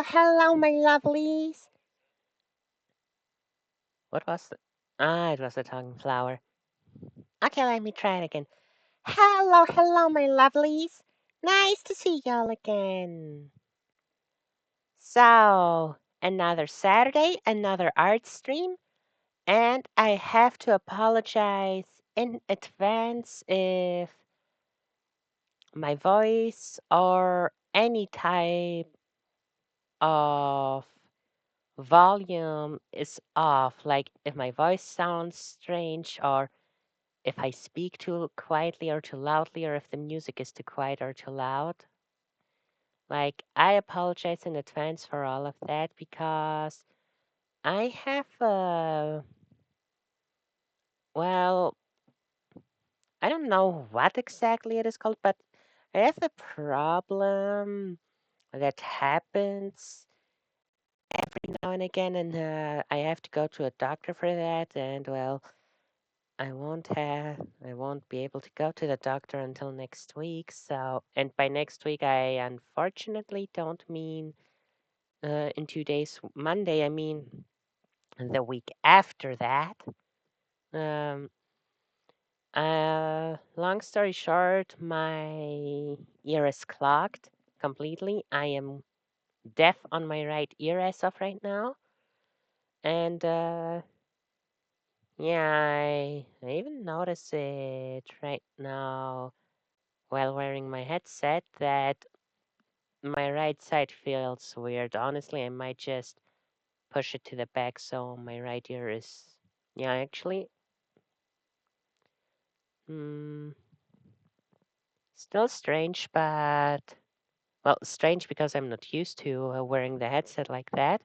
hello, my lovelies. What was it? Ah, it was a talking flower. Okay, let me try it again. Hello, my lovelies. Nice to see y'all again. So, another Saturday, another art stream, and I have to apologize in advance if my voice or any type of volume is off, like if my voice sounds strange or if I speak too quietly or too loudly or if the music is too quiet or too loud. Like, I apologize in advance for all of that because I have well, I don't know what exactly it is called, but I have a problem that happens every now and again, and I have to go to a doctor for that, and well, I won't be able to go to the doctor until next week. So, and by next week, I unfortunately don't mean in 2 days, Monday. I mean the week after that. Um, long story short, my ear is clogged completely. I am deaf on my right ear as of right now, and yeah, I even notice it right now while wearing my headset that my right side feels weird. Honestly, I might just push it to the back so my right ear is. Yeah, actually, mm, still strange, but. Well, strange because I'm not used to wearing the headset like that,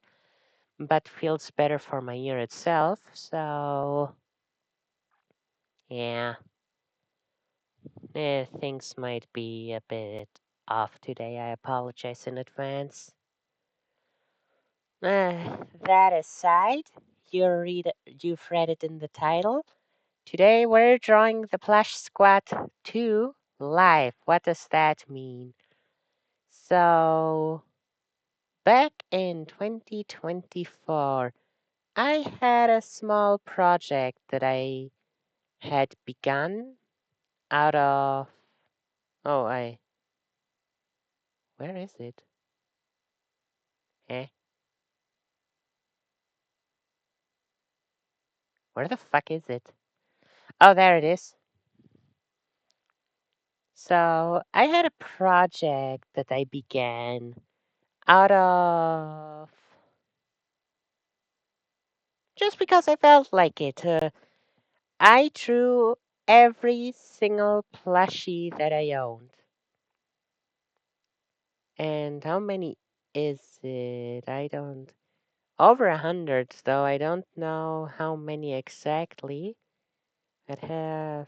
but feels better for my ear itself. So, yeah, things might be a bit off today. I apologize in advance. That aside, you've read it in the title. Today we're drawing the Plush Squad 2 live. What does that mean? So, back in 2024, I had a small project that I had begun out of. Oh, Where is it? Eh? Where the fuck is it? Oh, there it is. So I had a project that I began out of just because I felt like it. I drew every single plushie that I owned. And how many is it? I don't. Over 100, though I don't know how many exactly. I'd have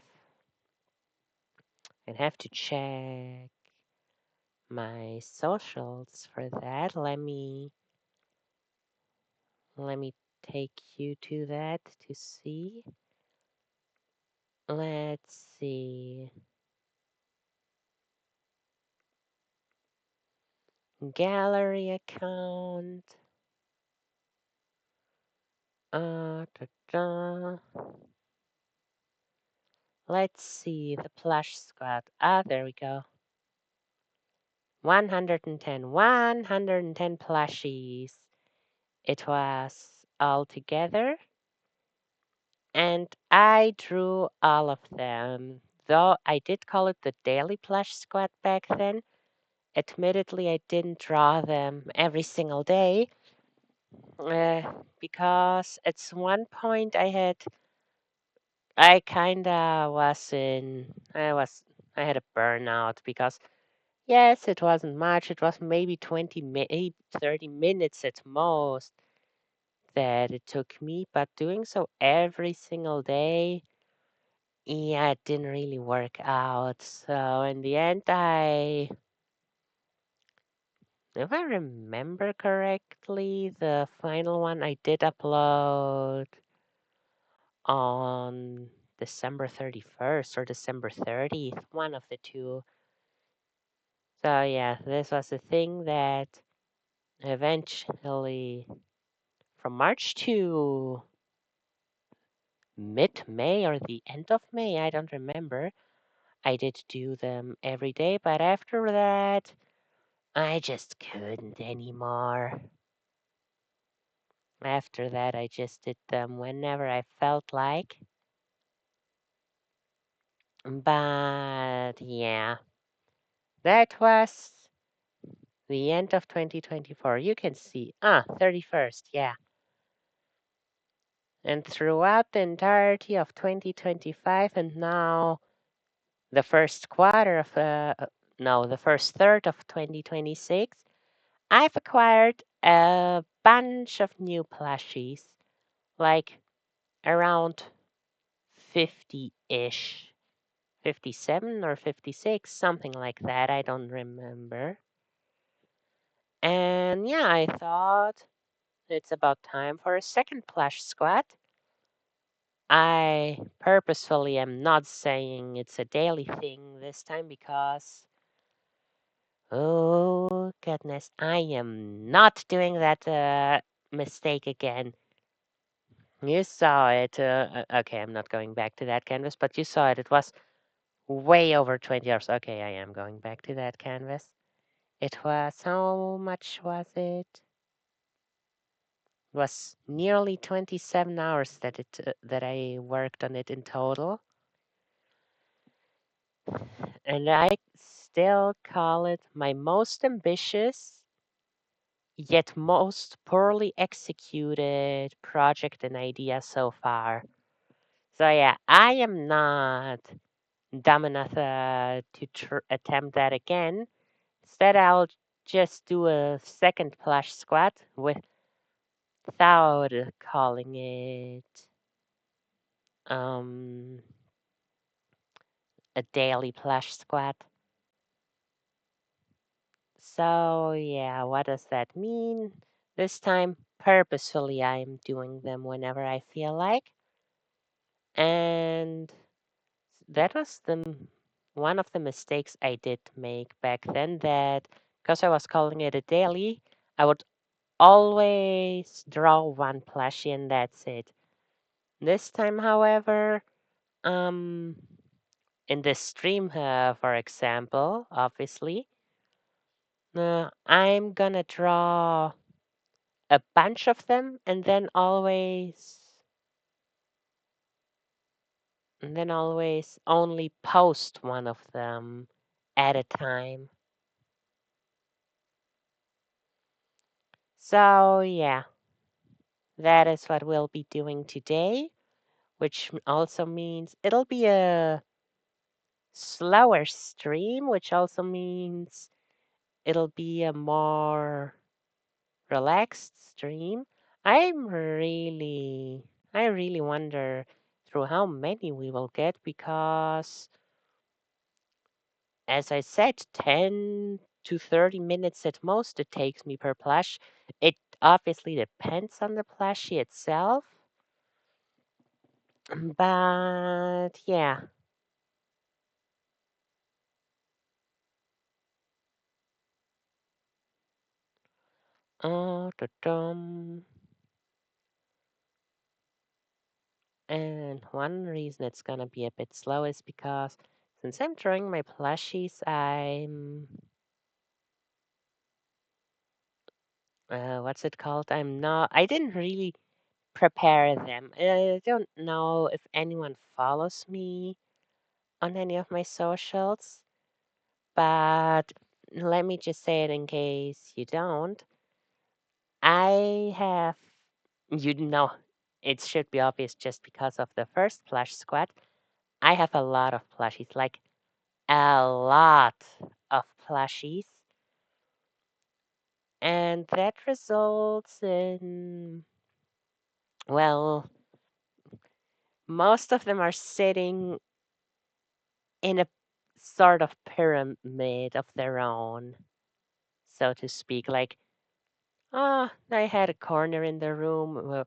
I'd have to check my socials for that. Let me take you to that to see. Let's see. Gallery account. Da-da. Let's see the plush squad. Ah, there we go. 110 plushies. It was all together, and I drew all of them. Though I did call it the Daily Plush Squad back then, admittedly, I didn't draw them every single day uh, because at one point I kinda was I had a burnout because yes, it wasn't much. It was maybe 30 minutes at most that it took me, but doing so every single day, yeah, it didn't really work out. So in the end, if I remember correctly, the final one I did upload on December 31st or December 30th, one of the two. So yeah, this was a thing that eventually, from March to mid-May or the end of May, I don't remember. I did do them every day, but after that, I just couldn't anymore. After that, I just did them whenever I felt like. But yeah, that was the end of 2024. You can see, 31st, yeah. And throughout the entirety of 2025 and now the first quarter of, no, the first third of 2026, I've acquired a bunch of new plushies, like around 50-ish, 57 or 56, something like that. I don't remember. And yeah, I thought it's about time for a second Plush Squad. I purposefully am not saying it's a daily thing this time because, oh goodness, I am not doing that mistake again. You saw it. Okay, I'm not going back to that canvas, but you saw it. It was way over 20 hours. Okay, I am going back to that canvas. It was, how much was it? It was nearly 27 hours that I worked on it in total. And I still call it my most ambitious yet most poorly executed project and idea so far. So yeah, I am not dumb enough to attempt that again. Instead, I'll just do a second plush squat without calling it um, a daily plush squat. So yeah, what does that mean? This time, purposefully, I'm doing them whenever I feel like. And that was one of the mistakes I did make back then, that because I was calling it a daily, I would always draw one plushie and that's it. This time, however, um, in this stream, for example, obviously, I'm gonna draw a bunch of them and then always only post one of them at a time. So yeah, that is what we'll be doing today, which also means it'll be a slower stream, which also means it'll be a more relaxed stream. I really wonder through how many we will get because, as I said, 10 to 30 minutes at most it takes me per plush. It obviously depends on the plushie itself, but yeah. Da-dum. And one reason it's gonna be a bit slow is because since I'm drawing my plushies, what's it called? I didn't really prepare them. I don't know if anyone follows me on any of my socials, but let me just say it in case you don't. I have, you know, it should be obvious just because of the first Plush Squad. I have a lot of plushies, like a lot of plushies. And that results in, well, most of them are sitting in a sort of pyramid of their own, so to speak. Like, I had a corner in the room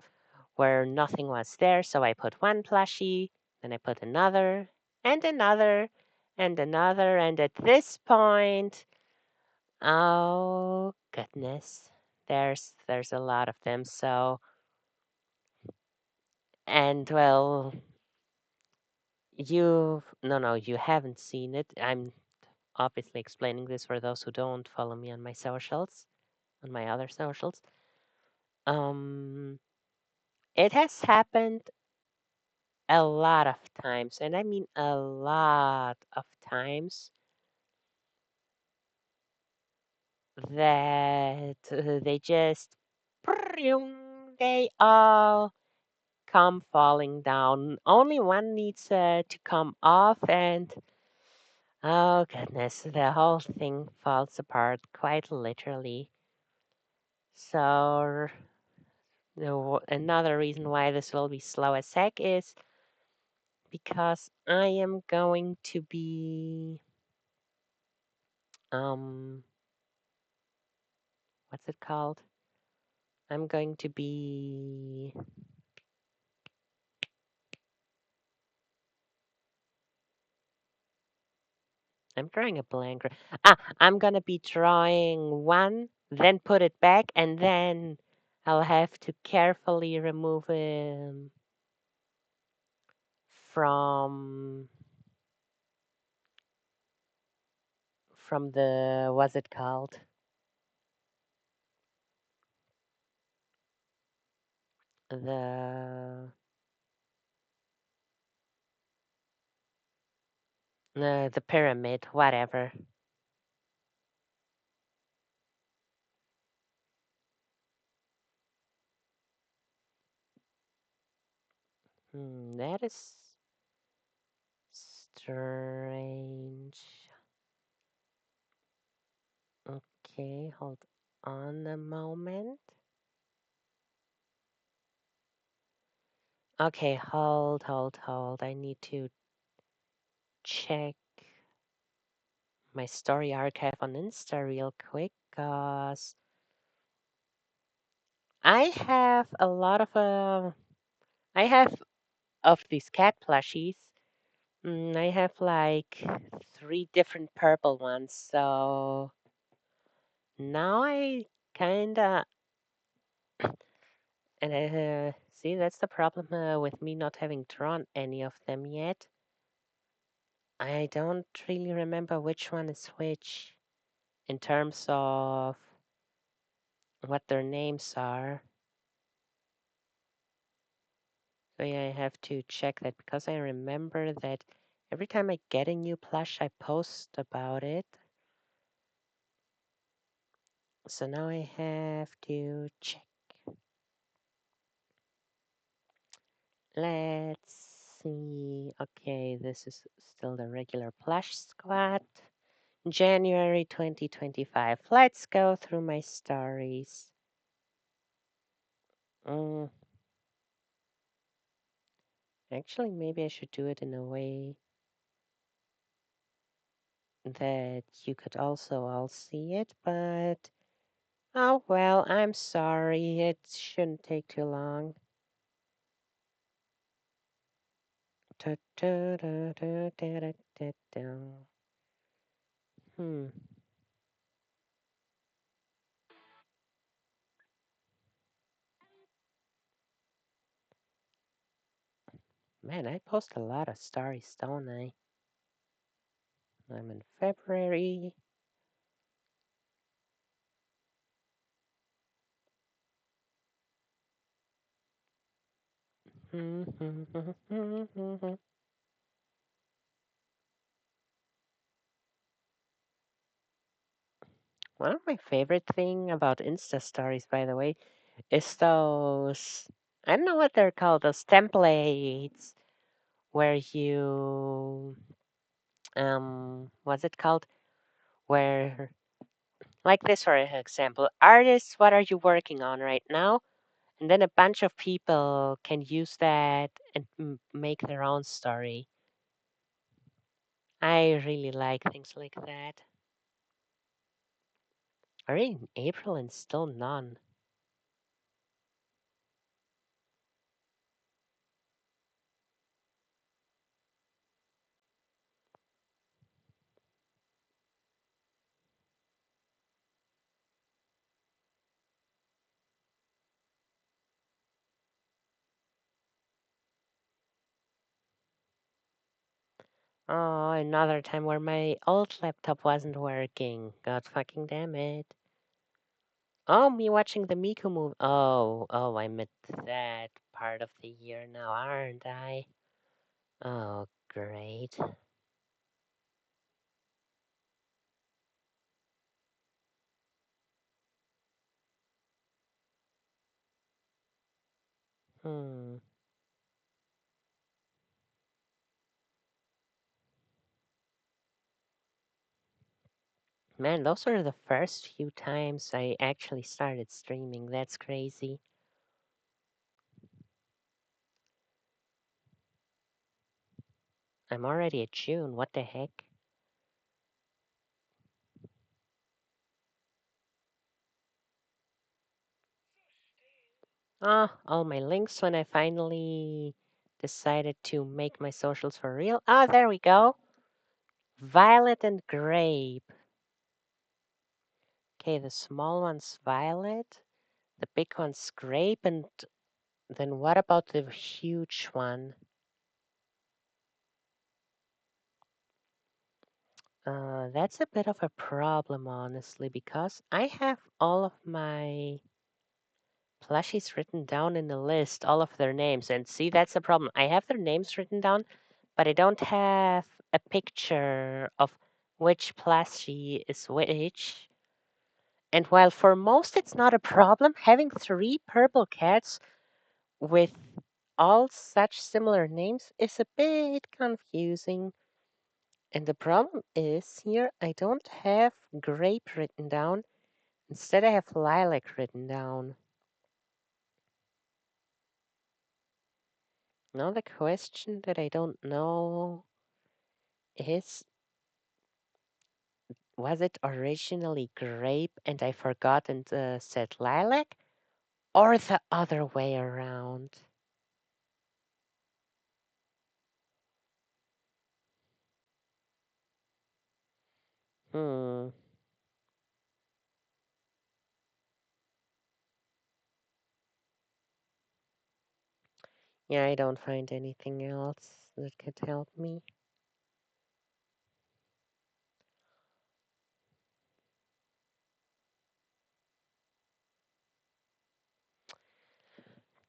where nothing was there, so I put one plushie, then I put another, and another, and another, and at this point, oh goodness, There's a lot of them. So, and well, you haven't seen it. I'm obviously explaining this for those who don't follow me on my socials, on my other socials. Um, it has happened a lot of times, and I mean a lot of times, that they just they all come falling down. Only one needs to come off, and oh goodness, the whole thing falls apart quite literally. So, another reason why this will be slow as heck is because I am going to be um what's it called? I'm going to be I'm drawing a blank. I'm gonna be drawing one, then put it back, and then I'll have to carefully remove him from the what's it called? The the pyramid, whatever. That is strange. Okay, hold on a moment. Okay, hold. I need to check my story archive on Insta real quick, cause I have a lot of I have of these cat plushies. I have like three different purple ones, so now I kinda and see that's the problem with me not having drawn any of them yet. I don't really remember which one is which in terms of what their names are. So yeah, I have to check that because I remember that every time I get a new plush, I post about it. So now I have to check. Let's see. Okay, this is still the regular Plush Squad. January 2025. Let's go through my stories. Mm, actually, maybe I should do it in a way that you could also all see it, but oh well, I'm sorry. It shouldn't take too long. Hmm. Man, I post a lot of stories, don't I? I'm in February. One of my favorite thing about Insta stories, by the way, is those, I don't know what they're called, those templates where you, what's it called? Where, like this, for example, artists, what are you working on right now? And then a bunch of people can use that and make their own story. I really like things like that. Already in April and still none. Oh, another time where my old laptop wasn't working. God fucking damn it. Oh, me watching the Miku movie. Oh, I'm at that part of the year now, aren't I? Oh, great. Hmm. Man, those were the first few times I actually started streaming. That's crazy. I'm already at June. What the heck? Ah, all my links when I finally decided to make my socials for real. Ah, there we go. Violet and grape. Okay, the small one's violet, the big one's grape, and then what about the huge one? That's a bit of a problem, honestly, because I have all of my plushies written down in a list, all of their names. And see, that's the problem. I have their names written down, but I don't have a picture of which plushie is which. And while for most it's not a problem, having three purple cats with all such similar names is a bit confusing. And the problem is here I don't have grape written down. Instead, I have lilac written down. Now, the question that I don't know is, was it originally grape and I forgot and said lilac, or the other way around? Hmm. Yeah, I don't find anything else that could help me.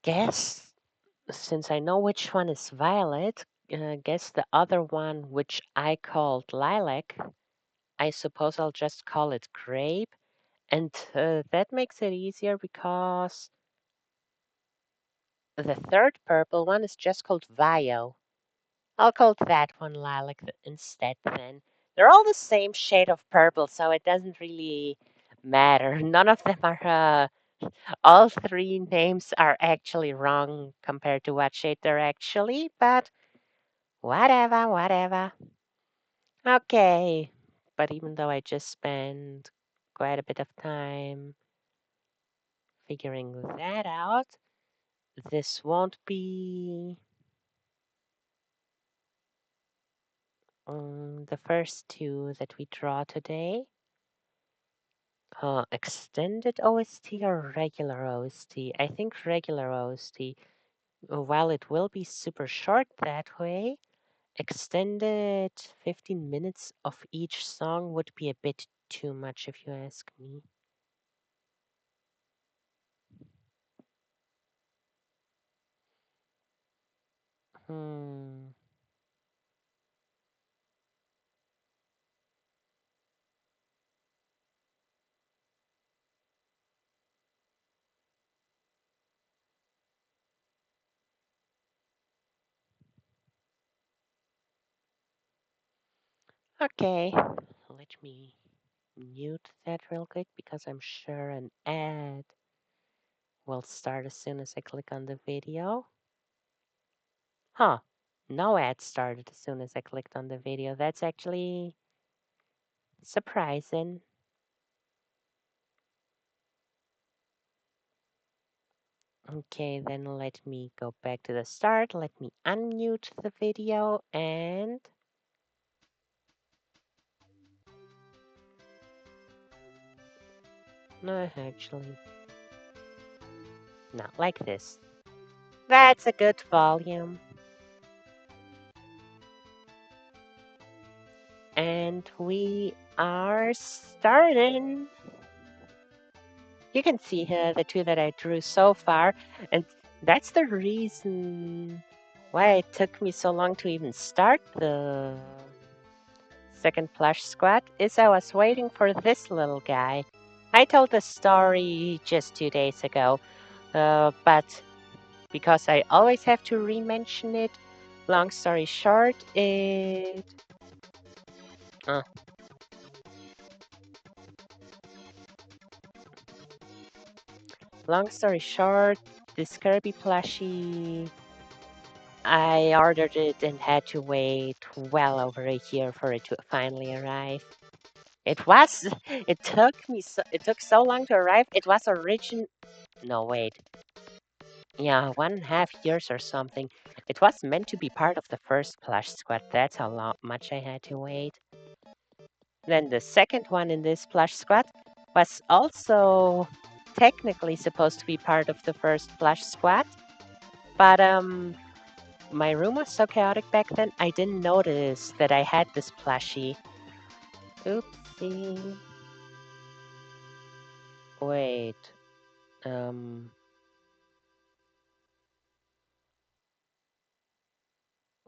Guess, since I know which one is violet, guess the other one, which I called lilac, I suppose I'll just call it grape. And that makes it easier because the third purple one is just called Vio. I'll call that one lilac instead then. They're all the same shade of purple, so it doesn't really matter. None of them are, all three names are actually wrong compared to what shade they're actually, but whatever, whatever. Okay. But even though I just spent quite a bit of time figuring that out, this won't be the first two that we draw today. Extended OST or regular OST? I think regular OST. While it will be super short that way, extended 15 minutes of each song would be a bit too much if you ask me. Hmm. Okay, let me mute that real quick because I'm sure an ad will start as soon as I click on the video. Huh, no ad started as soon as I clicked on the video. That's actually surprising. Okay, then let me go back to the start. Let me unmute the video and no, actually, not like this. That's a good volume. And we are starting. You can see here the two that I drew so far, and that's the reason why it took me so long to even start the second plush squad, is I was waiting for this little guy. I told the story just 2 days ago, but because I always have to re-mention it, long story short, uh, long story short, this Kirby plushie, I ordered it and had to wait well over a year for it to finally arrive. It was, it took so long to arrive. It was no wait, yeah, 1.5 years or something. It was meant to be part of the first plush squad. That's how much I had to wait. Then the second one in this plush squad was also technically supposed to be part of the first plush squad, but my room was so chaotic back then, I didn't notice that I had this plushie. Oopsie. Wait. Um.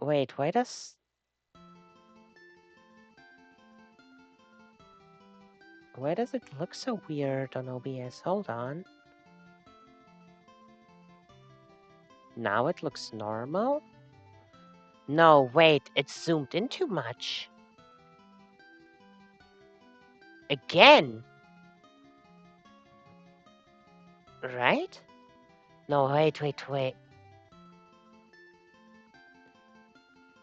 Wait. Why does it look so weird on OBS? Hold on. Now it looks normal. No, wait. It's zoomed in too much. Again. Right? No, wait.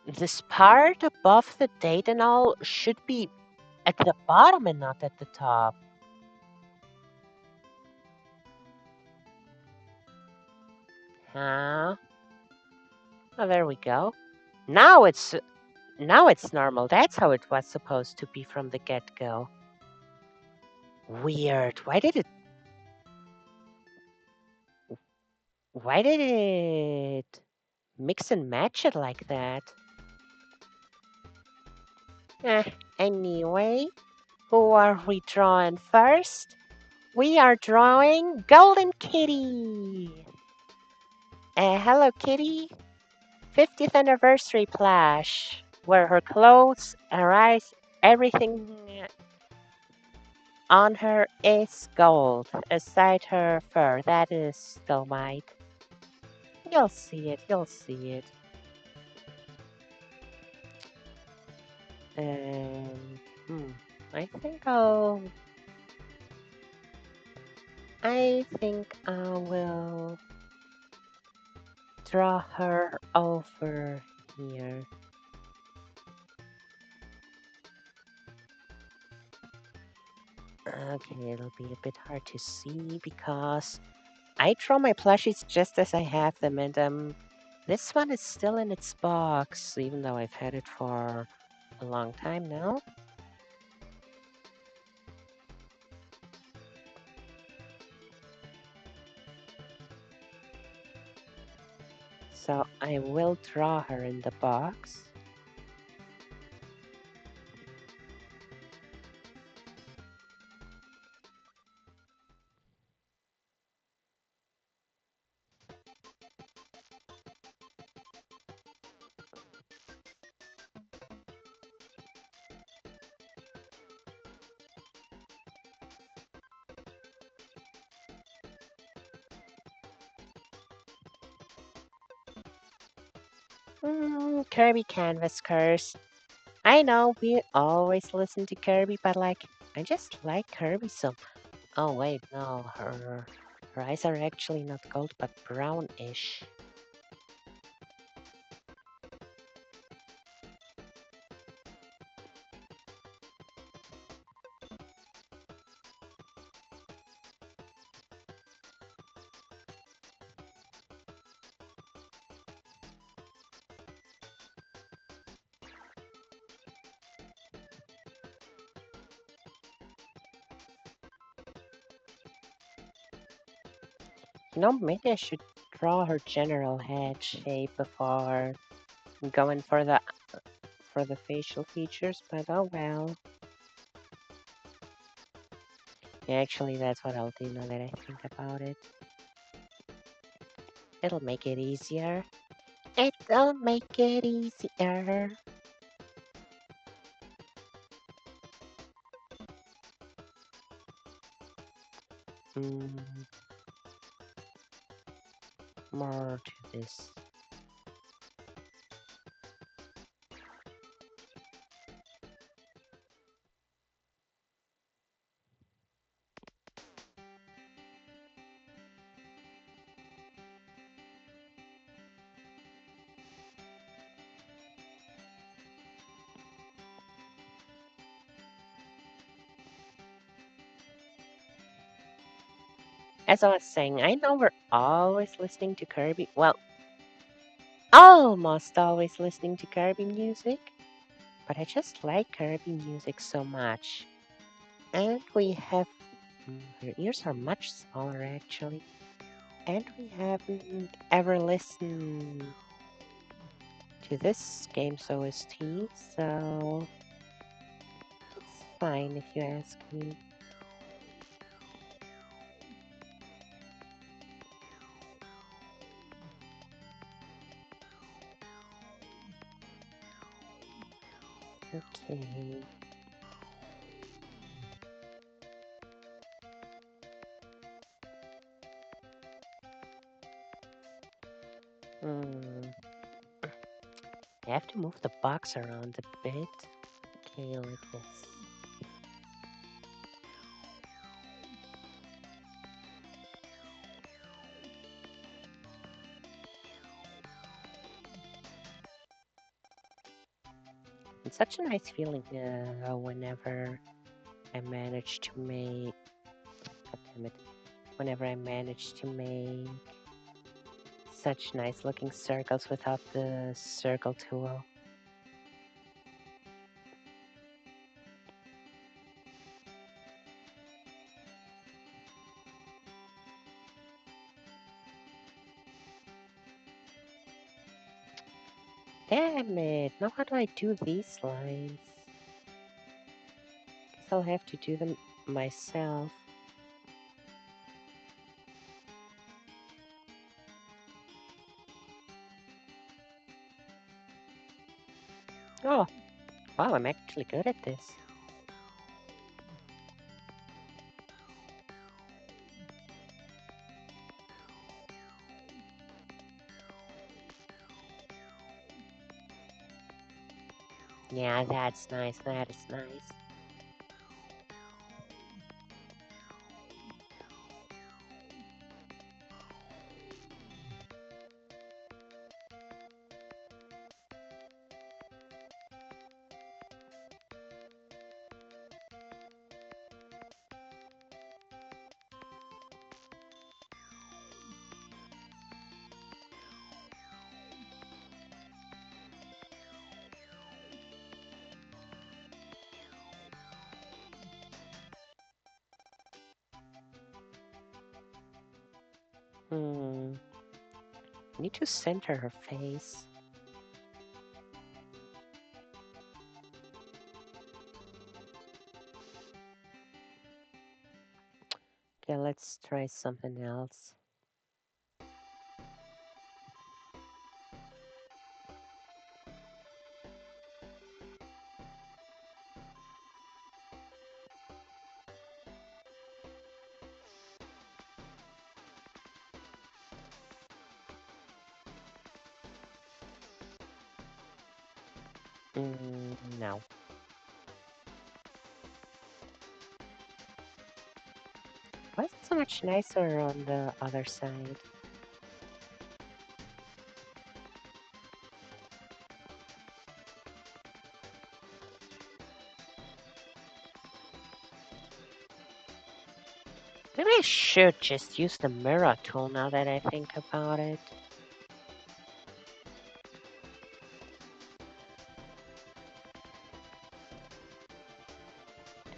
This part above the date and all should be at the bottom and not at the top. Huh? Oh, there we go. Now it's normal. That's how it was supposed to be from the get-go. Weird. Why did it mix and match it like that? Anyway, who are we drawing first? We are drawing Golden Kitty. Hello Kitty, 50th anniversary plush, where her clothes, her eyes, everything on her is gold, aside her fur. That is still white. You'll see it. Um, hmm. I think I'll. I think I will draw her over here. Okay, it'll be a bit hard to see because I draw my plushies just as I have them, and this one is still in its box, even though I've had it for a long time now. So I will draw her in the box. Kirby Canvas Curse. I know we always listen to Kirby, but like, I just like Kirby so. Oh wait, no, her eyes are actually not gold, but brownish. You know, maybe I should draw her general head shape before going for for the facial features, but oh well. Yeah, actually, that's what I'll do now that I think about it. It'll make it easier. It'll make it easier. Mm, more to this. As I was saying, I know we're always listening to Kirby. Well, almost always listening to Kirby music. But I just like Kirby music so much. And we have. Her ears are much smaller actually. And we haven't ever listened to this game's OST, so it's fine if you ask me. Okay. Hmm. I have to move the box around a bit. Okay, like this. It's such a nice feeling whenever I manage to make. God damn it. Whenever I manage to make such nice looking circles without the circle tool. Damn it! Now how do I do these lines? Guess I'll have to do them myself. Oh, wow, I'm actually good at this. Yeah, that's nice, that is nice. Hmm. I need to center her face. Okay, let's try something else. No. Why is it so much nicer on the other side? Maybe I should just use the mirror tool now that I think about it.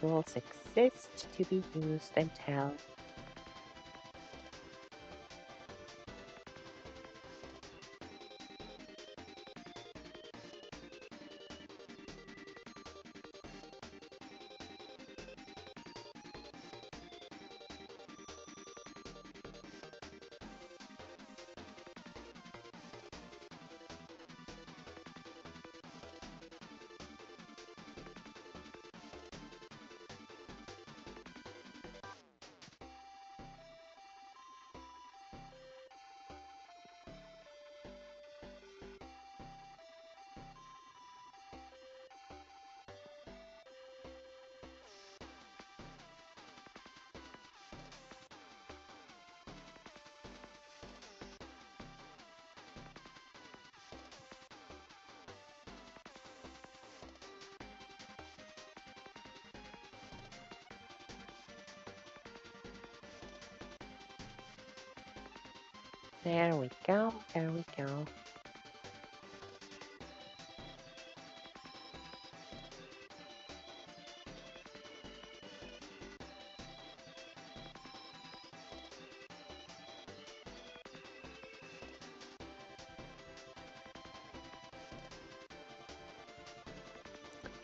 Tools exist to be used and held. There we go, there we go.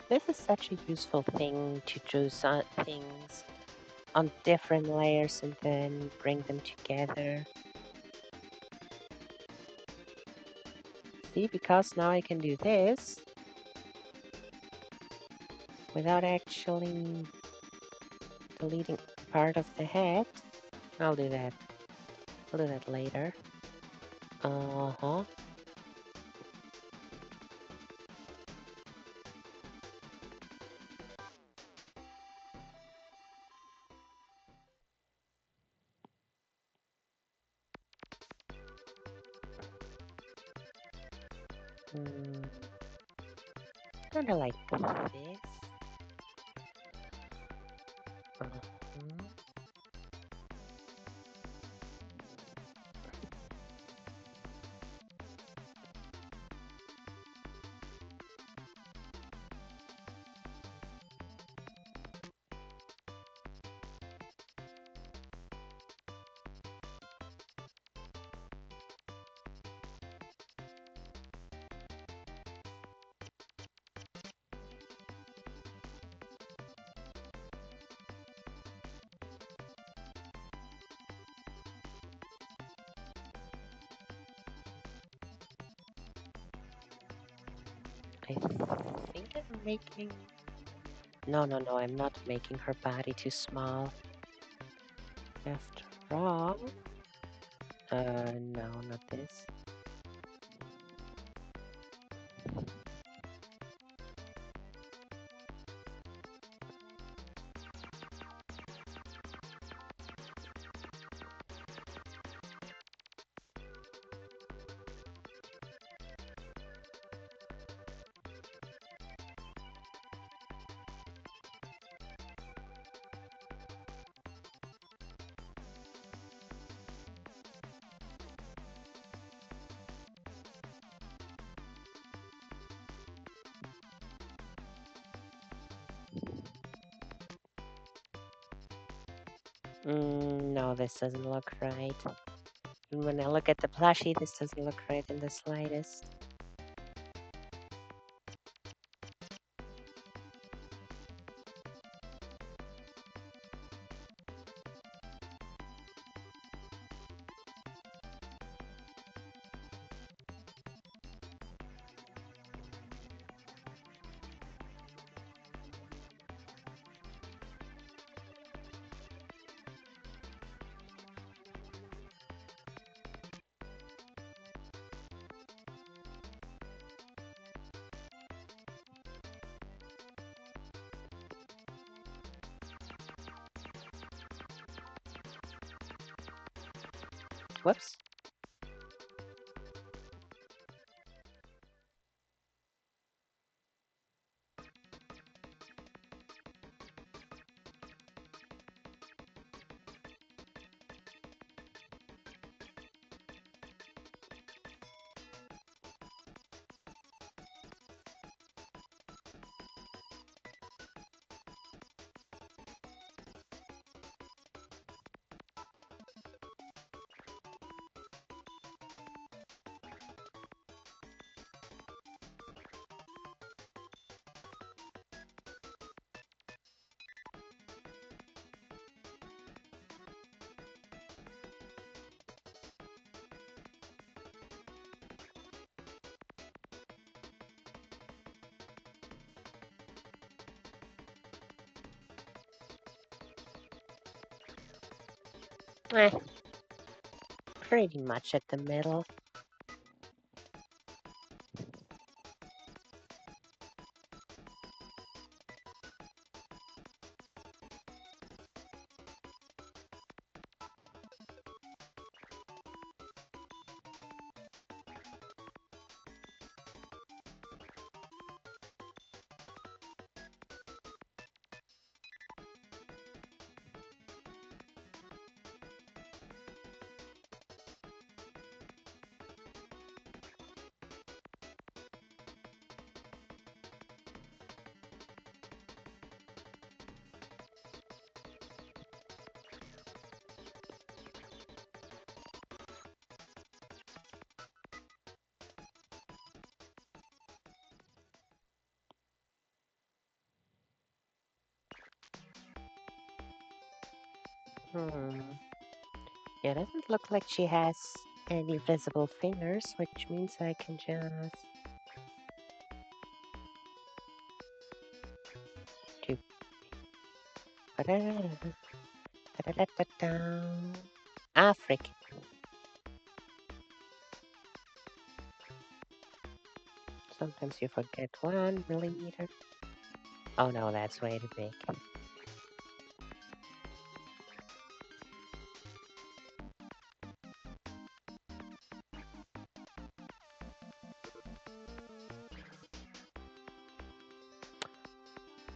This is such a useful thing to do things on different layers and then bring them together. See, because now I can do this without actually deleting part of the head. I'll do that. I'll do that later. Uh-huh. Kind of like this. Uh-huh. I think I'm making... No, I'm not making her body too small. After all... no, not this. No, this doesn't look right. And when I look at the plushie, this doesn't look right in the slightest. Whoops. Eh, pretty much at the middle. Hmm. Yeah, it doesn't look like she has any visible fingers, which means I can just do. Africa. Sometimes you forget 1 millimeter. Oh no, that's way too big.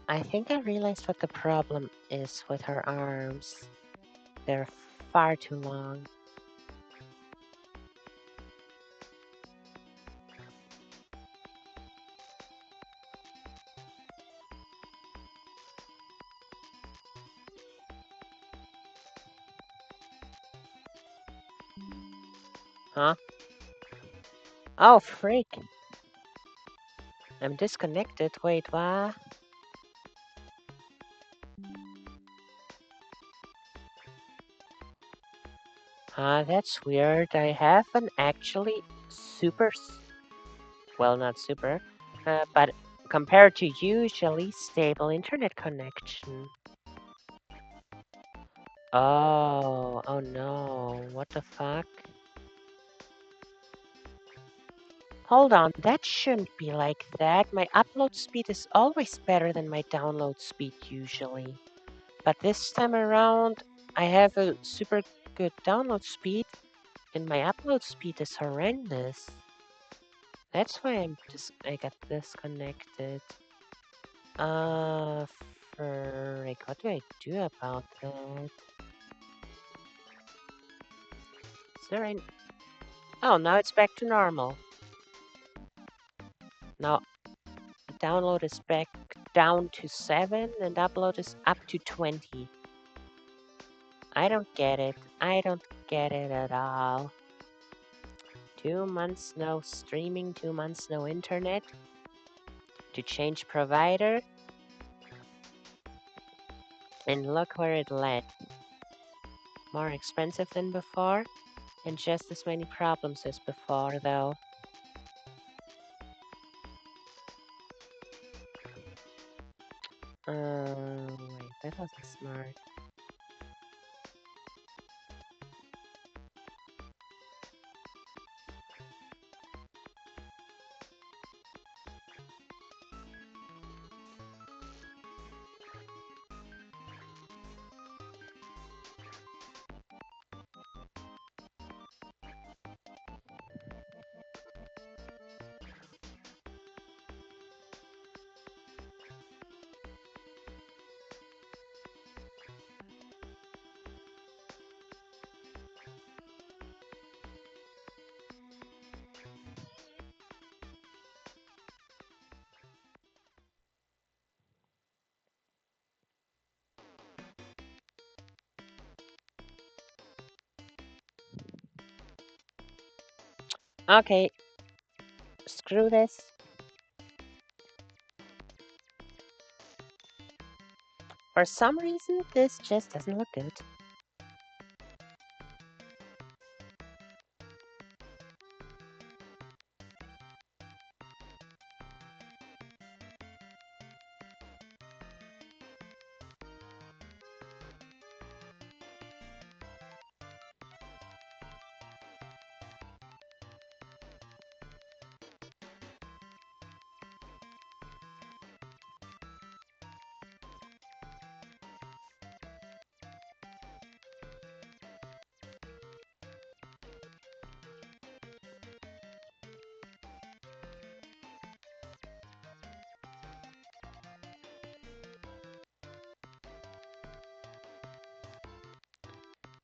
I think I realized what the problem is with her arms. They're far too long. Huh? Oh, freak. I'm disconnected. Wait, what? That's weird. I have an actually super, well, not super, but compared to usually stable internet connection. Oh no, what the fuck? Hold on, that shouldn't be like that. My upload speed is always better than my download speed usually. But this time around, I have a super good download speed, and my upload speed is horrendous. That's why I got disconnected. Uh, frick, what do I do about that? Is there any... Oh, now it's back to normal. Now, download is back down to 7, and upload is up to 20. I don't get it. I don't get it at all. 2 months no streaming, 2 months no internet. To change provider. And look where it led. More expensive than before, and just as many problems as before, though. Wait, that wasn't smart. Okay, screw this. For some reason, this just doesn't look good.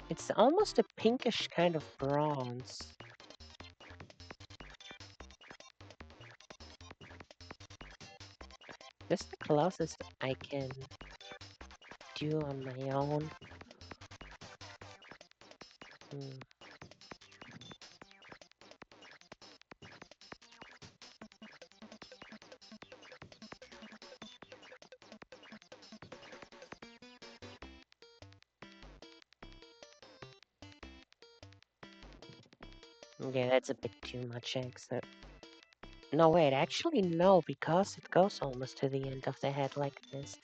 It's almost a pinkish kind of bronze. This is the closest I can do on my own. Hmm. Yeah, that's a bit too much eggs. No, wait, actually, no, because it goes almost to the end of the head like this.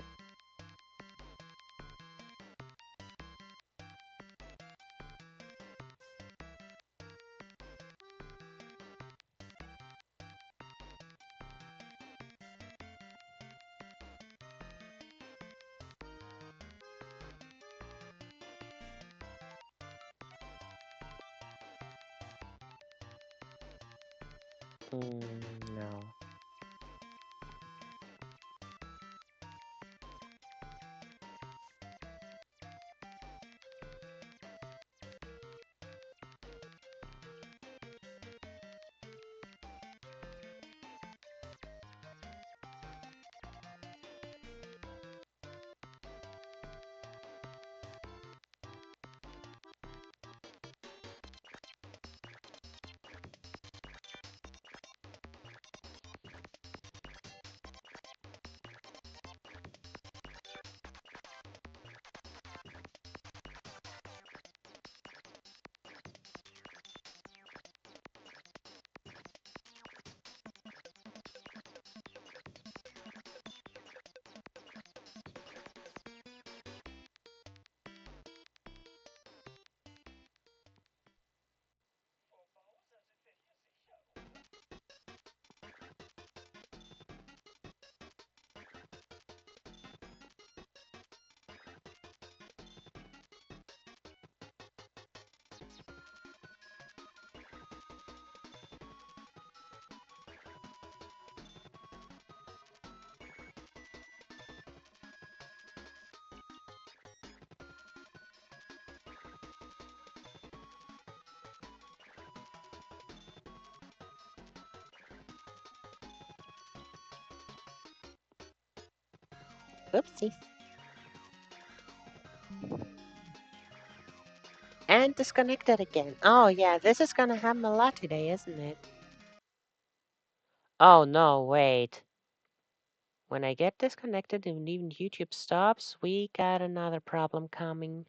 No. Oopsies. And disconnected again. Oh, yeah, this is gonna happen a lot today, isn't it? Oh, no, wait. When I get disconnected and even YouTube stops, we got another problem coming.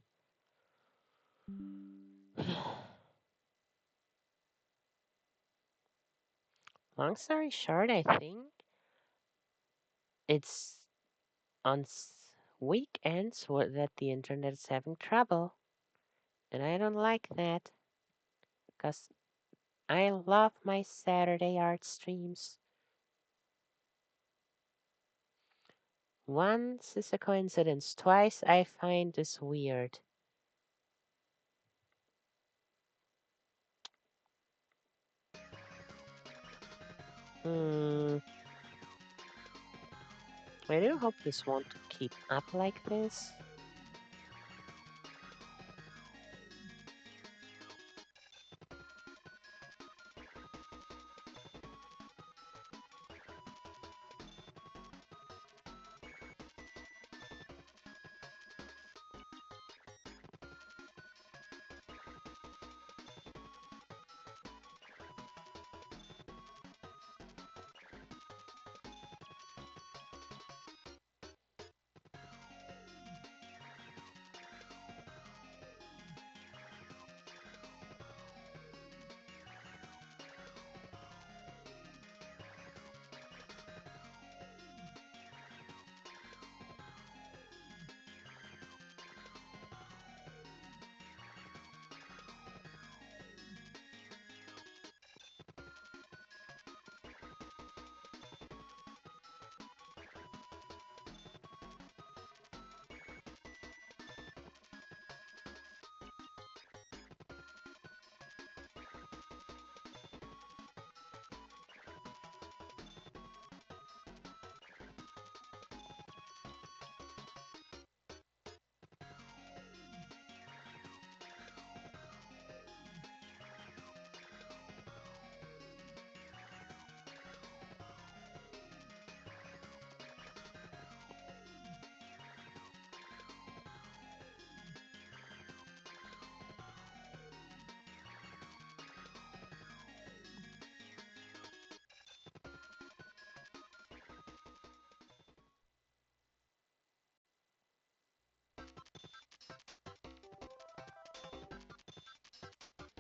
Long story short, I think it's on weekends that the internet is having trouble. And I don't like that because I love my Saturday art streams. Once is a coincidence, twice I find this weird. Hmm, I do hope this won't keep up like this.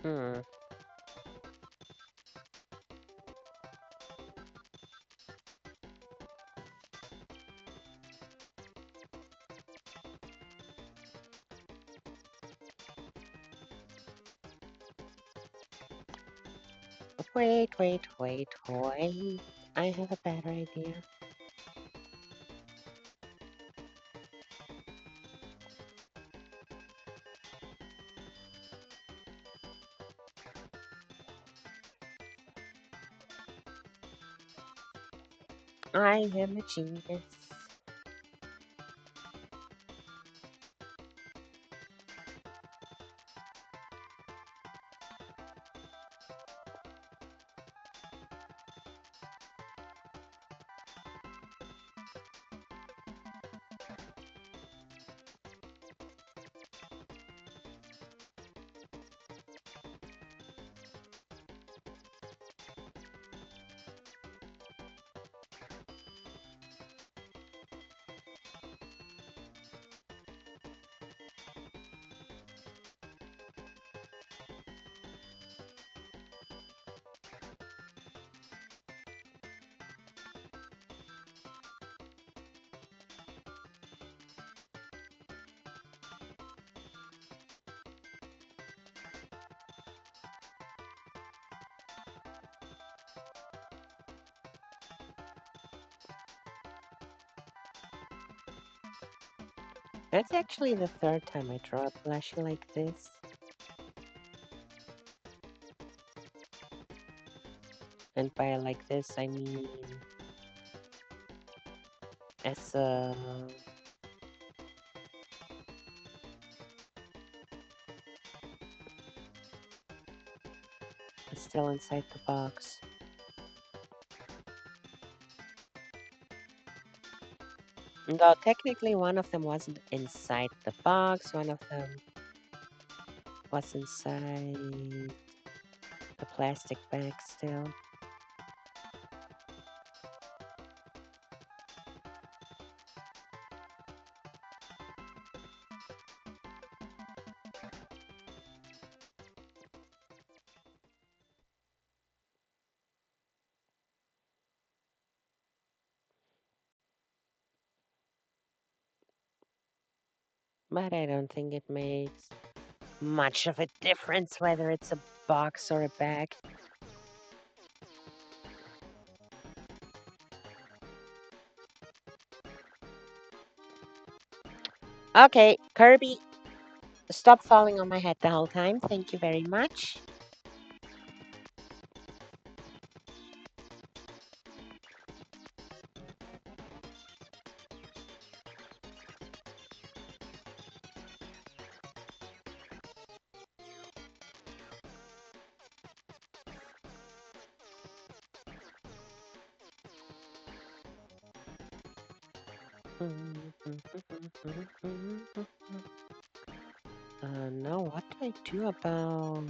Hmm. wait. I have a better idea. I am a genius. That's actually the third time I draw a plushie like this. And by like this, I mean as still inside the box. Though technically one of them wasn't inside the box, one of them was inside the plastic bag still. But I don't think it makes much of a difference whether it's a box or a bag. Okay, Kirby, stop falling on my head the whole time. Thank you very much. Now what do I do about...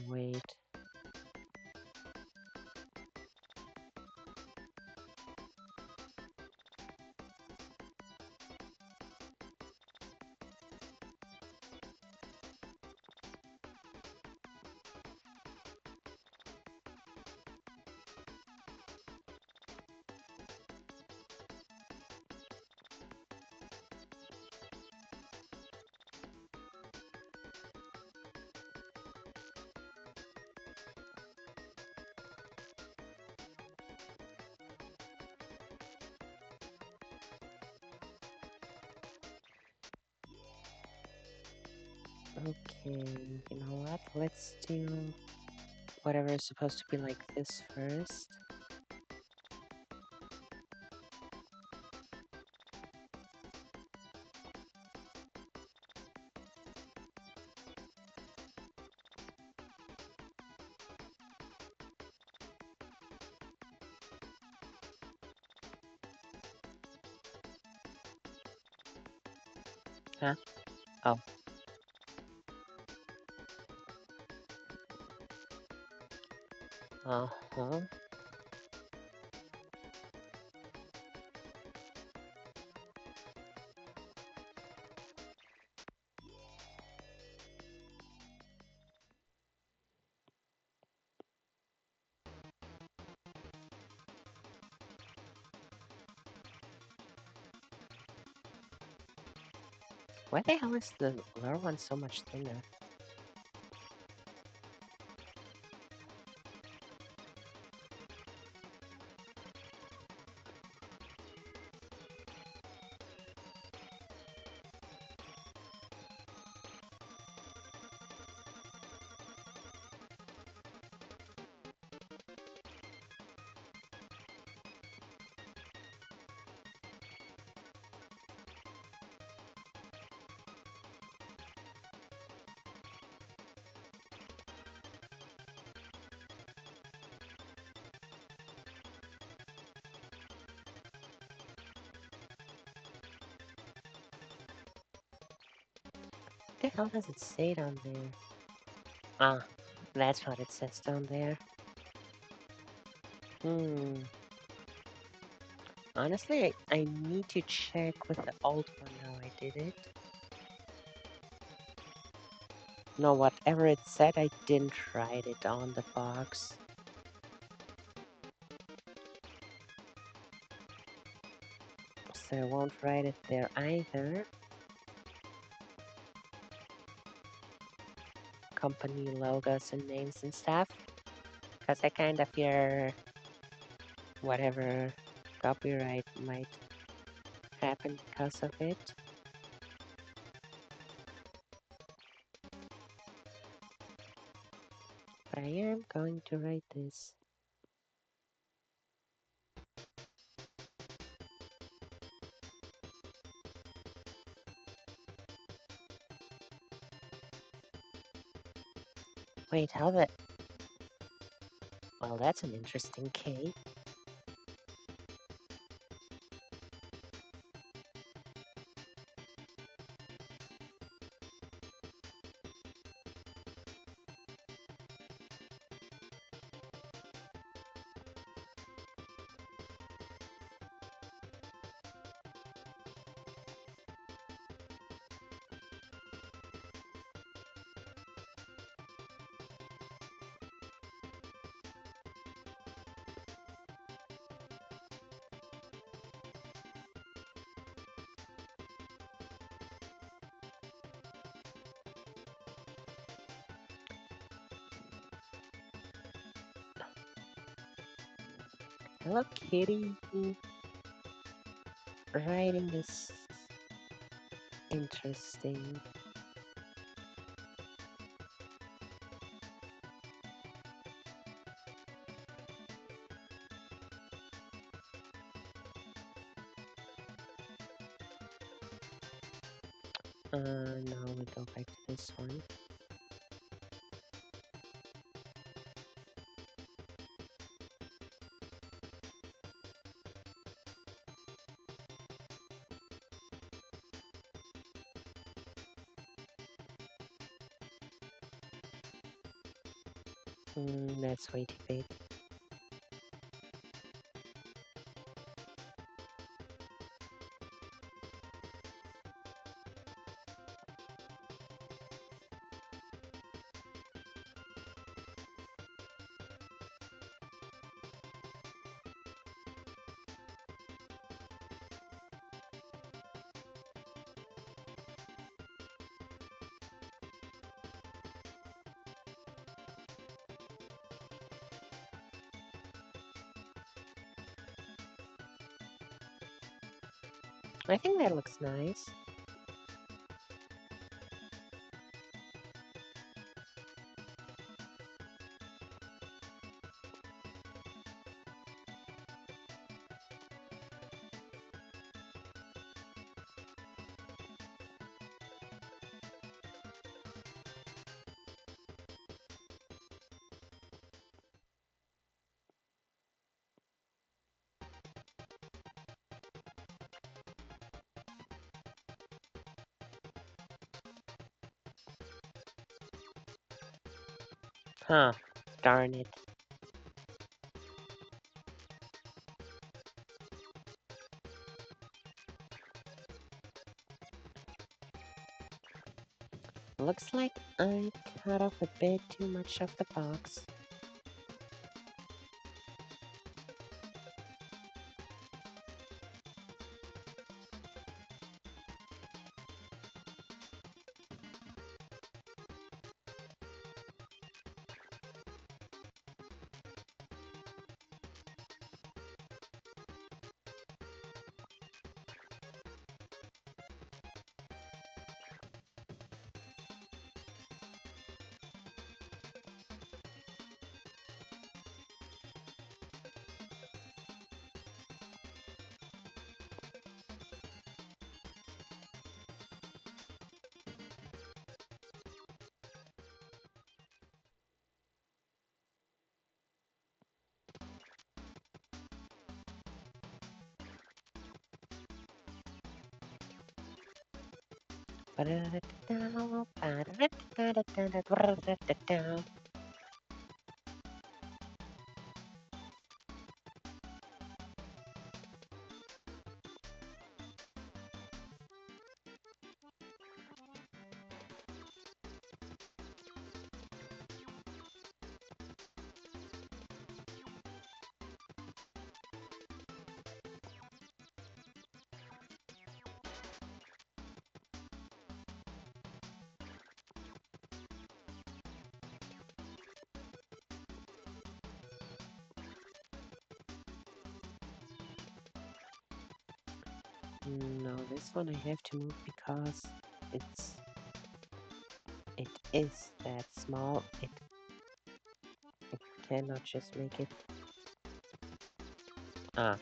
wait. Okay, you know what? Let's do whatever is supposed to be like this first. Huh? Oh. Uh-huh. Why the hell is the lower one so much thinner? What the hell does it say down there? Ah, that's what it says down there. Hmm. Honestly, I need to check with the old one how I did it. No, whatever it said, I didn't write it on the box. So I won't write it there either. Company logos and names and stuff. Because I kind of fear whatever copyright might happen because of it. But I am going to write this. Wait, how the... Well, that's an interesting K. Hello, kitty. Writing is interesting. Now we go back to this one. That's way too big. I think that looks nice. Huh, darn it. Looks like I cut off a bit too much of the box. No, this one I have to move because it's it is that small. It cannot just make it. Ah,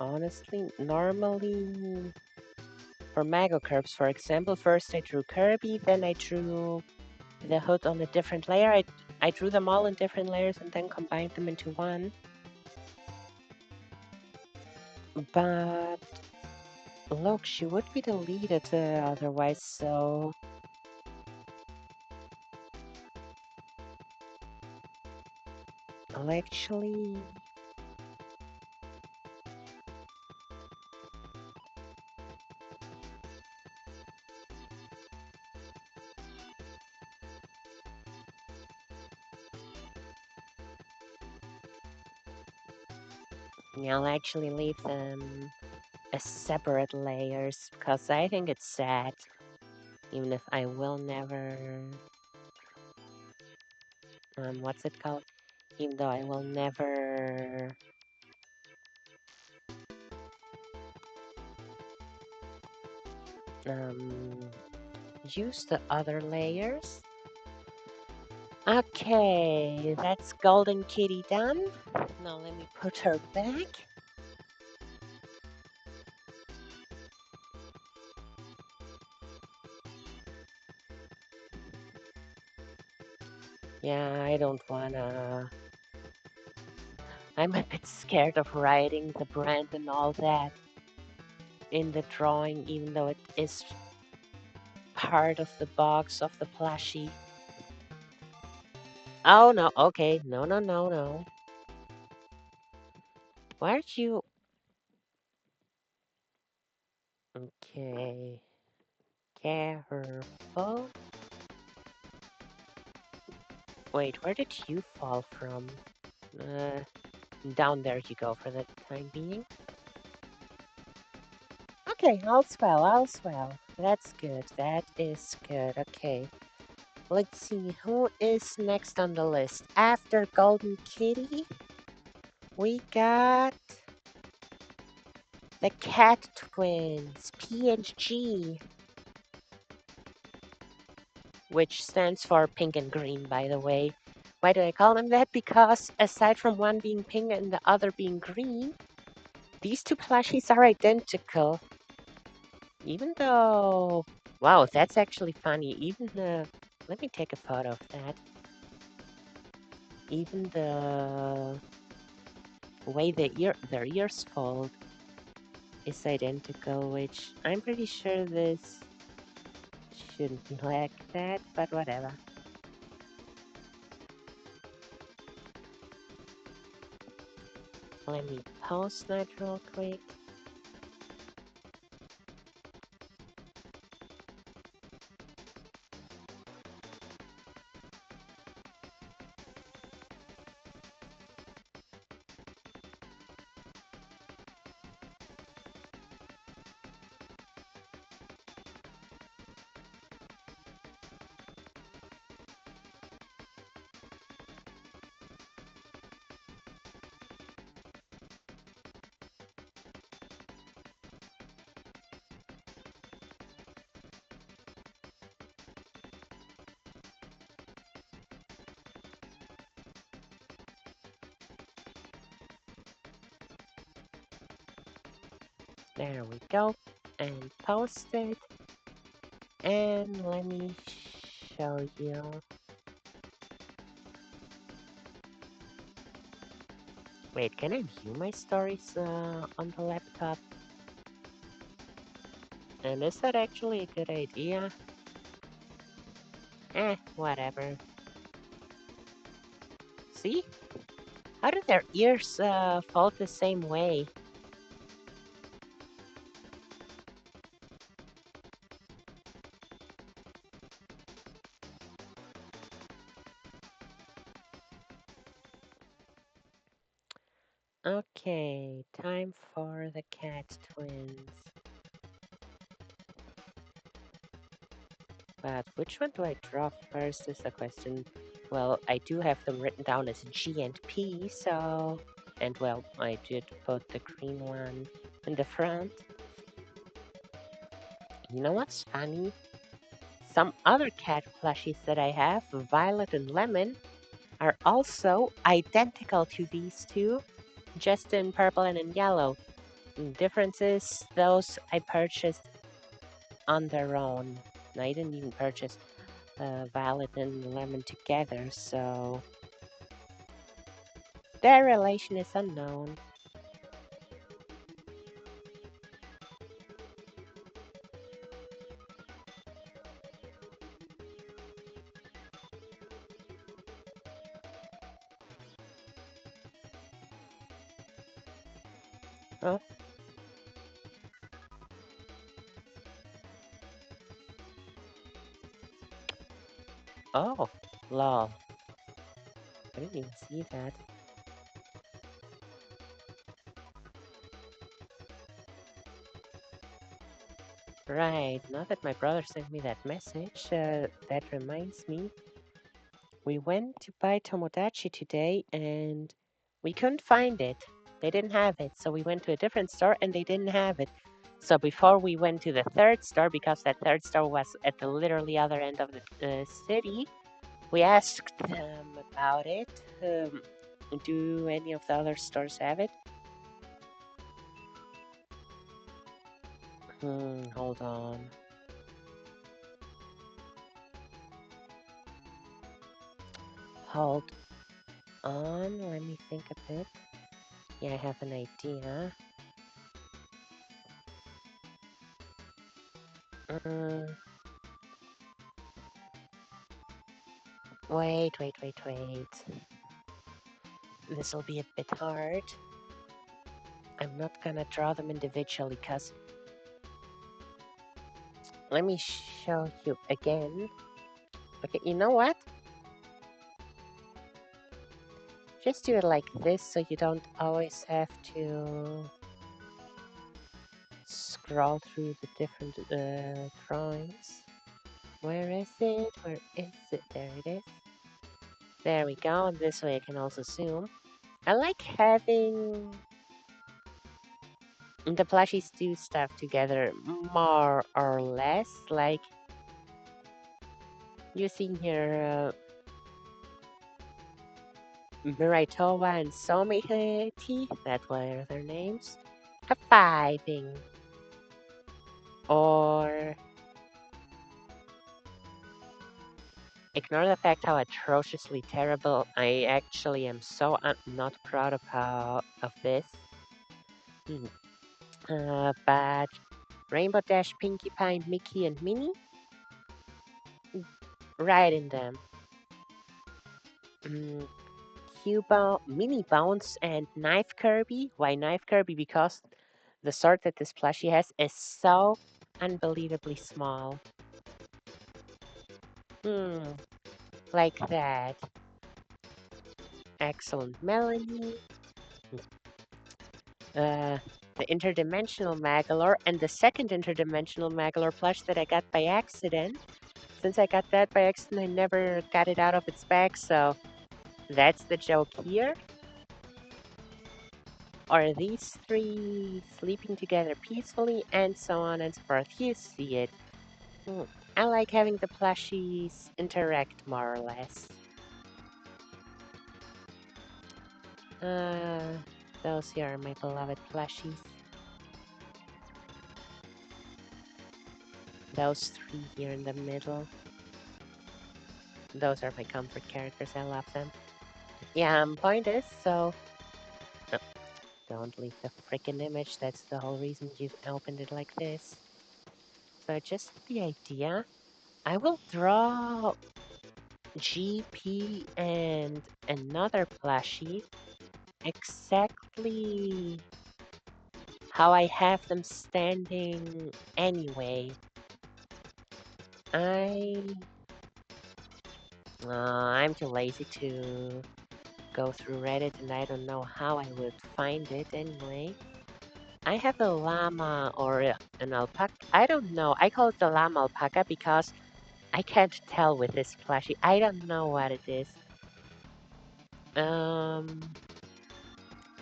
honestly, normally for Mago curves, for example, first I drew Kirby, then I drew the hood on a different layer. I drew them all in different layers and then combined them into one. But look, she would be deleted otherwise, so I'll actually. Yeah, I'll actually leave them as separate layers because I think it's sad, even if I will never. What's it called? Even though I will never um, use the other layers. Okay, that's Golden Kitty done. Now let me put her back. Yeah, I don't wanna. I'm a bit scared of writing the brand and all that in the drawing, even though it is part of the box of the plushie. Oh no, okay. No, no, no, no. Why aren't you? Okay. Careful. Wait, where did you fall from? Uh, Down there you go for the time being. Okay, all's well, all's well. That's good. That is good. Okay. Let's see who is next on the list. After Golden Kitty, we got the Cat Twins, P and G, which stands for pink and green, by the way. Why do I call them that? Because aside from one being pink and the other being green, these two plushies are identical. Even though, wow, that's actually funny. Let me take a photo of that. Even the way their ears fold is identical, which I'm pretty sure this shouldn't be like that, but whatever. Let me post that real quick. There we go. And post it. And let me show you. Wait, can I view my stories on the laptop? And is that actually a good idea? Whatever. See? How do their ears fold the same way? Okay, time for the cat twins. But which one do I draw first is the question. Well, I do have them written down as G and P, so... And well, I did put the green one in the front. You know what's funny? Some other cat plushies that I have, Violet and Lemon, are also identical to these two, just in purple and in yellow. The difference is those I purchased on their own. I didn't even purchase Violet and Lemon together, so their relation is unknown. Oh, oh, lol. I didn't even see that. Right, now that my brother sent me that message, that reminds me, we went to buy Tomodachi today and we couldn't find it. They didn't have it, so we went to a different store and they didn't have it. So before we went to the third store, because that third store was at the literally other end of the city, we asked them about it. Do any of the other stores have it? Hold on. Hold on, let me think a bit. Yeah, I have an idea. Mm, Wait, wait, wait, wait. This will be a bit hard. I'm not gonna draw them individually because let me show you again. Okay, you know what? Just do it like this so you don't always have to scroll through the different drawings. Where is it? Where is it? There it is. There we go. And this way I can also zoom. I like having the plushies do stuff together more or less. Like you see here, Miraitova and Somiheti, that were their names, high-fiving. Or ignore the fact how atrociously terrible I actually am so not proud of this. But Rainbow Dash, Pinkie Pie, Mickey, and Minnie, right in them. Mm, Cuba, Mini Bounce, and Knife Kirby. Why Knife Kirby? Because the sword that this plushie has is so unbelievably small. Hmm, like that. Excellent Melanie. Uh, the interdimensional Magalore, and the second interdimensional Magalore plush that I got by accident. Since I got that by accident, I never got it out of its bag, so that's the joke here. Are these three sleeping together peacefully, and so on and so forth. You see it. I like having the plushies interact more or less. Uh, those here are my beloved plushies. Those three here in the middle. Those are my comfort characters. I love them. Yeah, point is, so... No, don't leave the freaking image. That's the whole reason you opened it like this. So just the idea. I will draw GP and another plushie exactly how I have them standing anyway. I'm too lazy to go through Reddit and I don't know how I would find it anyway. I have a llama or an alpaca. I don't know. I call it the llama alpaca because I can't tell with this plushie. I don't know what it is.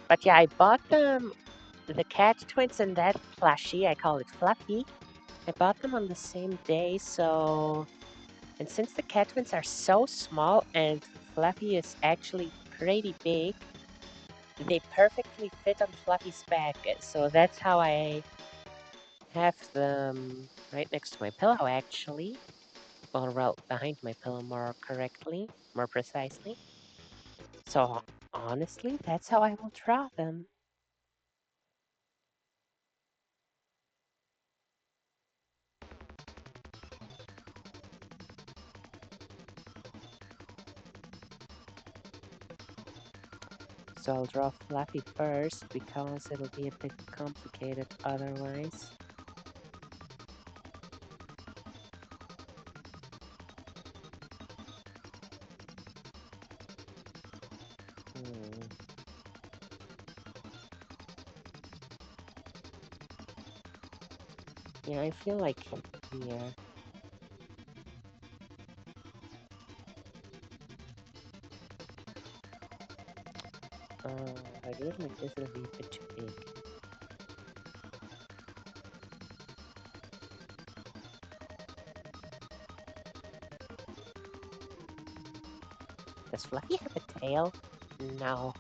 But yeah, I bought them, the cat twins and that plushie. I call it Fluffy. I bought them on the same day, so... And since the cat twins are so small and Fluffy is actually pretty big, they perfectly fit on Fluffy's back. So that's how I have them right next to my pillow, actually. Or, well, behind my pillow more correctly, more precisely. So, honestly, that's how I will draw them. So I'll draw Fluffy first because it'll be a bit complicated otherwise. Yeah, I feel like here. If I do it like this, it'll be a bit too big. Does Fluffy have a tail? No.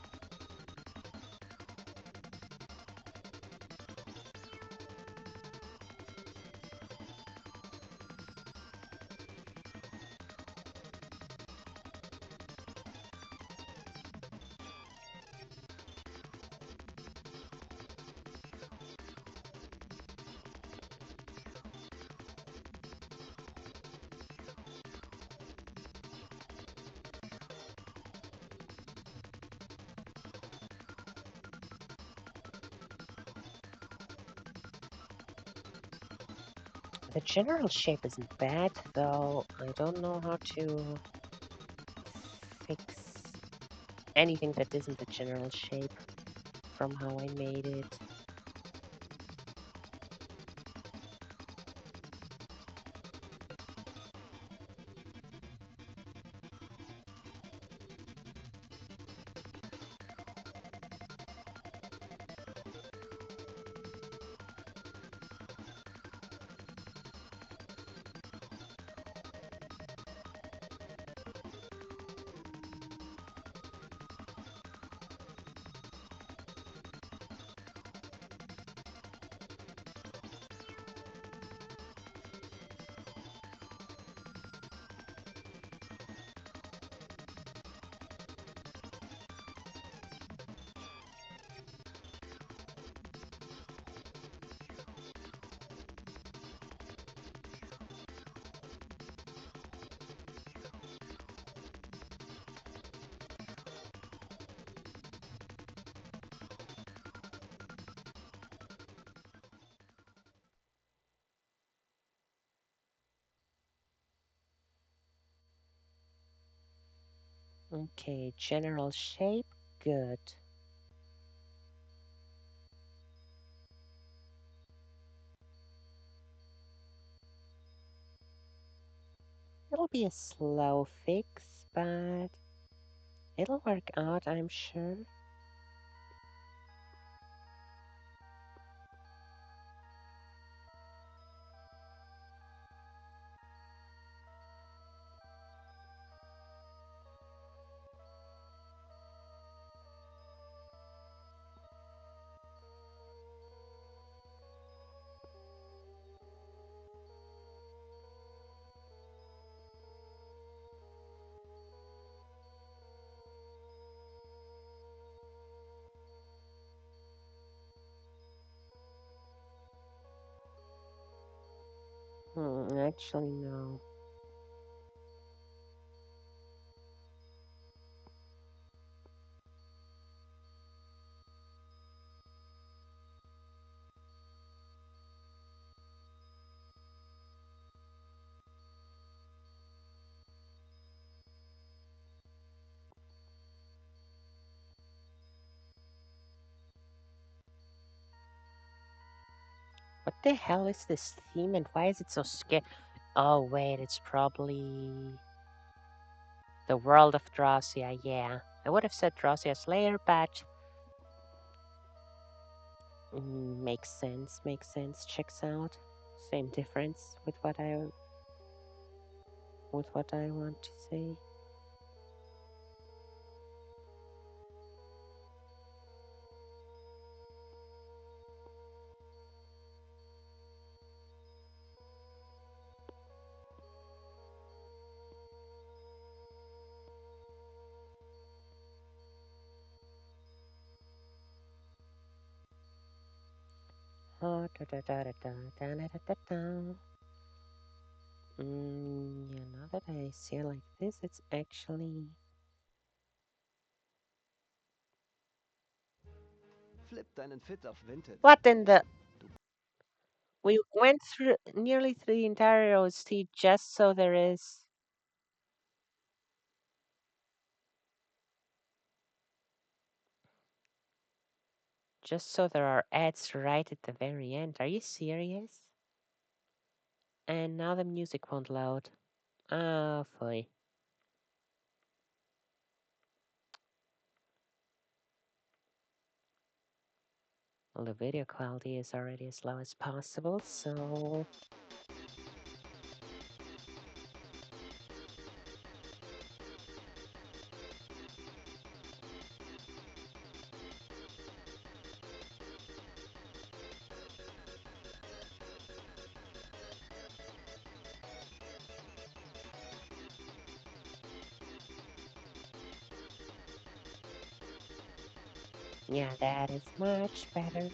The general shape isn't bad, though I don't know how to fix anything that isn't the general shape from how I made it. Okay, general shape, good. It'll be a slow fix, but it'll work out, I'm sure. Actually, no. What the hell is this theme and why is it so scary? Oh, wait, it's probably the world of Drossia, yeah. I would have said Drossia's lair, but makes sense, checks out. Same difference with what I want to say. Oh, da da da da da da da da da da. Yeah, now that I see it like this, it's actually Flip deinen Fit auf Vintage. what in the we went through nearly through the entire OST just so there are ads right at the very end. Are you serious? And now the music won't load. Oh, boy. Well, the video quality is already as low as possible, so yeah, that is much better.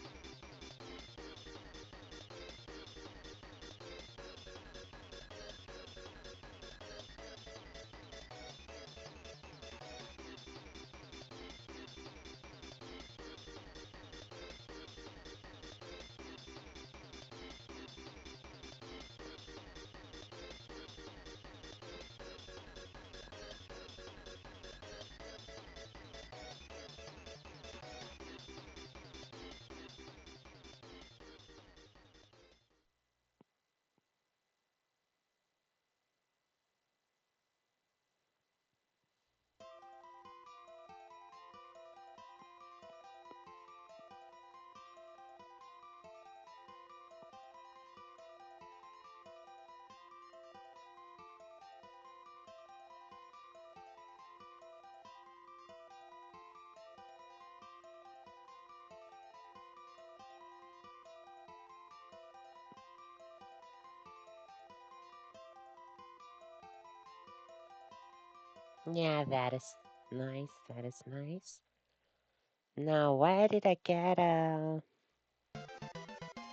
Yeah, that is nice. That is nice. Now, why did I get a...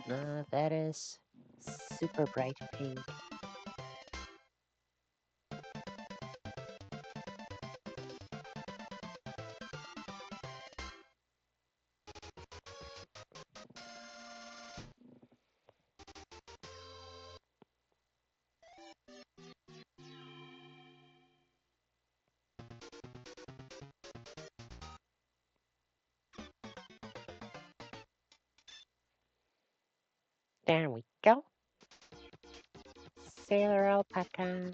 No, that is super bright pink. There we go. Sailor alpaca.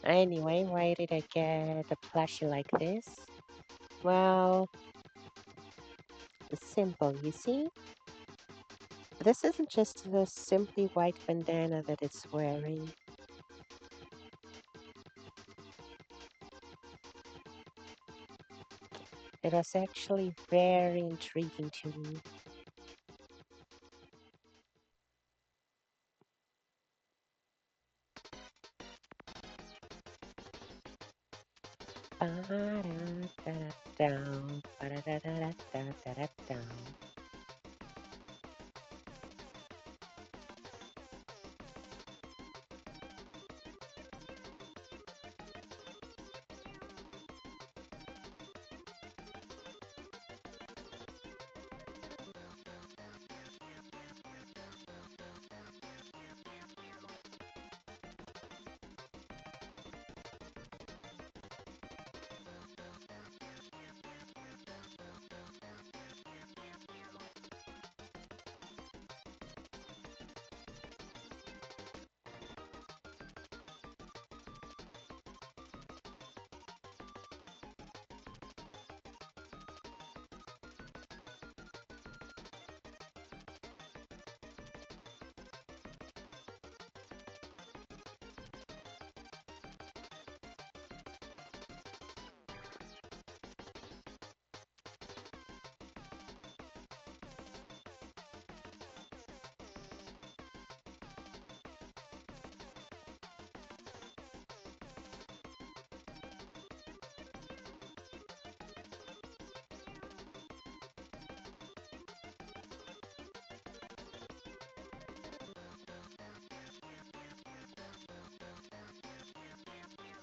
Anyway, why did I get a plushie like this? Well, simple, you see? This isn't just a simply white bandana that it's wearing. It was actually very intriguing to me. Ba-da-da-da-da, ba-da-da-da-da-da-da-da.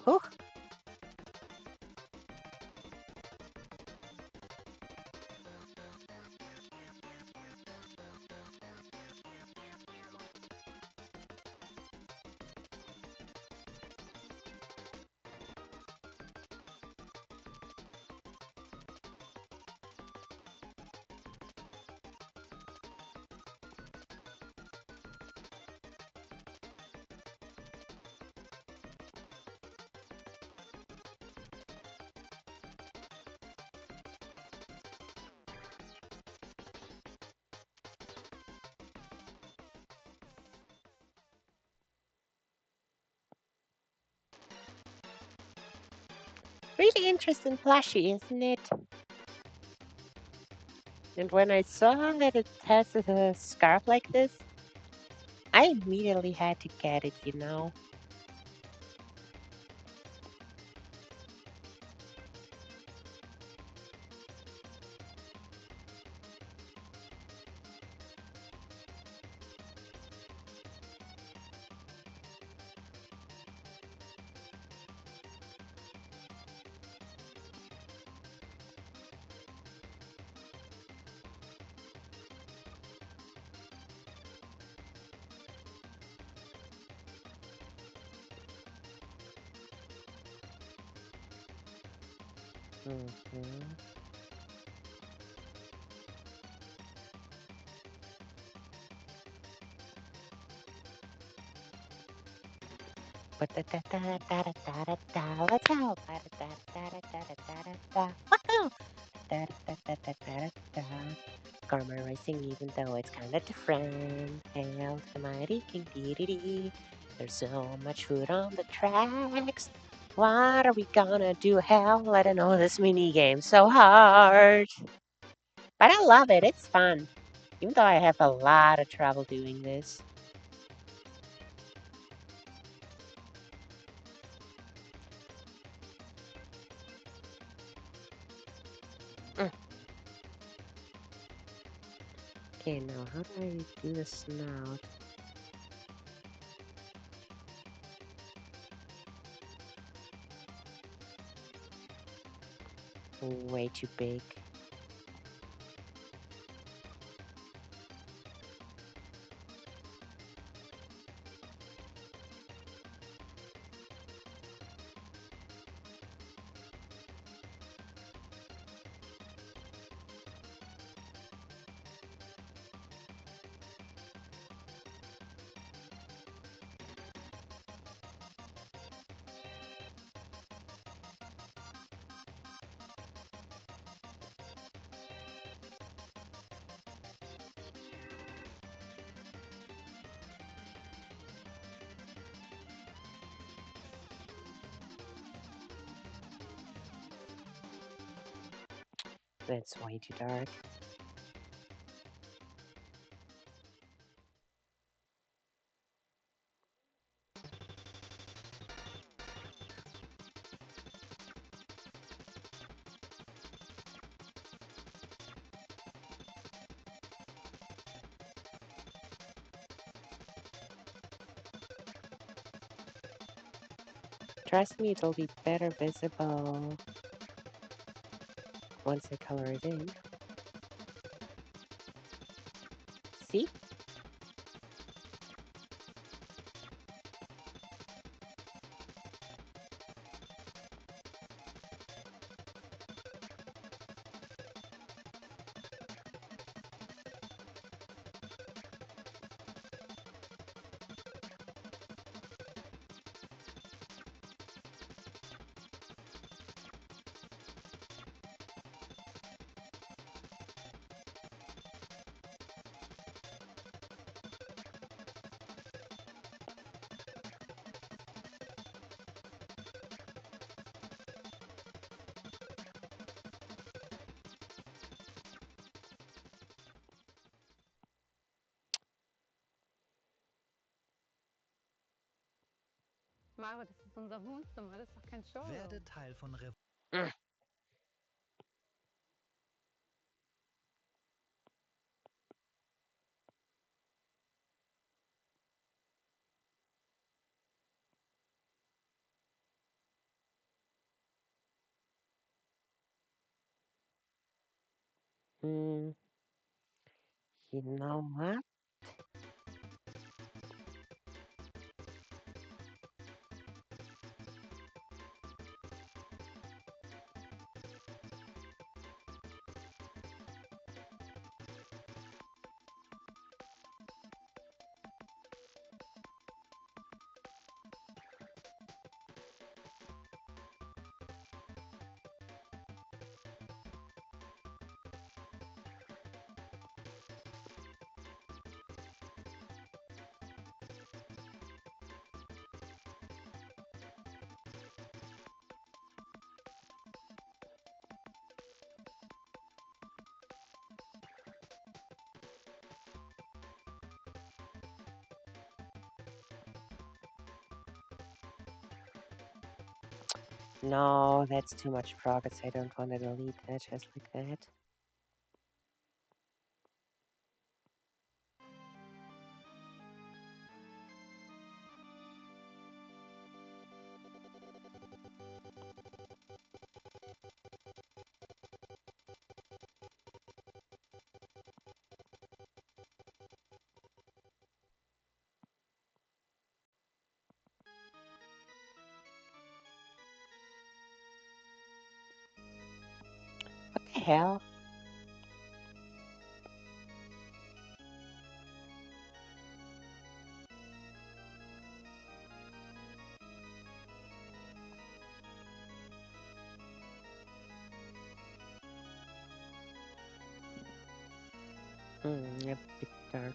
Whew. Really interesting plushie, isn't it? And when I saw that it has a scarf like this, I immediately had to get it, you know? Hmm. Ba-da-da-da-da-da-da-da. Let's go. Ba-da-da-da-da-da-da-da-da. Woohoo! Da-da-da-da-da-da-da. Karma racing, even though it's kind of different. Hail to the mighty King Dedede. There's so much food on the tracks. What are we gonna do? Hell, I don't know. This mini game's so hard. But I love it. It's fun. Even though I have a lot of trouble doing this. Okay, now how do I do the snout? Way too big. That's way too dark. Trust me, it'll be better visible once I color it in. See? Mara, das ist unser Wohnzimmer, das ist doch kein Showroom. Werde Teil von Mm. Mm. You know what? No, that's too much progress. I don't want to delete that just like that. What the hell? A bit darker.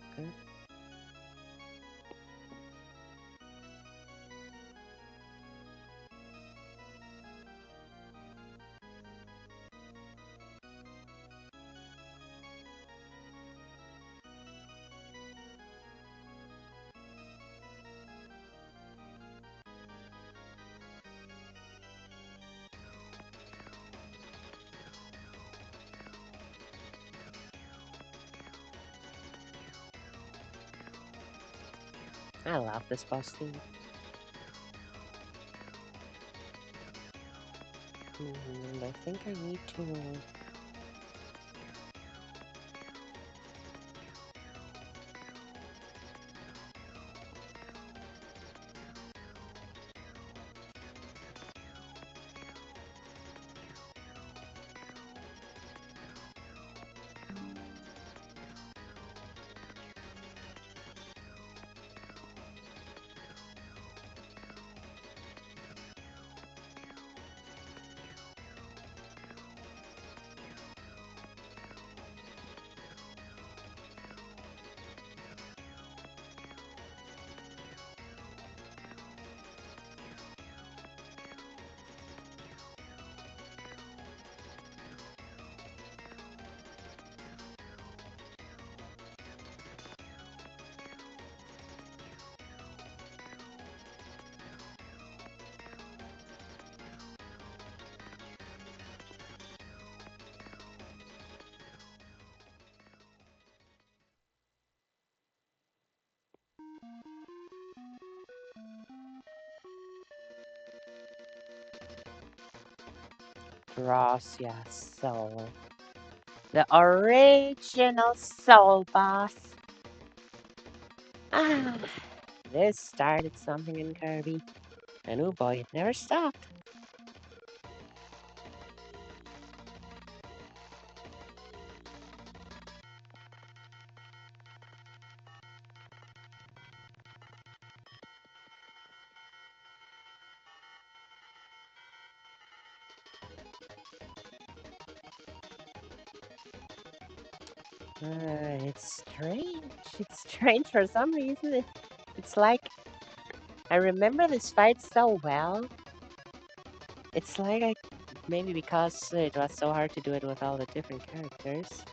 I love this boss theme. I think I need to. Gracia Soul. The original Soul boss. Ah, this started something in Kirby. And oh boy, it never stopped. It's strange. It's strange for some reason. It's like I remember this fight so well. It's like maybe because it was so hard to do it with all the different characters.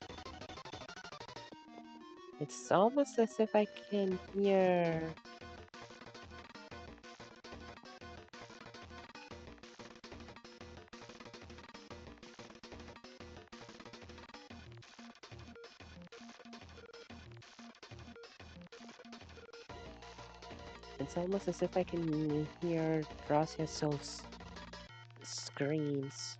It's almost as if I can hear. It's almost as if I can hear Gracia Soul's screams.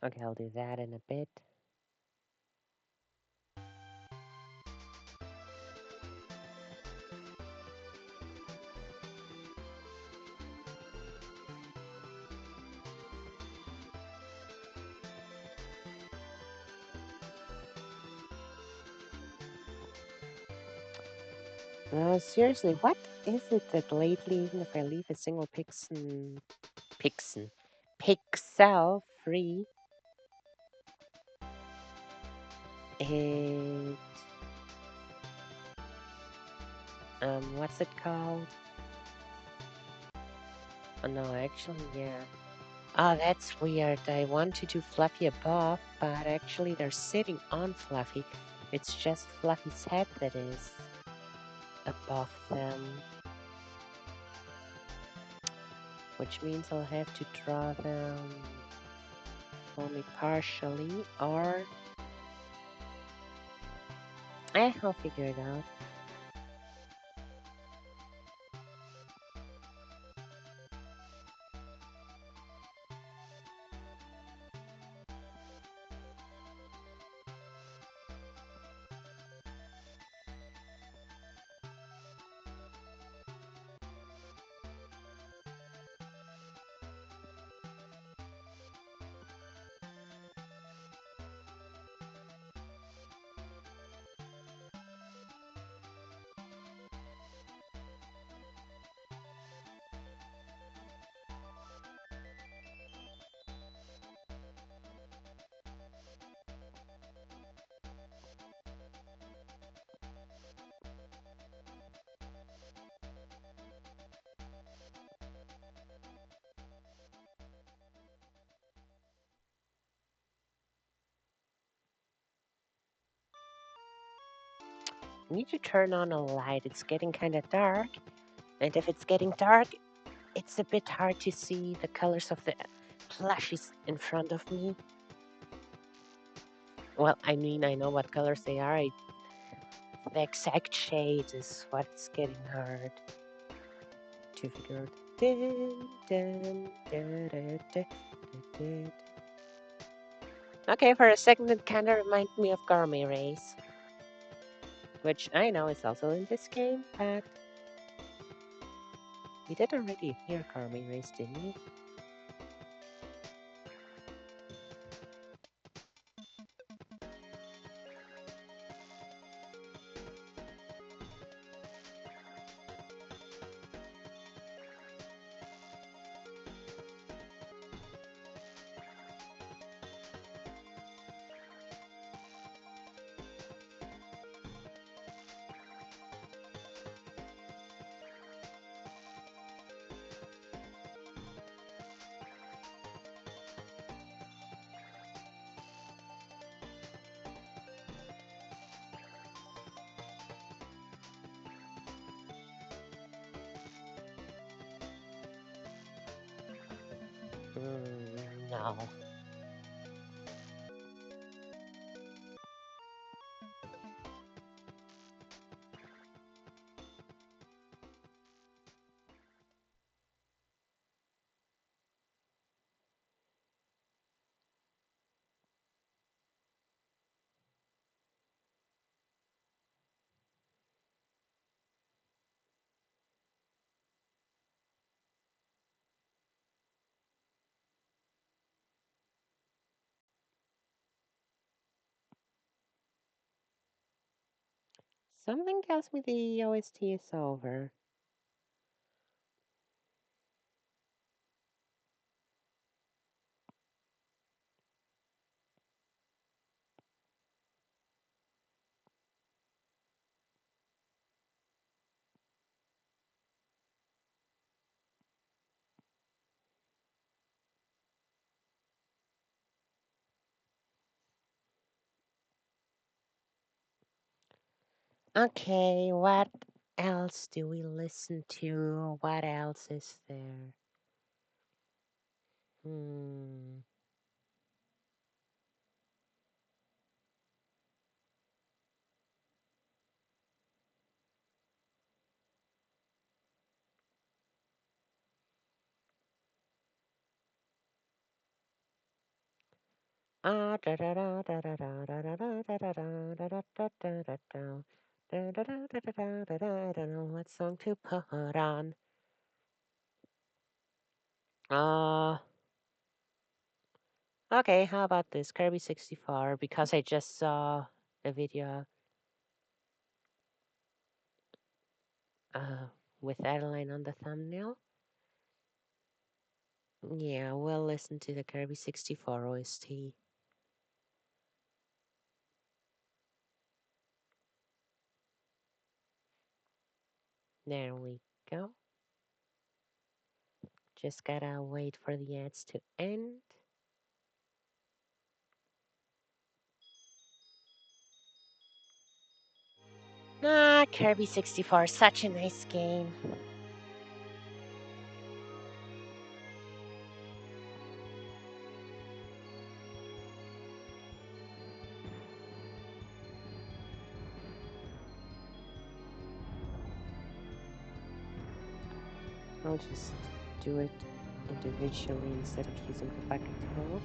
Okay, I'll do that in a bit. Seriously, what is it that lately, even if I leave a single pixel free, it, what's it called? Oh no, actually, yeah. Ah, that's weird. I want to do Fluffy above, but actually they're sitting on Fluffy. It's just Fluffy's head that is above them, which means I'll have to draw them only partially, or I'll figure it out. need to turn on a light. It's getting kind of dark. And if it's getting dark, it's a bit hard to see the colors of the plushies in front of me. Well, I mean, I know what colors they are. The exact shades is what's getting hard to figure out. Dun, dun, dun, dun, dun, dun. Okay, for a second it kind of reminded me of Gourmet Race, which I know is also in this game, but we did already hear Gourmet Race, didn't we? No. Something tells me the OST is over. Okay, what else do we listen to? What else is there? Hmm. Ah, da da da da da da da da da da da da da da da da da da. Da da da da da da da da. I don't know what song to put on. Uh, okay, how about this? Kirby 64, because I just saw a video uh with Adeline on the thumbnail. Yeah, we'll listen to the Kirby 64 OST. There we go. Just gotta wait for the ads to end. Ah, Kirby 64, such a nice game. I'll just do it individually instead of using the bucket tool.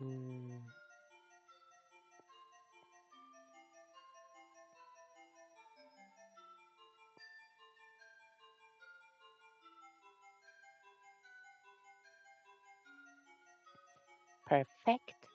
Mm, perfect.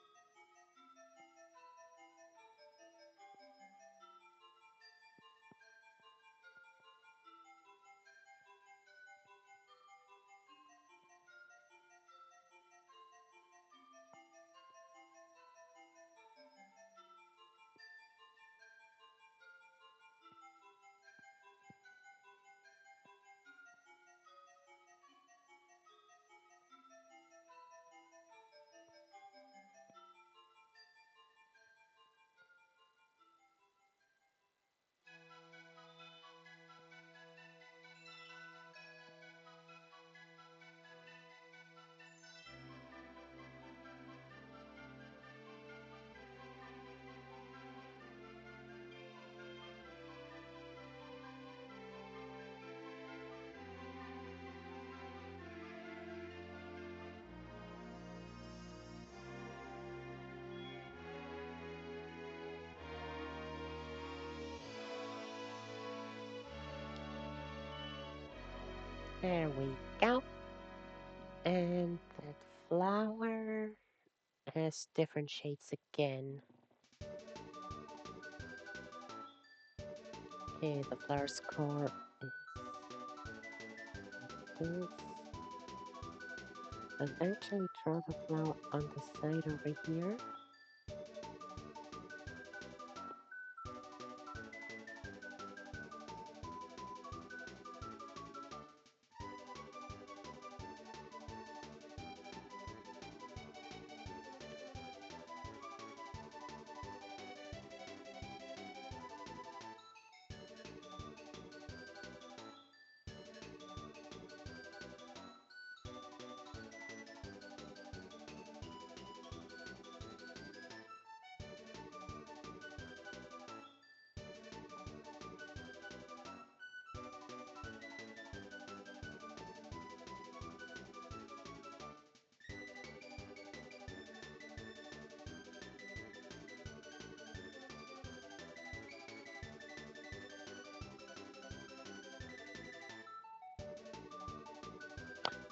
There we go. And that flower has different shades again. Okay, the flower score is this. I'll actually draw the flower on the side over here.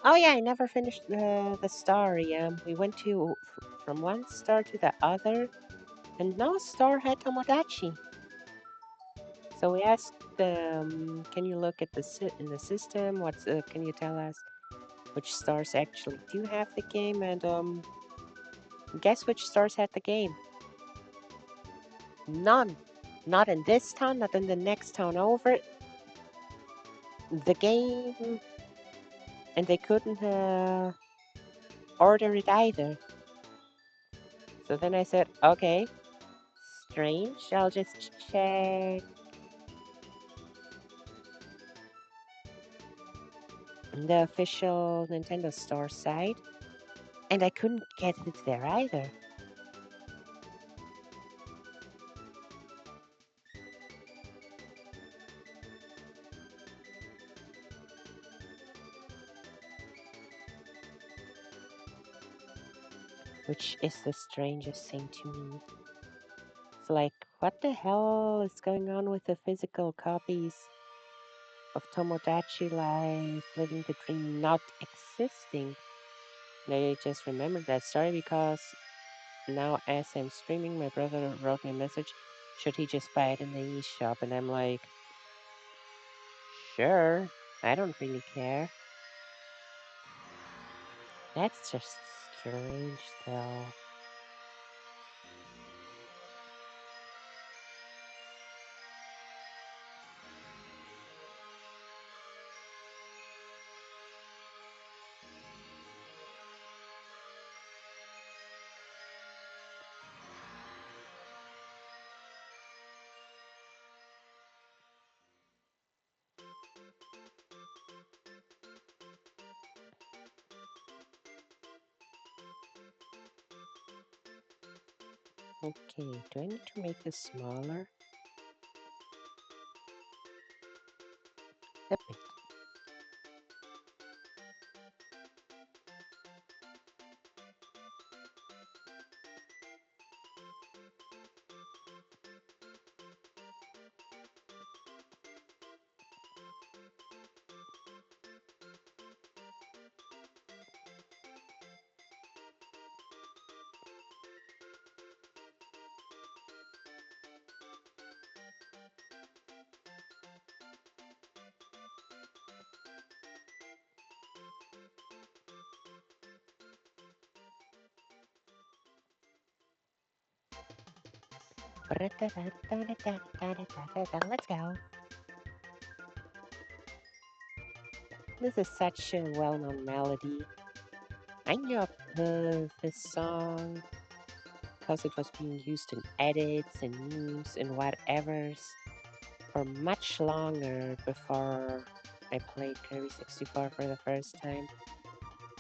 Oh yeah, I never finished the story. We went from one star to the other, and no star had Tomodachi. So we asked, can you look at in the system? Can you tell us which stars actually do have the game? And guess which stars had the game? None. Not in this town, not in the next town over. The game, and they couldn't order it either. So then I said, okay, strange. I'll just check the official Nintendo Store site, and I couldn't get it there either. Which is the strangest thing to me. It's like, what the hell is going on with the physical copies of Tomodachi Life Living the Dream not existing? And I just remembered that story because now, as I'm streaming, my brother wrote me a message. Should he just buy it in the eShop? And I'm like, sure. I don't really care. That's just strange, though. Okay, do I need to make this smaller? A bit. Let's go. This is such a well-known melody. I knew of this song because it was being used in edits and memes and whatevers for much longer before I played Kirby 64 for the first time.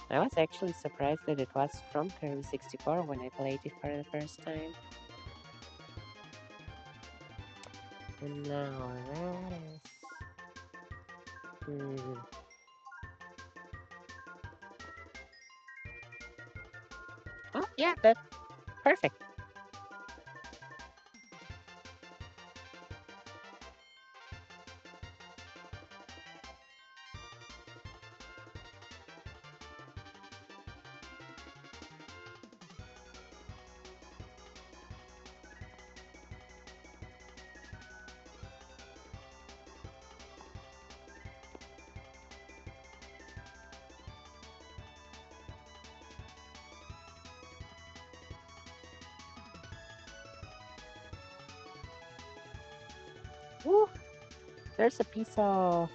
I was actually surprised that it was from Kirby 64 when I played it for the first time. And now that is... Hmm. Oh, yeah, that's perfect. Ooh, there's a piece of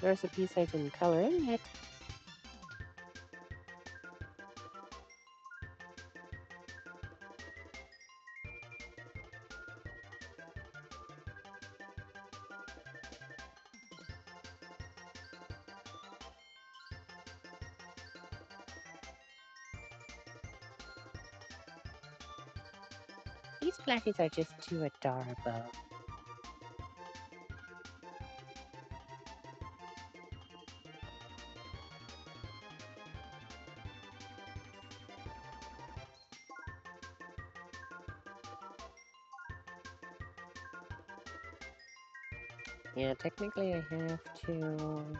there's a piece I didn't color in yet. These plushies are just too adorable. Yeah, technically I have to.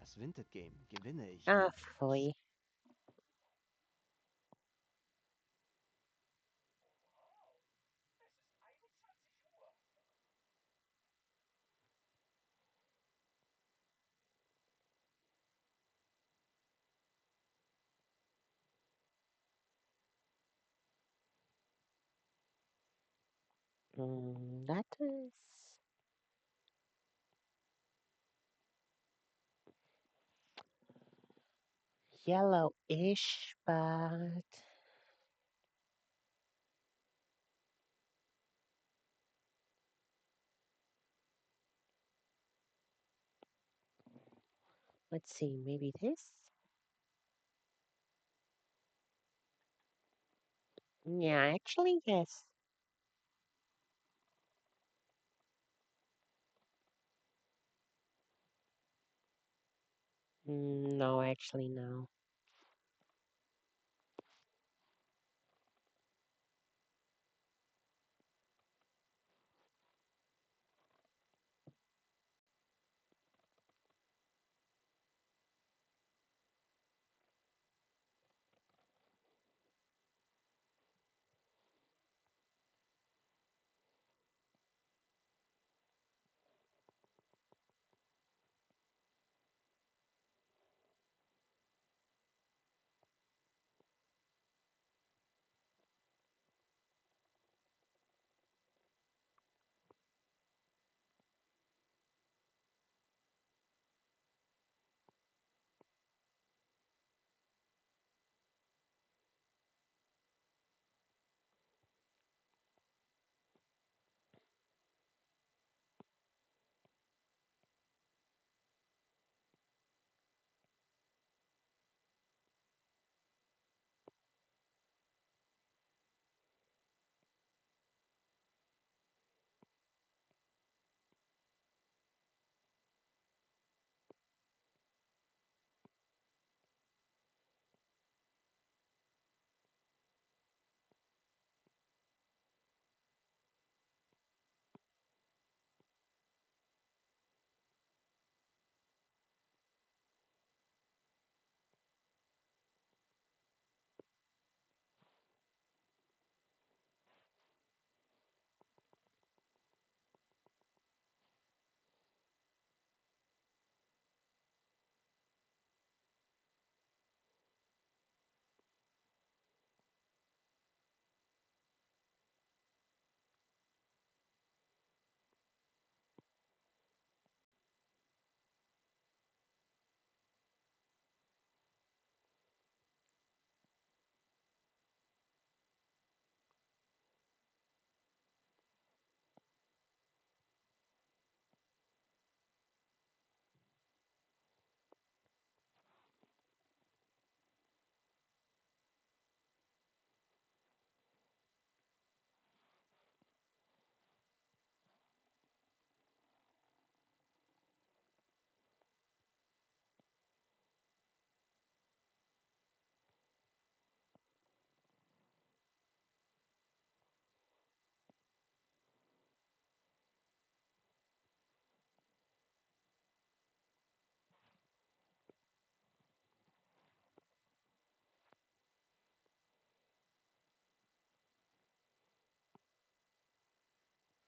Das Vinted Game gewinne ich Ah, nie. pfui. That is yellowish, but let's see, maybe this? Yeah, actually, yes. No, actually, no.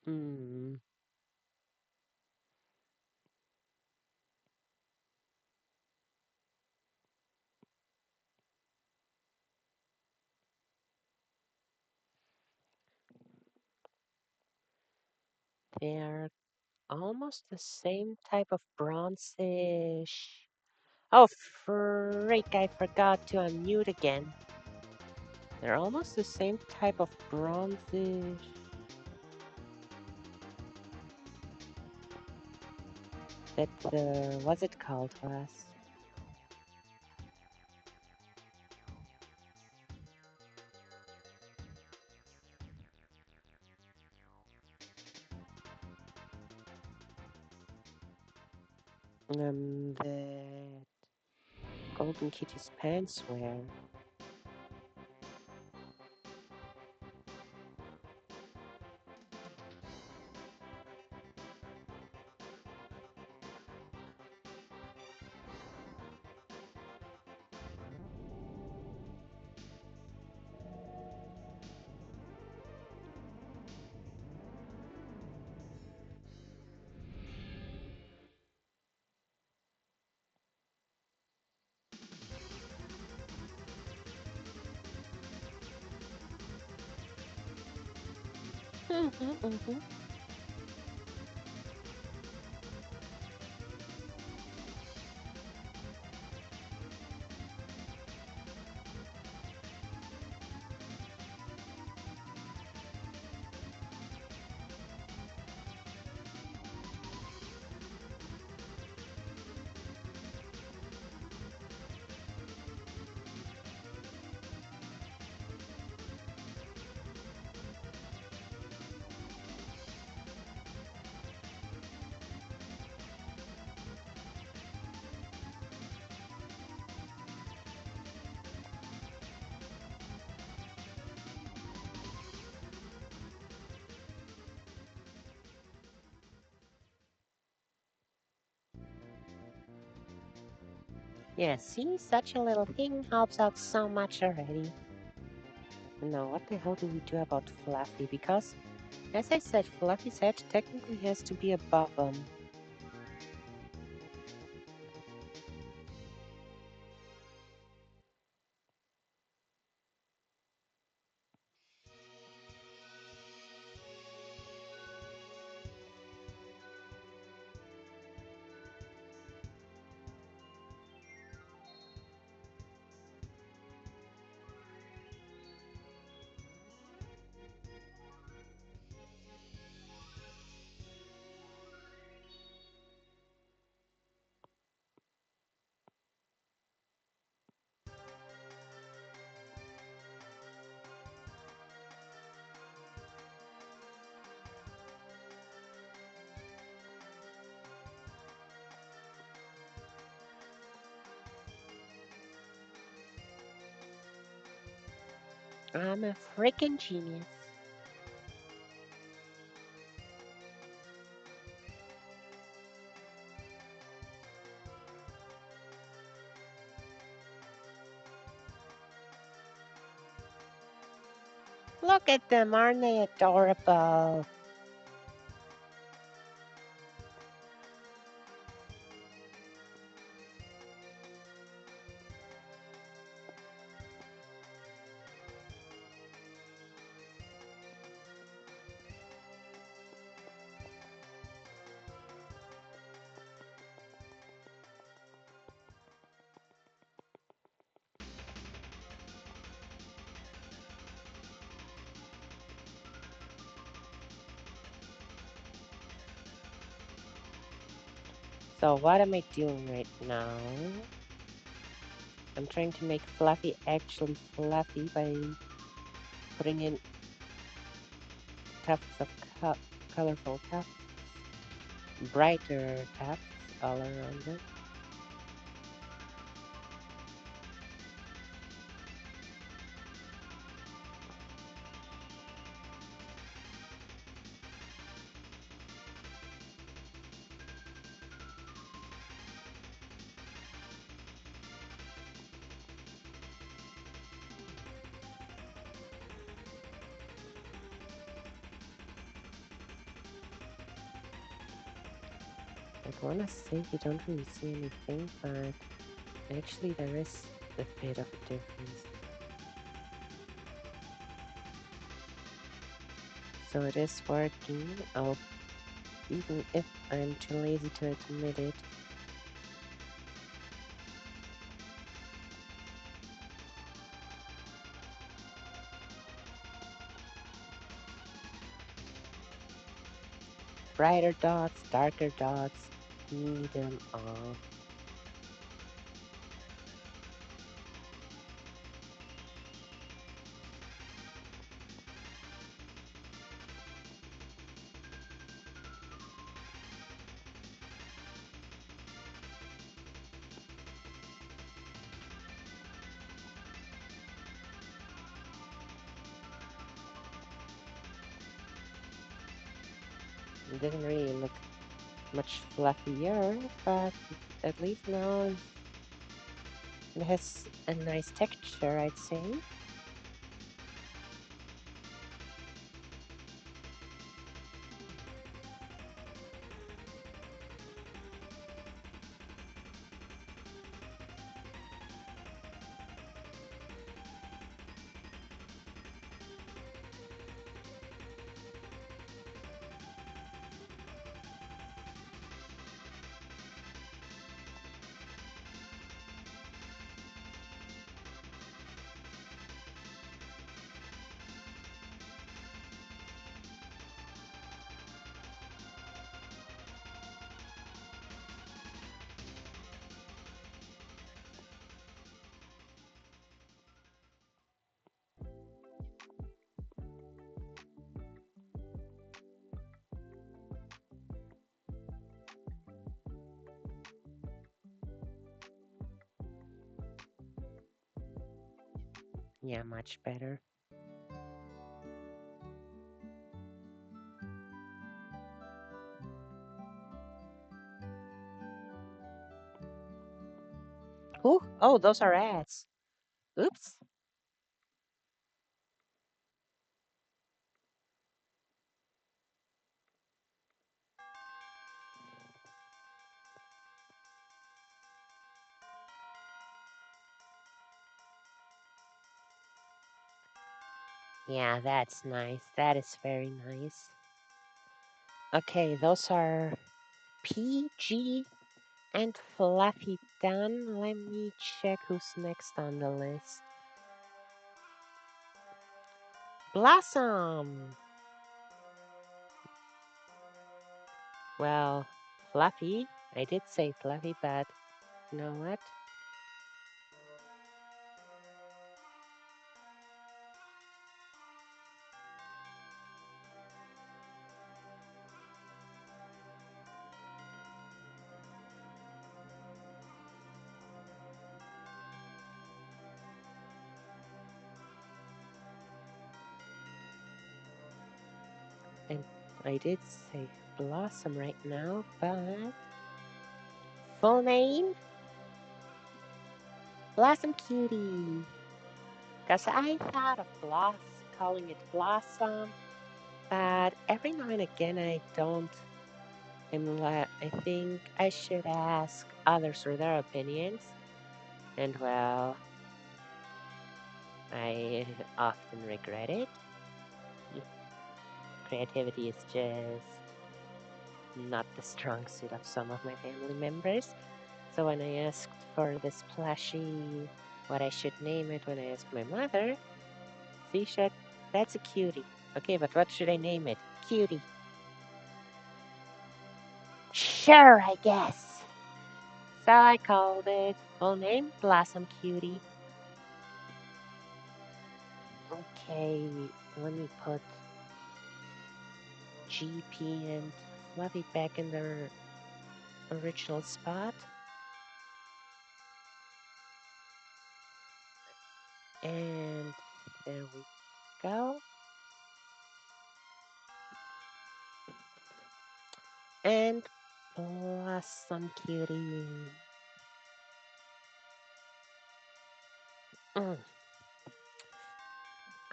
Mm. They're almost the same type of bronzish. Oh, freak, I forgot to unmute again. They're almost the same type of bronzish. That, what's it called was? The Golden Kitty's pants wear. Mm-hmm. Yeah, see, such a little thing helps out so much already. Now, what the hell do we do about Fluffy? Because, as I said, Fluffy's head technically has to be above him. I'm a freaking genius. Look at them, aren't they adorable? So what am I doing right now? I'm trying to make Fluffy actually fluffy by putting in tufts of colorful tufts, brighter tufts all around it. I'd wanna say you don't really see anything, but actually there is a bit of a difference. So it is working, oh, even if I'm too lazy to admit it. Brighter dots, darker dots, need them all. It didn't really look much fluffier, but at least now it has a nice texture, I'd say. Yeah, much better. Ooh, oh, those are ads. Oops. Yeah, that's nice. That is very nice. Okay, those are PG and Fluffy done. Let me check who's next on the list. Blossom! Well, Fluffy. I did say Fluffy, but you know what? And I did say Blossom right now, but full name? Blossom Cutie. Because I thought of calling it Blossom, but every now and again I don't. I think I should ask others for their opinions. And well, I often regret it. Creativity is just not the strong suit of some of my family members. So when I asked for this plushie, what I should name it, when I asked my mother, she said, "That's a cutie." Okay, but what should I name it? Cutie. Sure, I guess. So I called it full name Blossom Cutie. Okay, let me put GP and Fluffy back in their original spot. And there we go. And Blossom Cutie. Mm.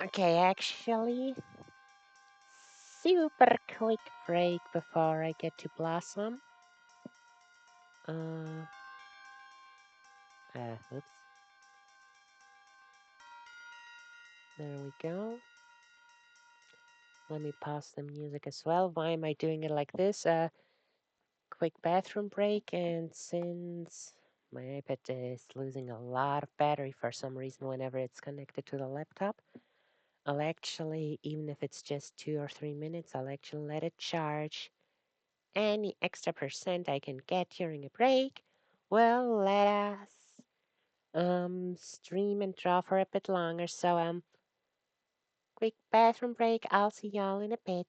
Okay, actually, super quick break before I get to Blossom. Uh, oops. There we go. Let me pause the music as well. Why am I doing it like this? Quick bathroom break, and since my iPad is losing a lot of battery for some reason whenever it's connected to the laptop, I'll actually, even if it's just 2 or 3 minutes, I'll actually let it charge. Any extra percent I can get during a break will let us stream and draw for a bit longer. So quick bathroom break. I'll see y'all in a bit.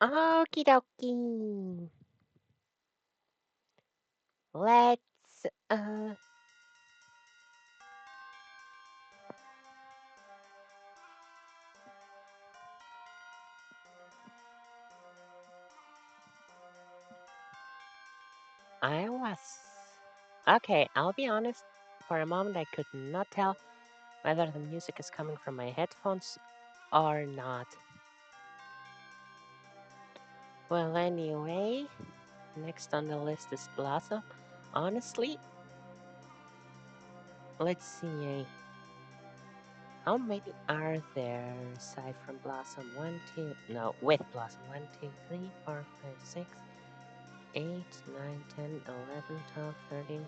Okie dokie. Let's I was okay, I'll be honest. For a moment I could not tell whether the music is coming from my headphones or not. Well, anyway, next on the list is Blossom. Honestly, let's see. How many are there aside from Blossom? One, two, no, with Blossom. 1, 2, 3, 4, 5, 6, 8, 9, 10, 11, 12, 13.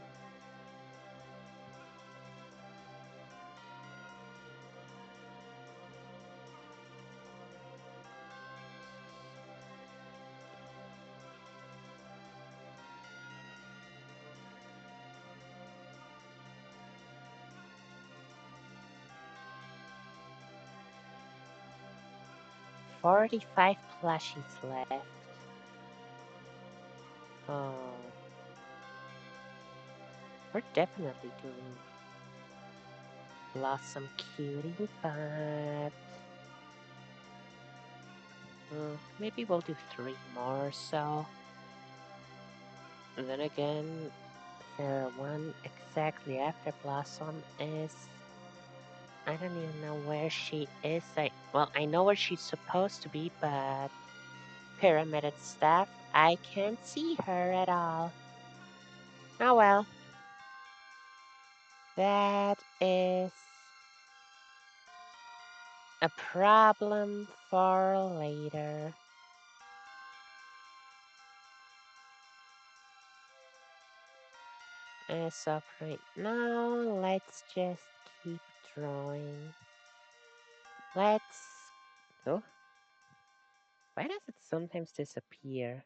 45 plushies left. Oh, we're definitely doing Blossom Cutie, but maybe we'll do 3 more. So, and then again, the one exactly after Blossom is I don't even know where she is. Well, I know where she's supposed to be, but pyramided staff, I can't see her at all. Oh well, that is a problem for later. As of right now, let's just keep drawing. Let's. Oh, why does it sometimes disappear?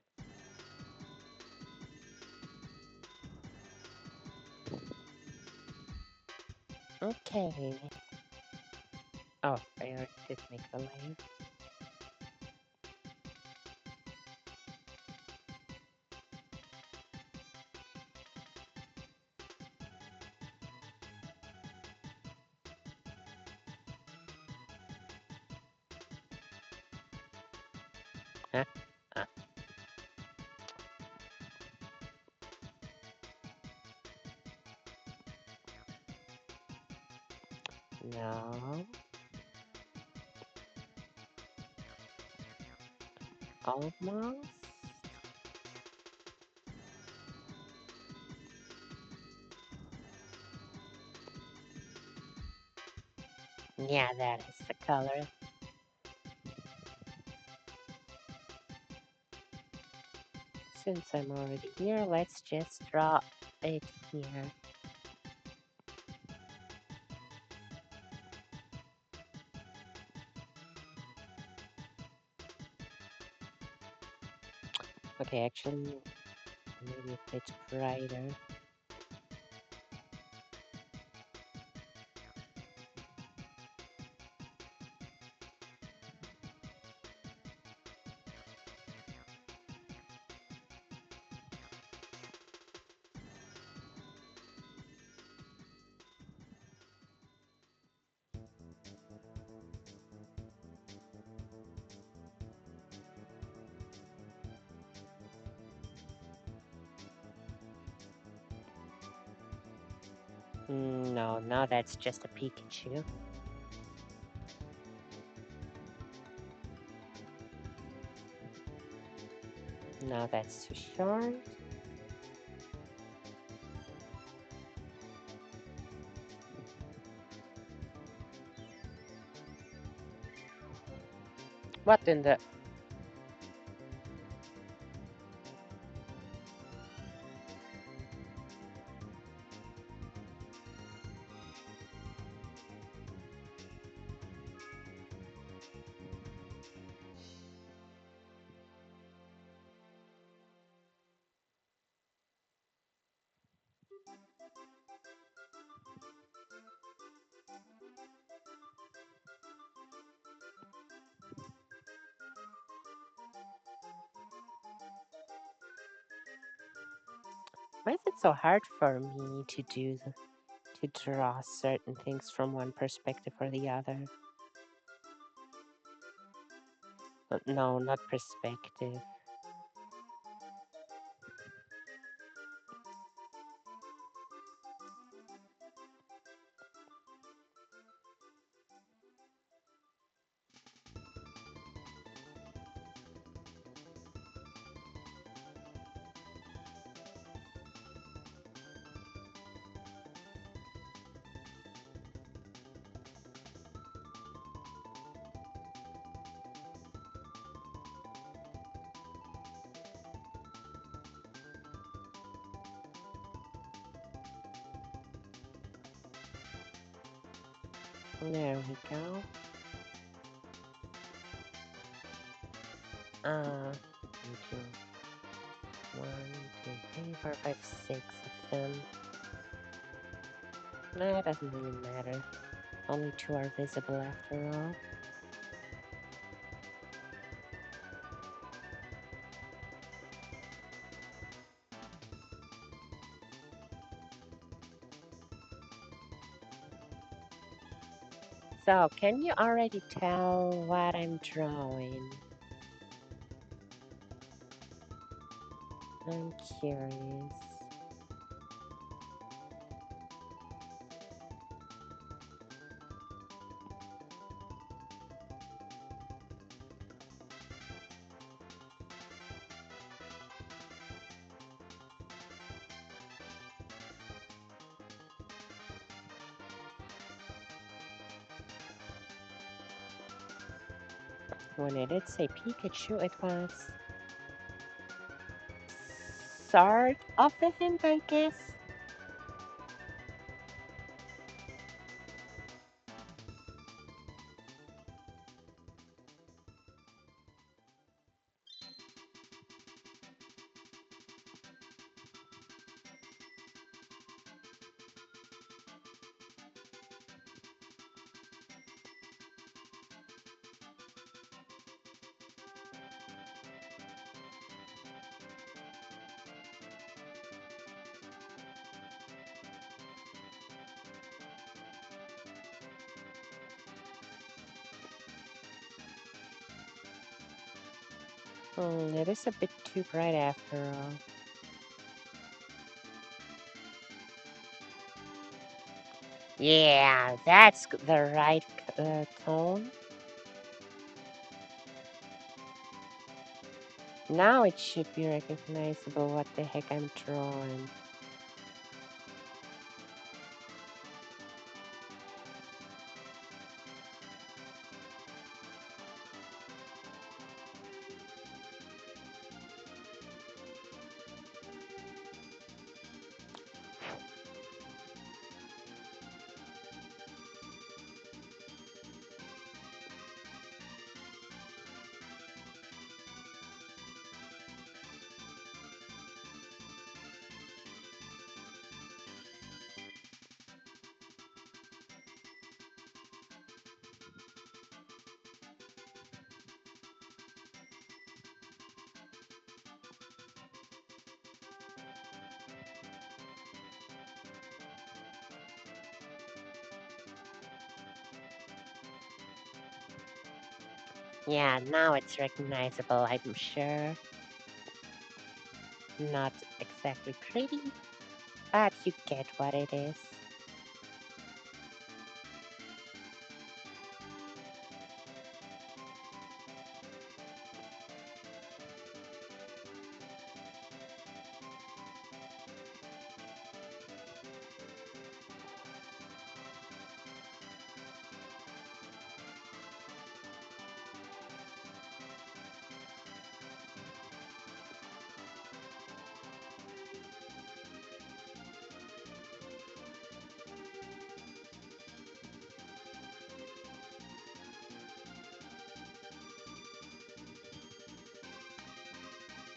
Okay. Oh, I already did make the layer. Huh? Ah, no. Almost. Yeah, that is the color. Since I'm already here, let's just draw it here. Okay, actually, maybe a bit brighter. No, no, that's just a Pikachu. No, that's too short. What in the... Why is it so hard for me to draw certain things from one perspective or the other? No, not perspective. There we go. Me too. One, two, three, four, five, six of them. Nah, it doesn't really matter. Only two are visible after all. So, can you already tell what I'm drawing? I'm curious. When I did say Pikachu, it was sort of a hint, I guess. It is a bit too bright after all. Yeah, that's the right tone. Now it should be recognizable what the heck I'm drawing. Yeah, now it's recognizable, I'm sure. Not exactly pretty, but you get what it is.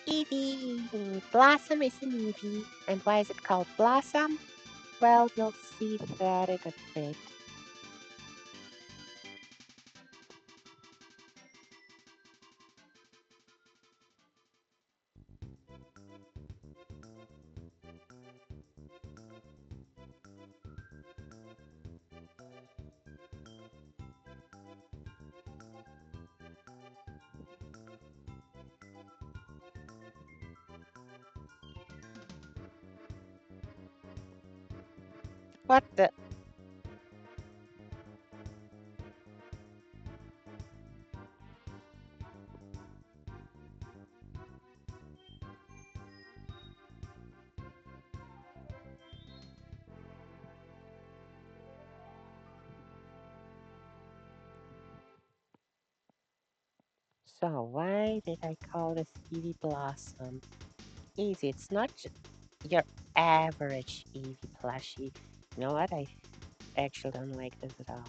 Eevee! Blossom is an Eevee. And why is it called Blossom? Well, you'll see that in a bit. What the? So why did I call this Eevee Blossom? Easy. It's not your average Eevee plushie. You know what? I actually don't like this at all.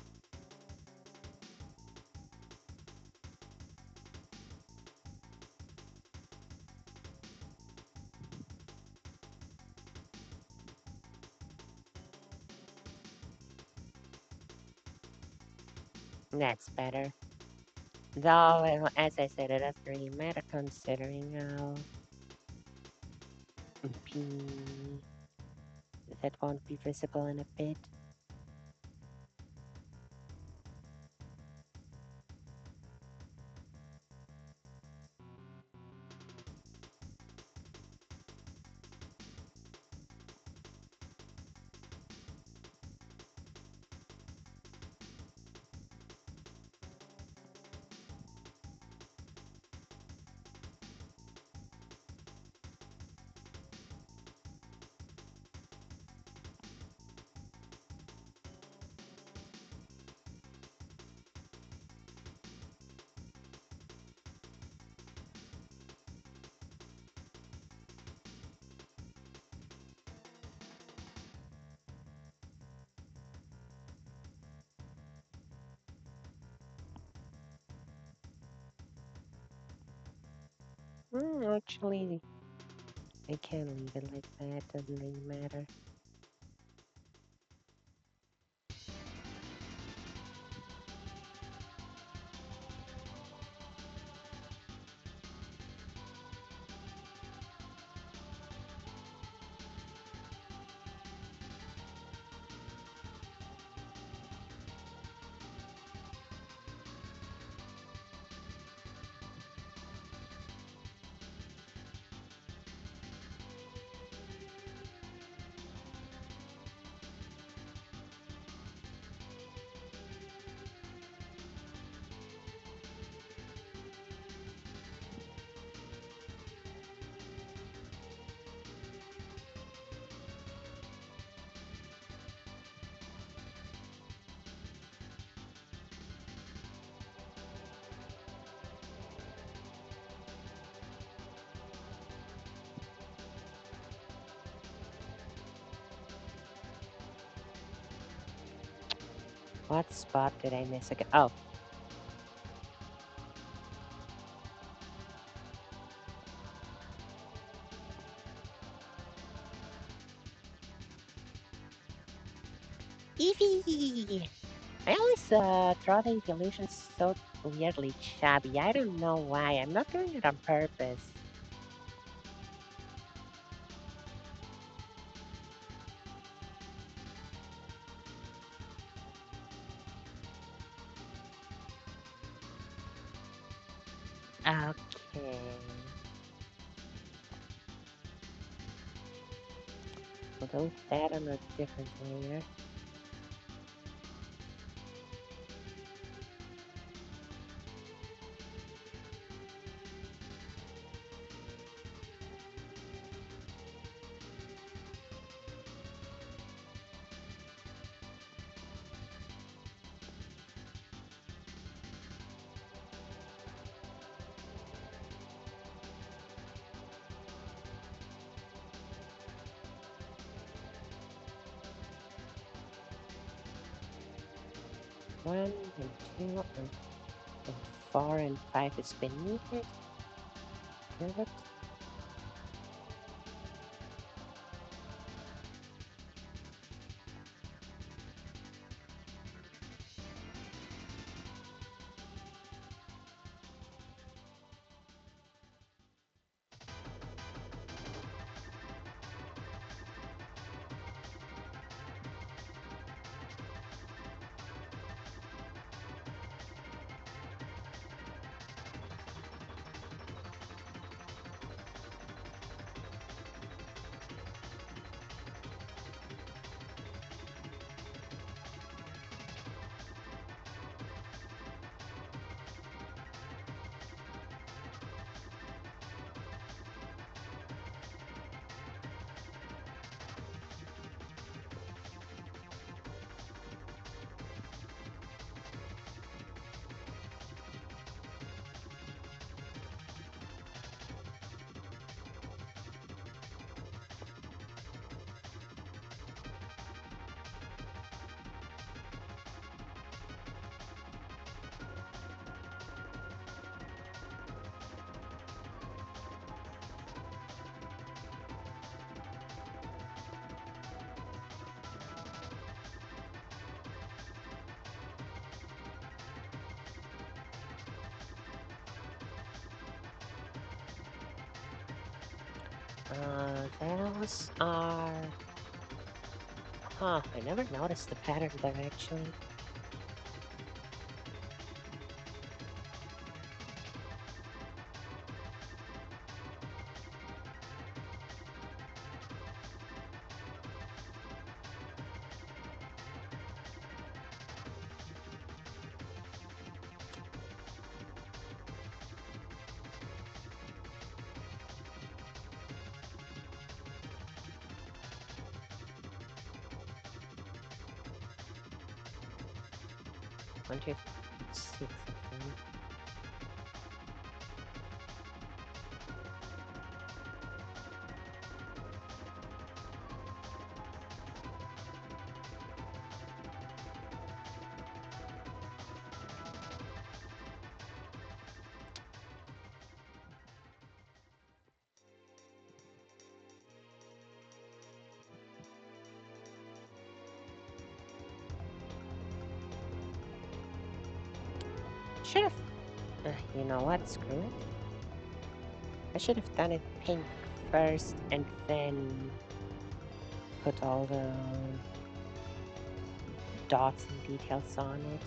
That's better. Though, as I said, it doesn't really matter considering P that won't be visible in a bit. Actually, I can leave it like that. Doesn't really matter. What spot did I miss again? Oh, Eevee! I always draw the evolutions so weirdly chubby. I don't know why. I'm not doing it on purpose. Okay. We'll go with that on a different layer. One and two and four and five is beneath it. Good. Those are. Huh, I never noticed the pattern there actually. One, two, six of them. Should have. You know what? Screw it. I should have done it pink first and then put all the dots and details on it.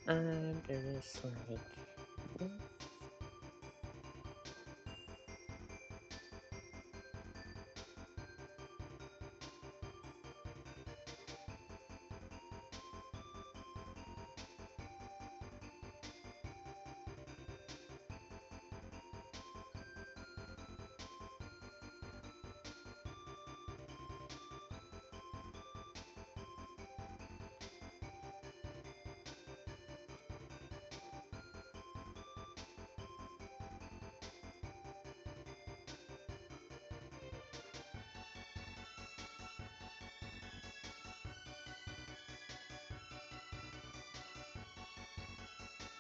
And just like this.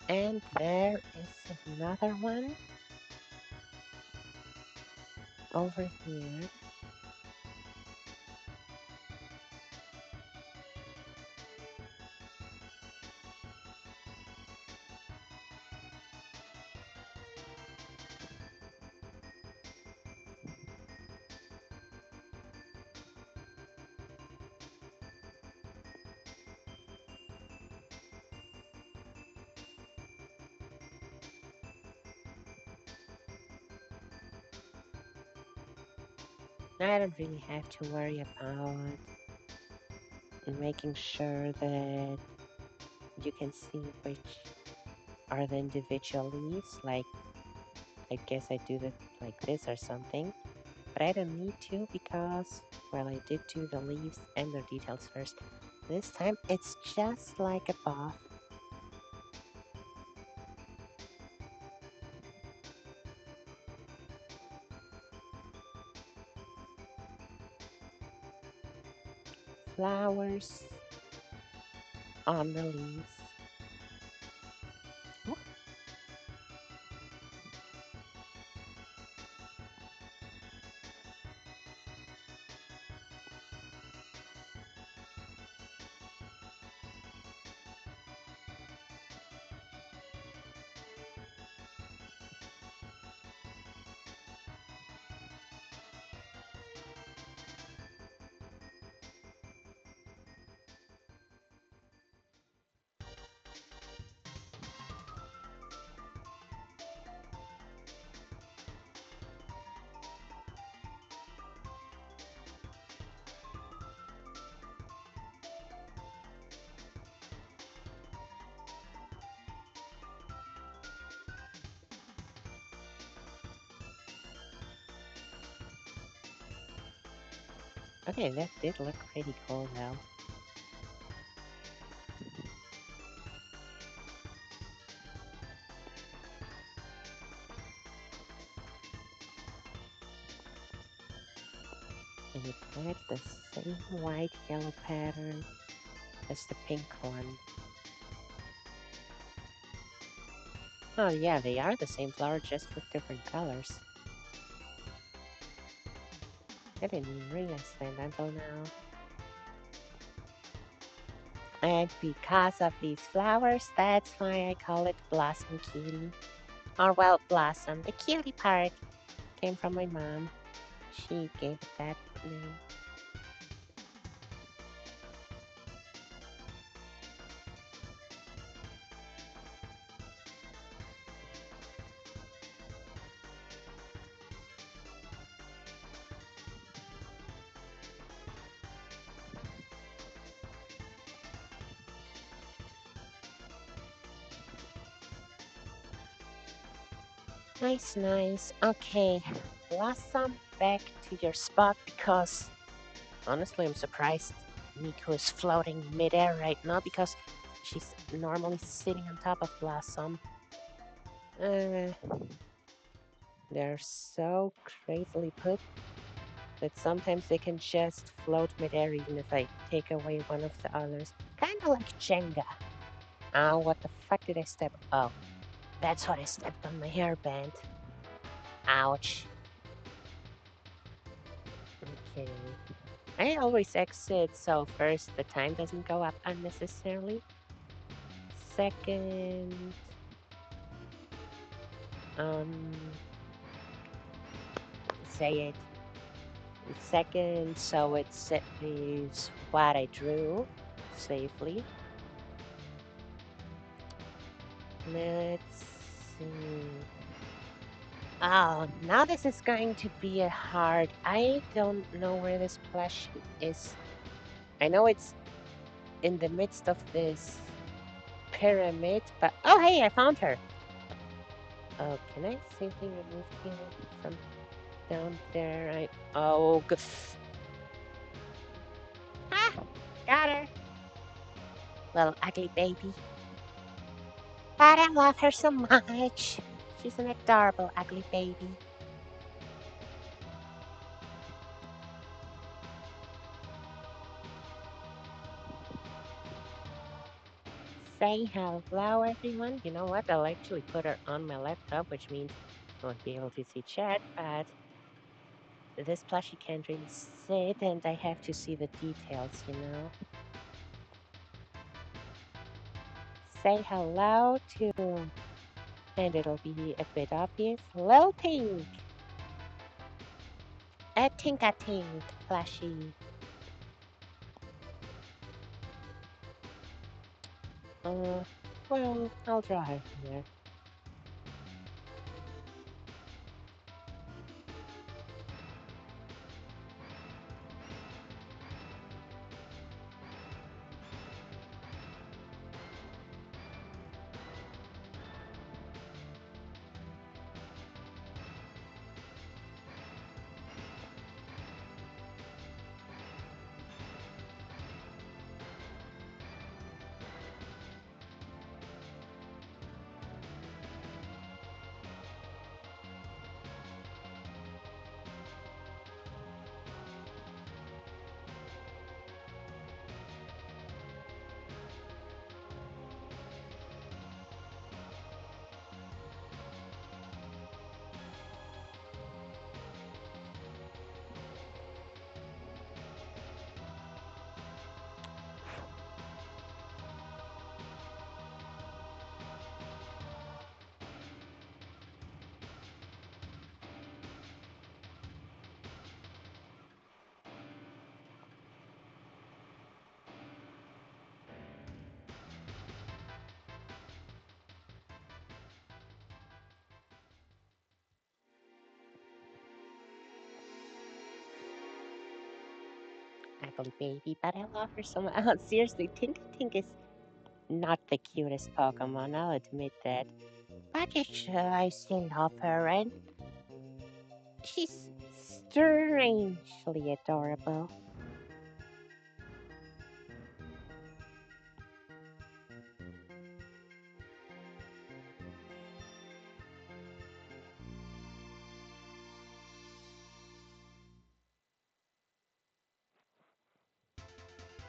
And there is another one over here. I don't really have to worry about making sure that you can see which are the individual leaves. Like, I guess I do that like this or something. But I don't need to because, well, I did do the leaves and their details first. This time it's just like above. Flowers on the leaves. Oh, Okay, that did look pretty cool though. And it had the same white yellow pattern as the pink one. Oh yeah, they are the same flower, just with different colors. I didn't even realize that until now. And because of these flowers, that's why I call it Blossom Cutie. Or well, Blossom. The cutie part came from my mom. She gave it that name. Nice, nice. Okay, Blossom, back to your spot because honestly, I'm surprised Nico is floating midair right now because she's normally sitting on top of Blossom. Uh, they're so crazily put that sometimes they can just float midair even if I take away one of the others. Kind of like Jenga. Oh, what the fuck did I step? Oh, that's what I stepped on my hairband. Ouch. Okay. I always exit so first the time doesn't go up unnecessarily. Second, um, say it. Second, so it is what I drew safely. Let's see. Oh, now this is going to be a hard. I don't know where this plushie is. I know it's in the midst of this pyramid, but oh, hey, I found her. Oh, can I safely remove you from down there? Oh, good. Ah, got her. Little ugly baby. But I love her so much. She's an adorable ugly baby. Say hello, everyone. You know what? I'll actually put her on my laptop, which means I won't be able to see chat, but this plushie can't really sit, and I have to see the details, you know? Say hello to, and it'll be a bit obvious, Lil Pink. A Tink plushie. Uh, well, I'll draw her here. Ugly baby, but I love her so much. Seriously, Tink is not the cutest Pokemon, I'll admit that. But I still love her, and she's strangely adorable.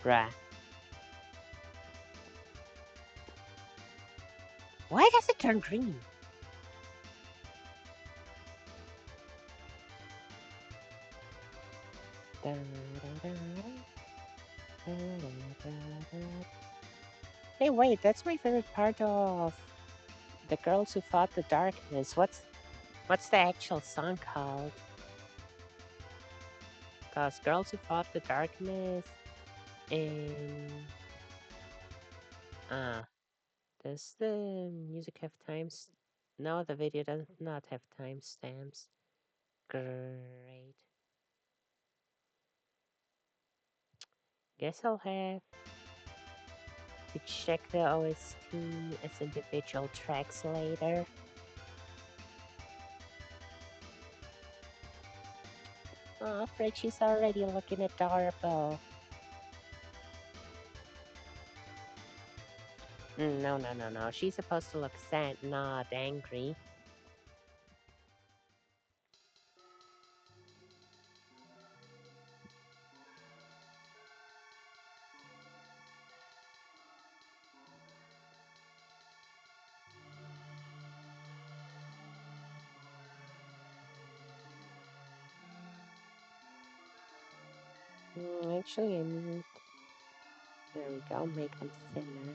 Bruh. Why does it turn green? Hey, wait, that's my favorite part of The Girls Who Fought the Darkness. What's the actual song called? Cause Girls Who Fought the Darkness in ah, does the music have times? No, the video does not have timestamps. Great. Guess I'll have to check the OST as individual tracks later. Oh, Fritchie's already looking adorable. No. She's supposed to look sad, not angry. Actually, I need. There we go, make them thinner.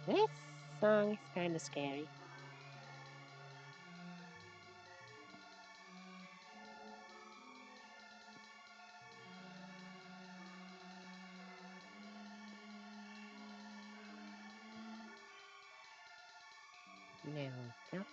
This song is kind of scary. There we go.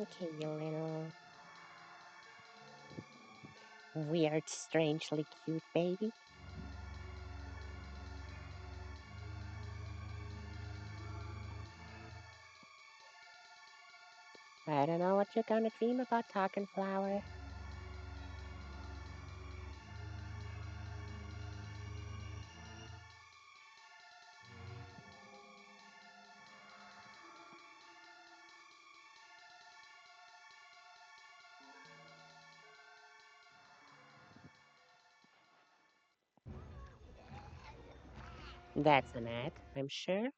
Okay, you little weird, strangely cute baby. I don't know what you're gonna dream about talking flower. That's an ad, I'm sure.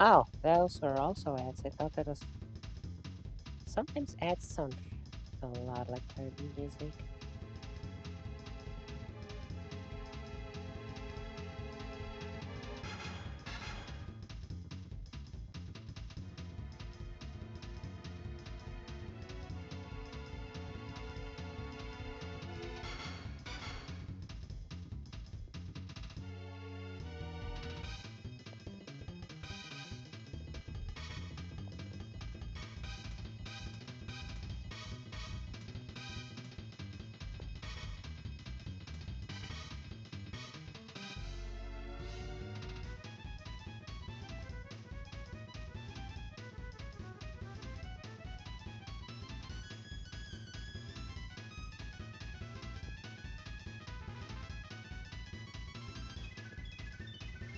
Oh, those are also ads. I thought that was Sometimes ads sound a lot like cartoon music.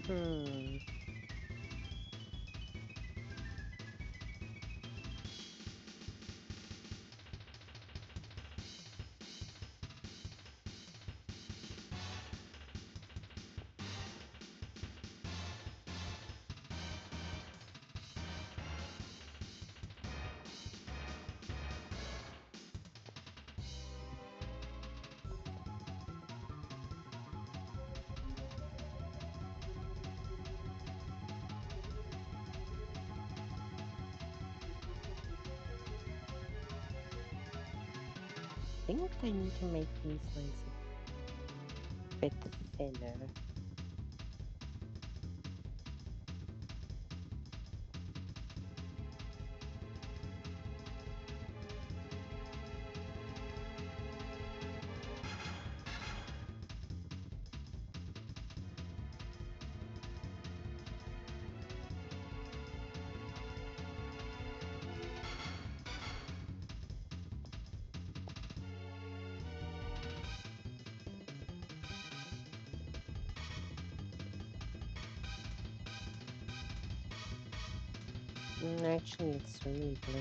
Hmm. I think I need to make these lines a bit thinner. Actually, it's really blue.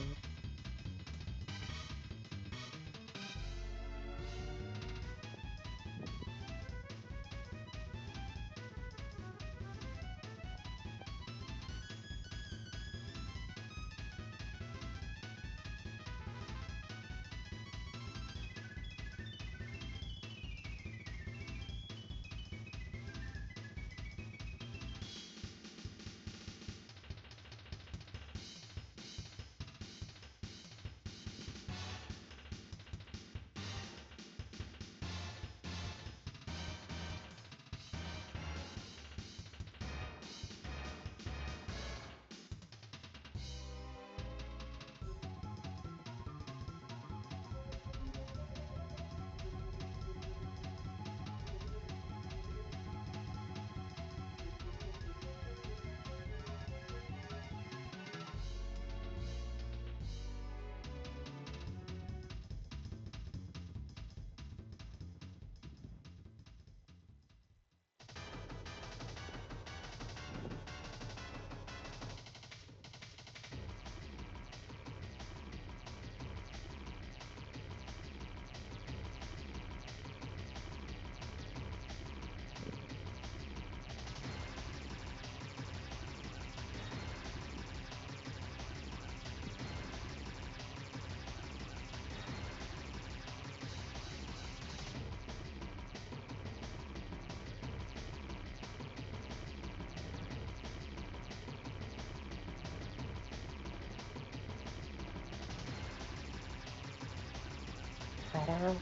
Ba-da,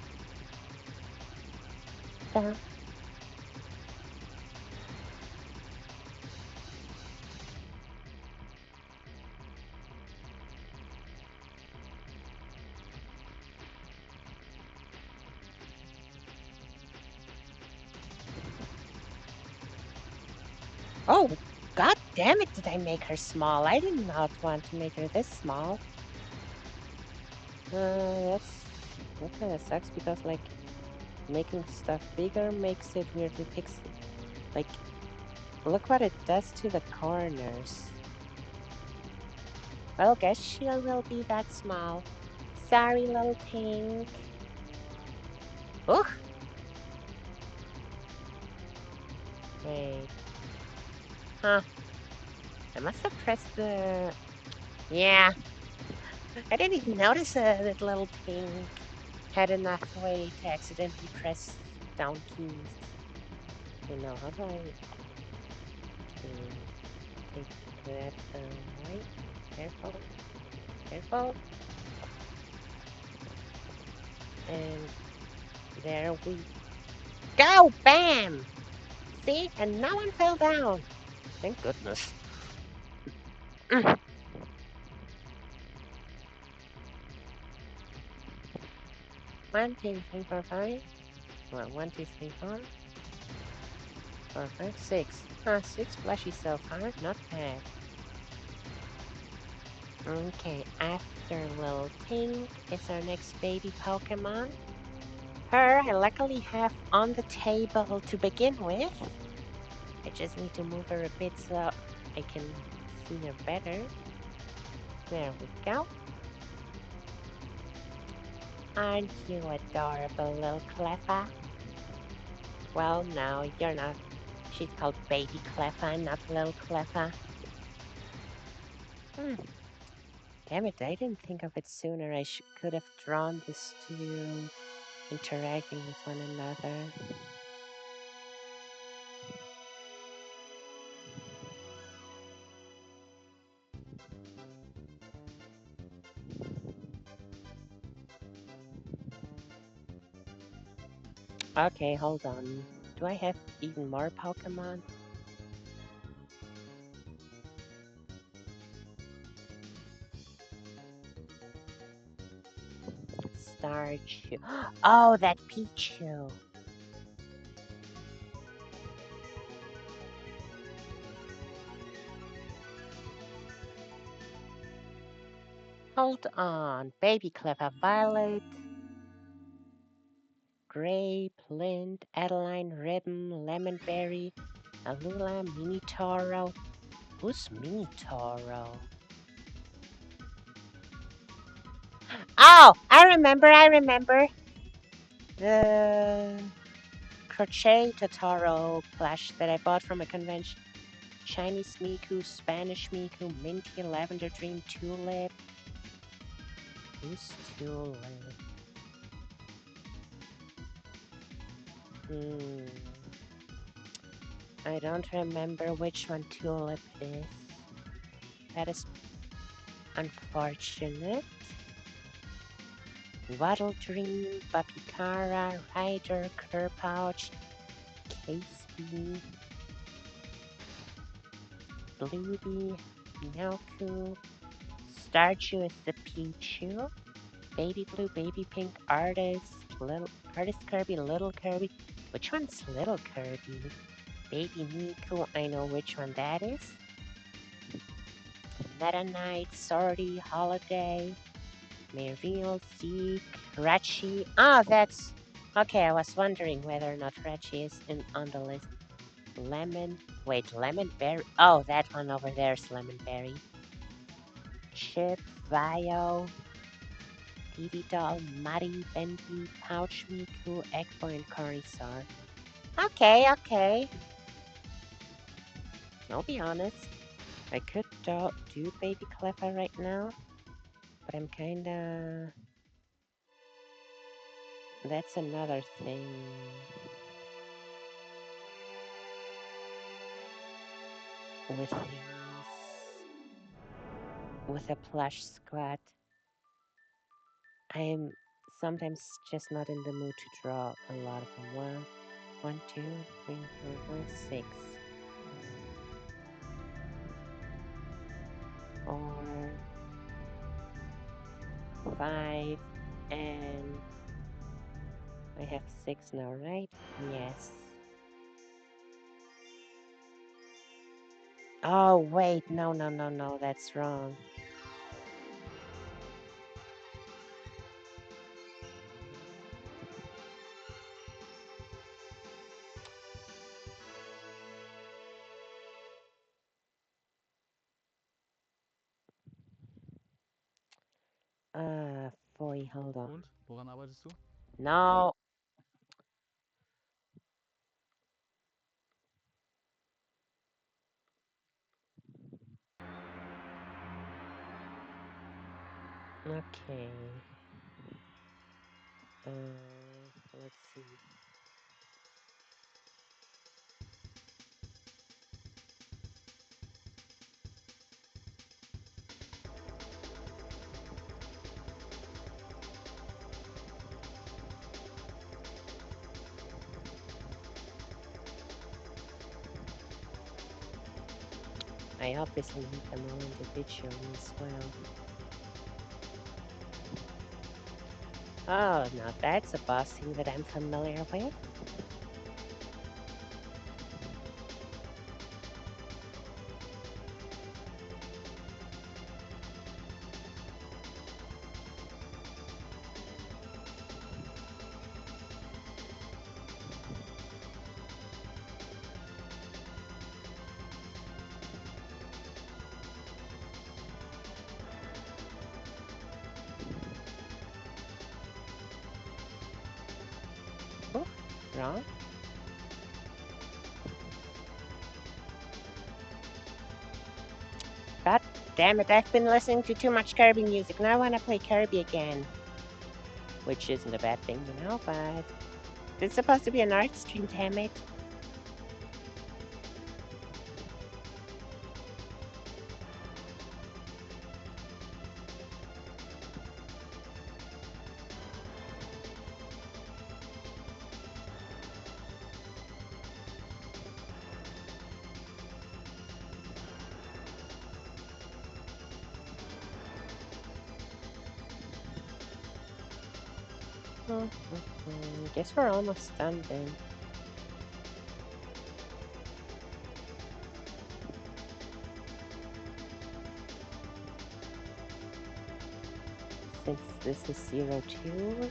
da. Oh, god damn it, did I make her small? I did not want to make her this small. That kind of sucks because, like, making stuff bigger makes it weirdly pixely. Like, look what it does to the corners. Well, guess she will be that small. Sorry, little Tink. Ugh! Wait. Huh. I must have pressed the... Yeah. I didn't even notice that little thing had enough weight to accidentally press down keys. Okay, now how do I take that away? Careful, careful. And there we go! Bam! See? And no one fell down. Thank goodness. Mm. 1, 2, 3, 4, 5. Well, 1, 2, 3, 4, 4, 5, 6. Ah, 6 plushies so far. Not bad. Okay, after Lil Tink is our next baby Pokemon. Her, I luckily have on the table to begin with. I just need to move her a bit so I can see her better. There we go. Aren't you adorable, little Cleffa? Well, no, you're not. She's called Baby Cleffa, not Little Cleffa. Hmm. Damn it, I didn't think of it sooner. I could have drawn these two interacting with one another. Okay, hold on. Do I have even more Pokemon? Starchu. Oh, that Pichu. Hold on. Baby Cleffa Violet, Grape, Lind, Adeline, Ribbon, Lemonberry, Alula, Mini Toro. Who's Mini Toro? Oh, I remember. The crochet Totoro plush that I bought from a convention. Chinese Miku, Spanish Miku, Minty, Lavender Dream, Tulip. Who's Tulip? Hmm. I don't remember which one Tulip is. That is unfortunate. Waddle Dream, Bapicara, Ryder, Kerpouch, Casey, Bluebee, Meowku, Starchu is the Pichu, Baby Blue, Baby Pink, Artist Kirby, Little Kirby. Which one's Little Kirby? Baby Miku, I know which one that is. Meta Knight, Sortie, Holiday, Mariel, Zeke, Rachi. Ah, that's... Okay, I was wondering whether or not Rachi is on the list. Lemon Berry. Oh, that one over there is Lemon Berry. Chip, Vio, Didi Doll, Muddy, Bendy, Pouch Miku, Eggboy, and Corisar. Okay. I'll be honest. I could do Baby Cleffa right now, but I'm kinda... That's another thing with with a Plush Squad. I'm sometimes just not in the mood to draw a lot of them. One, two, three, four, 6, 4, 5, and I have 6 now, right? Yes. Oh, wait, no, that's wrong. Boy, hold on. Und? Woran arbeitest du? No. Okay. Let's see. I obviously need them all individually as well. Oh, now that's a bossing that I'm familiar with. Oh, wrong. God damn it, I've been listening to too much Kirby music. Now I want to play Kirby again. Which isn't a bad thing, but it's supposed to be an art stream, damn it. Guess we're almost done then. Since this is 02,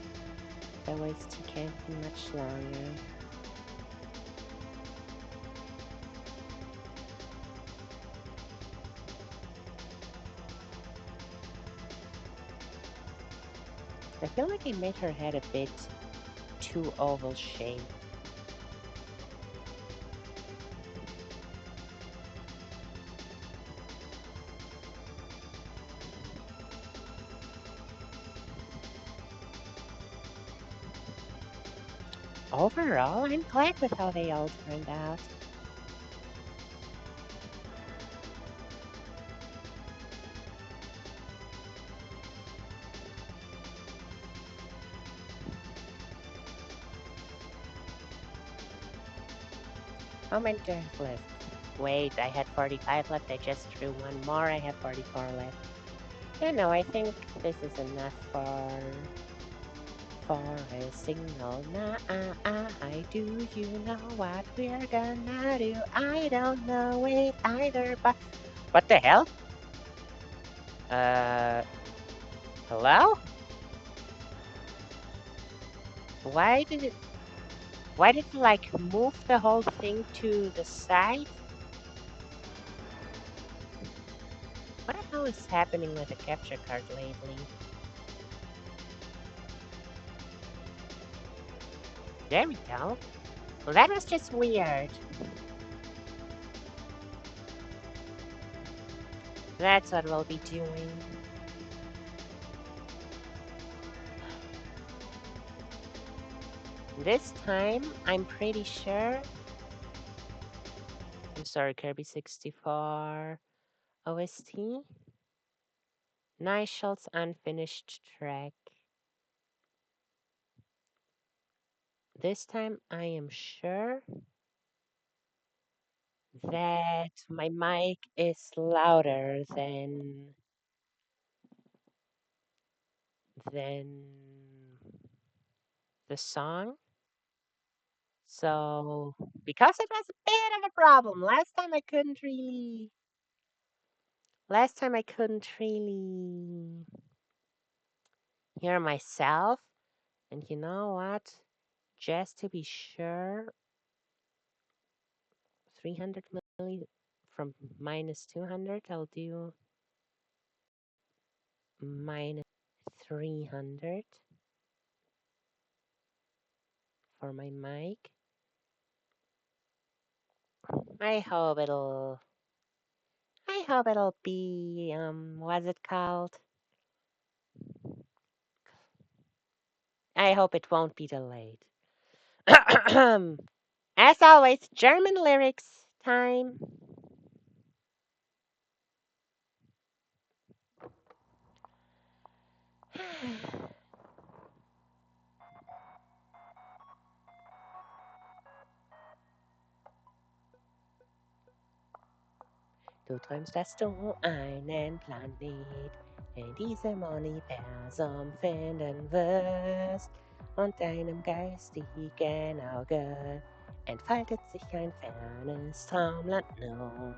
the OST can't be much longer. I feel like I made her head a bit too oval shaped. Overall, I'm glad with how they all turned out. How many do I have left? Wait, I had 45 left. I just drew one more. I have 44 left. Yeah, no, I think this is enough for a signal. Now, do you know what we're gonna do? I don't know it either, but what the hell? Uh, hello? Why did it? Why did it like move the whole thing to the side? What the hell is happening with the capture card lately? There we go. Well, that was just weird. That's what we'll be doing. This time, I'm pretty sure. I'm sorry, Kirby 64 OST. Nishal's unfinished track. This time, I am sure that my mic is louder than the song. So, because it was a bit of a problem, last time I couldn't really hear myself. And you know what? Just to be sure, 300 milli from minus 200, I'll do minus 300 for my mic. I hope it'll I hope it'll be what's it called? I hope it won't be delayed. As always, German lyrics time. Du träumst, dass du einen Planet in diesem Universum finden wirst und deinem geistigen Auge entfaltet sich ein fernes Traumland nun.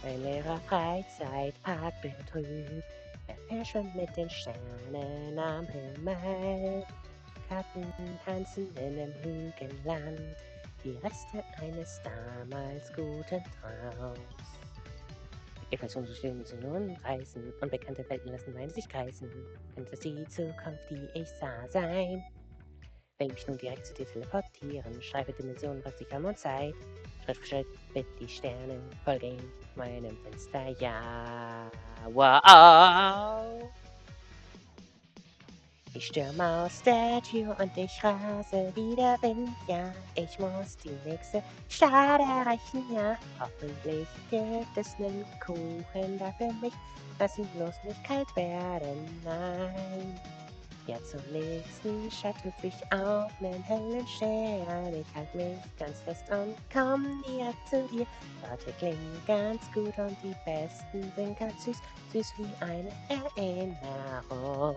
Ein leerer Freizeitpark betrübt, er verschwimmt mit den Sternen am Himmel. Karten tanzen in dem Hügelland, die Reste eines damals guten Traums. Ebenfalls unsere Stimmen sind nun reißen und bekannte Welten lassen meine sich kreisen. Könnte es die Zukunft, die ich sah, sein? Will mich nun direkt zu dir teleportieren, schreibe Dimensionen, Praktikam und Zeit. Schritt für Schritt mit die Sterne folgen meinem Fenster, ja. Wow! Ich stürme aus der Tür und ich rase wie der Wind, ja. Ich muss die nächste Stadt erreichen, ja. Hoffentlich gibt es nen Kuchen da für mich. Lass ihn bloß nicht kalt werden, nein. Ja, zum nächsten Stadt hüpf ich auf nen hellen Stern. Ich halt mich ganz fest und komm direkt zu dir. Worte klingen ganz gut und die besten sind ganz süß, süß wie eine Erinnerung.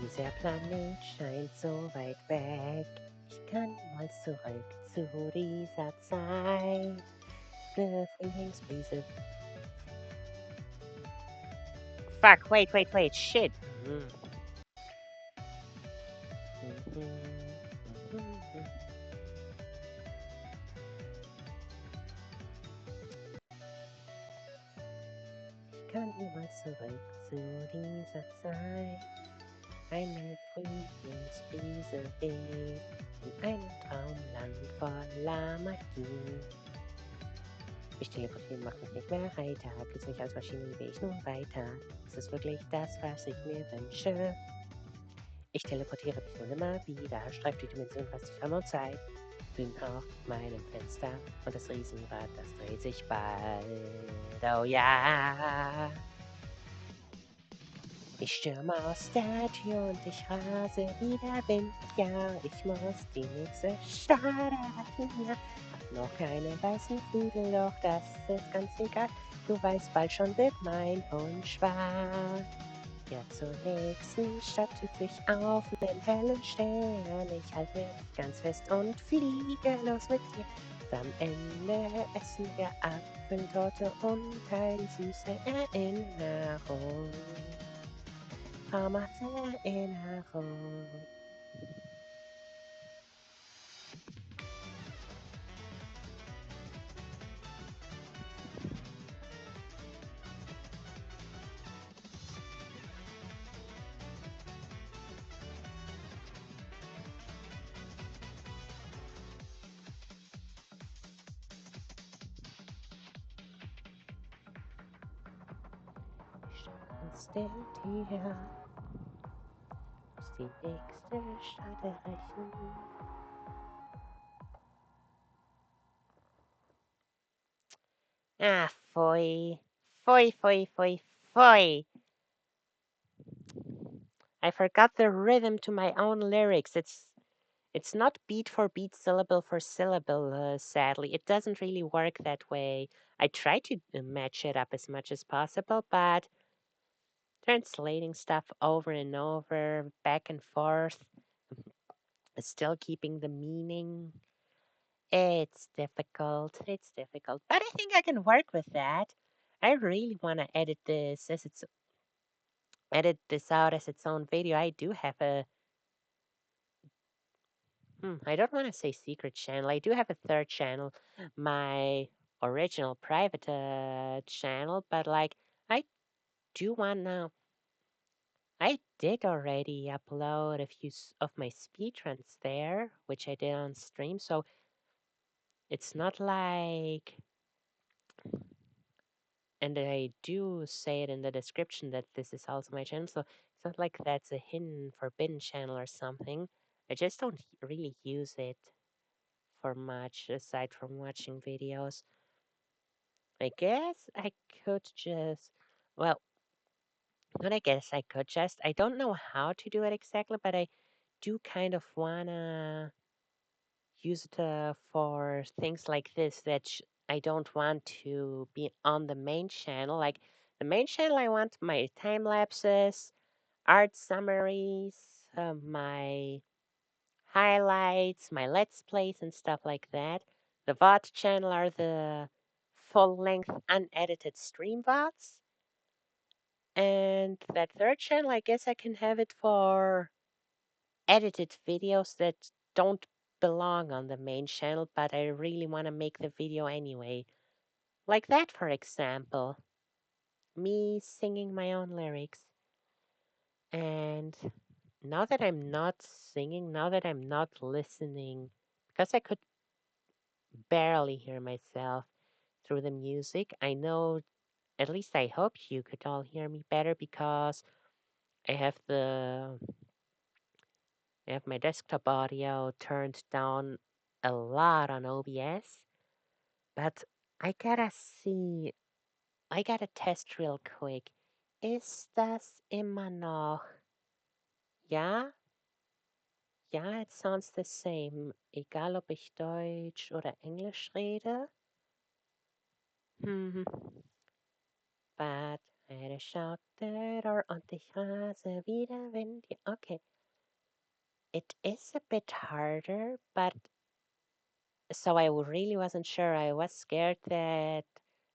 Dieser Planet scheint so weit weg. Ich kann mal zurück zu dieser Zeit. Eine Frühlingsbrise. Fuck, wait, shit. Ich kann mal zurück zu dieser Zeit. Eine Frühlingsbrise weht in einem Traumland voller Magie. Mich teleportieren macht mich nicht mehr heiter. Plötzlich als Maschine gehe ich nun weiter. Ist es wirklich das, was ich mir wünsche? Ich teleportiere mich nun immer wieder, streif die Dimension fast durch Raum und Zeit. Bin auf meinem Fenster und das Riesenrad, das dreht sich bald. Oh ja! Ich stürme aus der Tür und ich rase wie der Wind, ja. Ich muss die nächste Stadt erreichen, ja. Hab noch keine weißen Flügel, doch das ist ganz egal. Du weißt, bald schon wird mein Wunsch wahr. Ja, zur nächsten Stadt hüpf ich auf den hellen Stern. Ich halte mich ganz fest und fliege los mit dir. Und am Ende essen wir Apfeltorte und eine süße Erinnerung. Traumhafte Erinnerung. Aus der Tür muss die nächste Stadt erreichen. Ah, pfui. Pfui. I forgot the rhythm to my own lyrics. It's not beat for beat, syllable for syllable, sadly. It doesn't really work that way. I try to match it up as much as possible, but translating stuff over and over, back and forth, still keeping the meaning. It's difficult. It's difficult. But I think I can work with that. I really want to edit this out as its own video. I do have a I don't want to say secret channel. I do have a third channel, my original private channel, but like I do wanna. I did already upload a few of my speedruns there, which I did on stream. So it's not like, and I do say it in the description that this is also my channel. So it's not like that's a hidden, forbidden channel or something. I just don't really use it for much aside from watching videos. I guess I could just, well, not I guess I could just, I don't know how to do it exactly, but I do kind of wanna use it for things like this that I don't want to be on the main channel. Like the main channel, I want my time lapses, art summaries, my highlights, my let's plays, and stuff like that. The VOD channel are the full length, unedited stream VODs. And that third channel, I guess I can have it for edited videos that don't belong on the main channel, but I really want to make the video anyway. Like that, for example, me singing my own lyrics. And now that I'm not singing, now that I'm not listening, because I could barely hear myself through the music, I know, at least I hope you could all hear me better because I have the I have my desktop audio turned down a lot on OBS, but I gotta see, I gotta test real quick. Ist das immer noch? Ja? Ja, it sounds the same, egal ob ich Deutsch oder Englisch rede. Mhm. But I had a shout the door und ich rase wieder Wind. Ja, okay. It is a bit harder, but so I really wasn't sure. I was scared that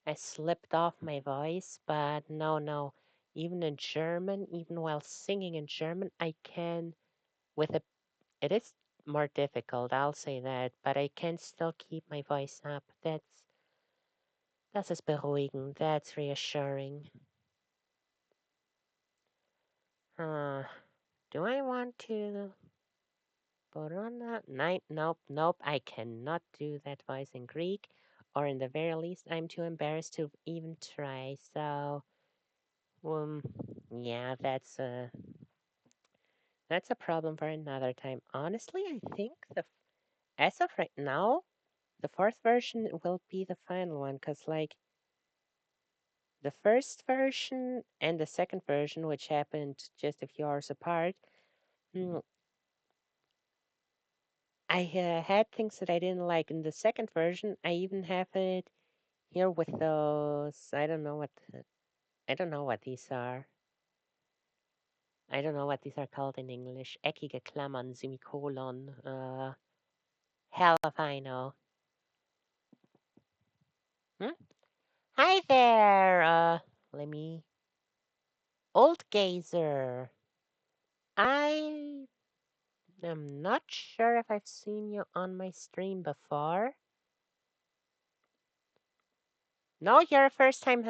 I slipped off my voice, but no, no. Even in German, even while singing in German, I can with a it is more difficult, I'll say that, but I can still keep my voice up. Das ist beruhigend. That's reassuring. Uh, do I want to put on that? Nope, nope. I cannot do that voice in Greek, or in the very least, I'm too embarrassed to even try. So, um, yeah, that's a problem for another time. Honestly, I think as of right now, the fourth version will be the final one, cause like the first version and the second version, which happened just a few hours apart, mm, I had things that I didn't like. In the second version, I even have it here with those. I don't know what these are. I don't know what these are called in English. Eckige Klammern, Semikolon. Hell if I know. Hmm? Hi there. Let me. Old Gazer. I am not sure if I've seen you on my stream before. No, you're a first time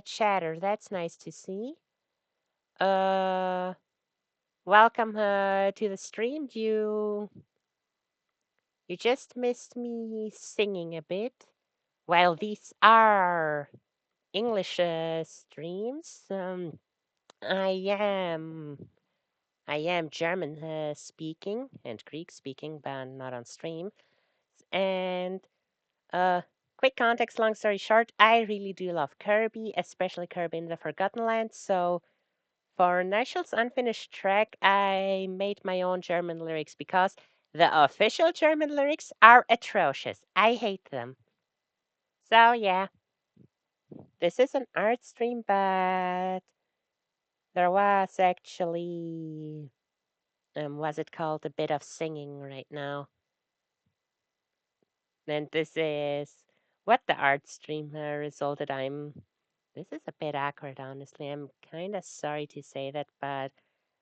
chatter. That's nice to see. Uh, welcome to the stream. You just missed me singing a bit. Well, these are English streams. I am I am German speaking and Greek speaking, but not on stream. And uh, quick context, long story short, I really do love Kirby, especially Kirby in the Forgotten Land. So for Nigel's unfinished track, I made my own German lyrics because the official German lyrics are atrocious. I hate them. So yeah, this is an art stream, but there was actually, was it called, a bit of singing right now. And this is what the art stream resulted. This is a bit awkward, honestly. I'm kind of sorry to say that, but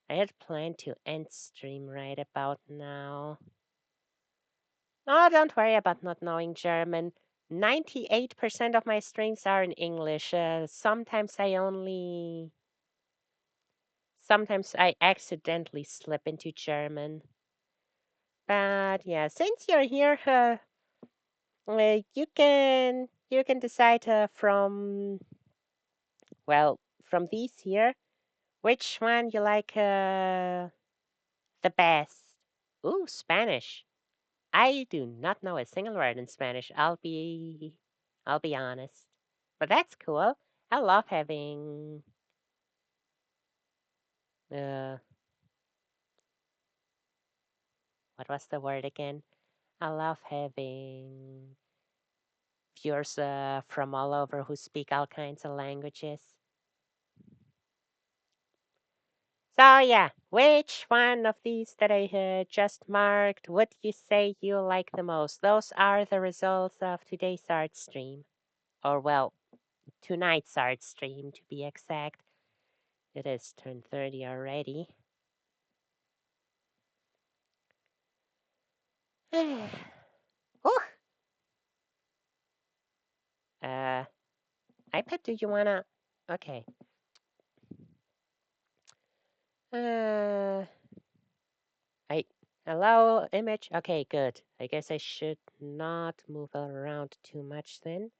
I had planned to end stream right about now. Oh, don't worry about not knowing German. 98% of my strings are in English. Sometimes I accidentally slip into German. But yeah, since you're here, you can decide from these here which one you like the best. Ooh, Spanish. I do not know a single word in Spanish. I'll be honest. But that's cool. I love having uh what was the word again? I love having viewers from all over who speak all kinds of languages. So yeah, which one of these that I just marked would you say you like the most? Those are the results of today's art stream. Or well, tonight's art stream to be exact. It is 10:30 already. Whew. Uh, iPad, do you wanna? Okay. Uh, I Hello image. Okay, good. I guess I should not move around too much then.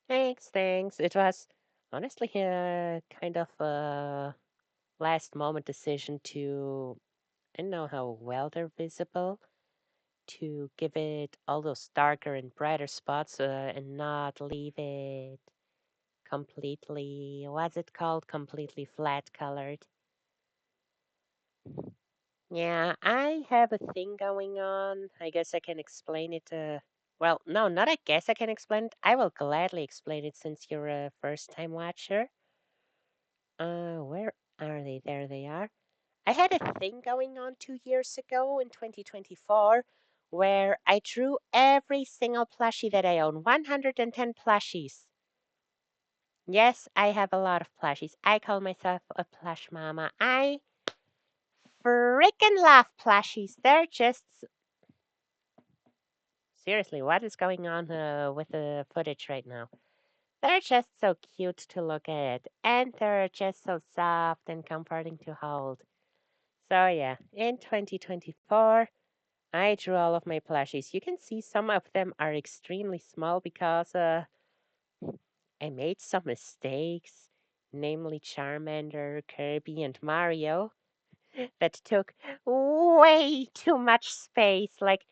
Thanks. It was honestly kind of a last moment decision to, I don't know how well they're visible, to give it all those darker and brighter spots and not leave it completely, what's it called? Completely flat colored. Yeah, I have a thing going on. I guess I can explain it. Well, no, not I guess I can explain it. I will gladly explain it since you're a first time watcher. Where are they? There they are. I had a thing going on 2 years ago in 2024 where I drew every single plushie that I own, 110 plushies. Yes, I have a lot of plushies. I call myself a plush mama. I freaking love plushies. They're just seriously, what is going on with the footage right now? They're just so cute to look at, and they're just so soft and comforting to hold. So yeah, in 2024, I drew all of my plushies. You can see some of them are extremely small because I made some mistakes, namely Charmander, Kirby, and Mario, that took way too much space. Like,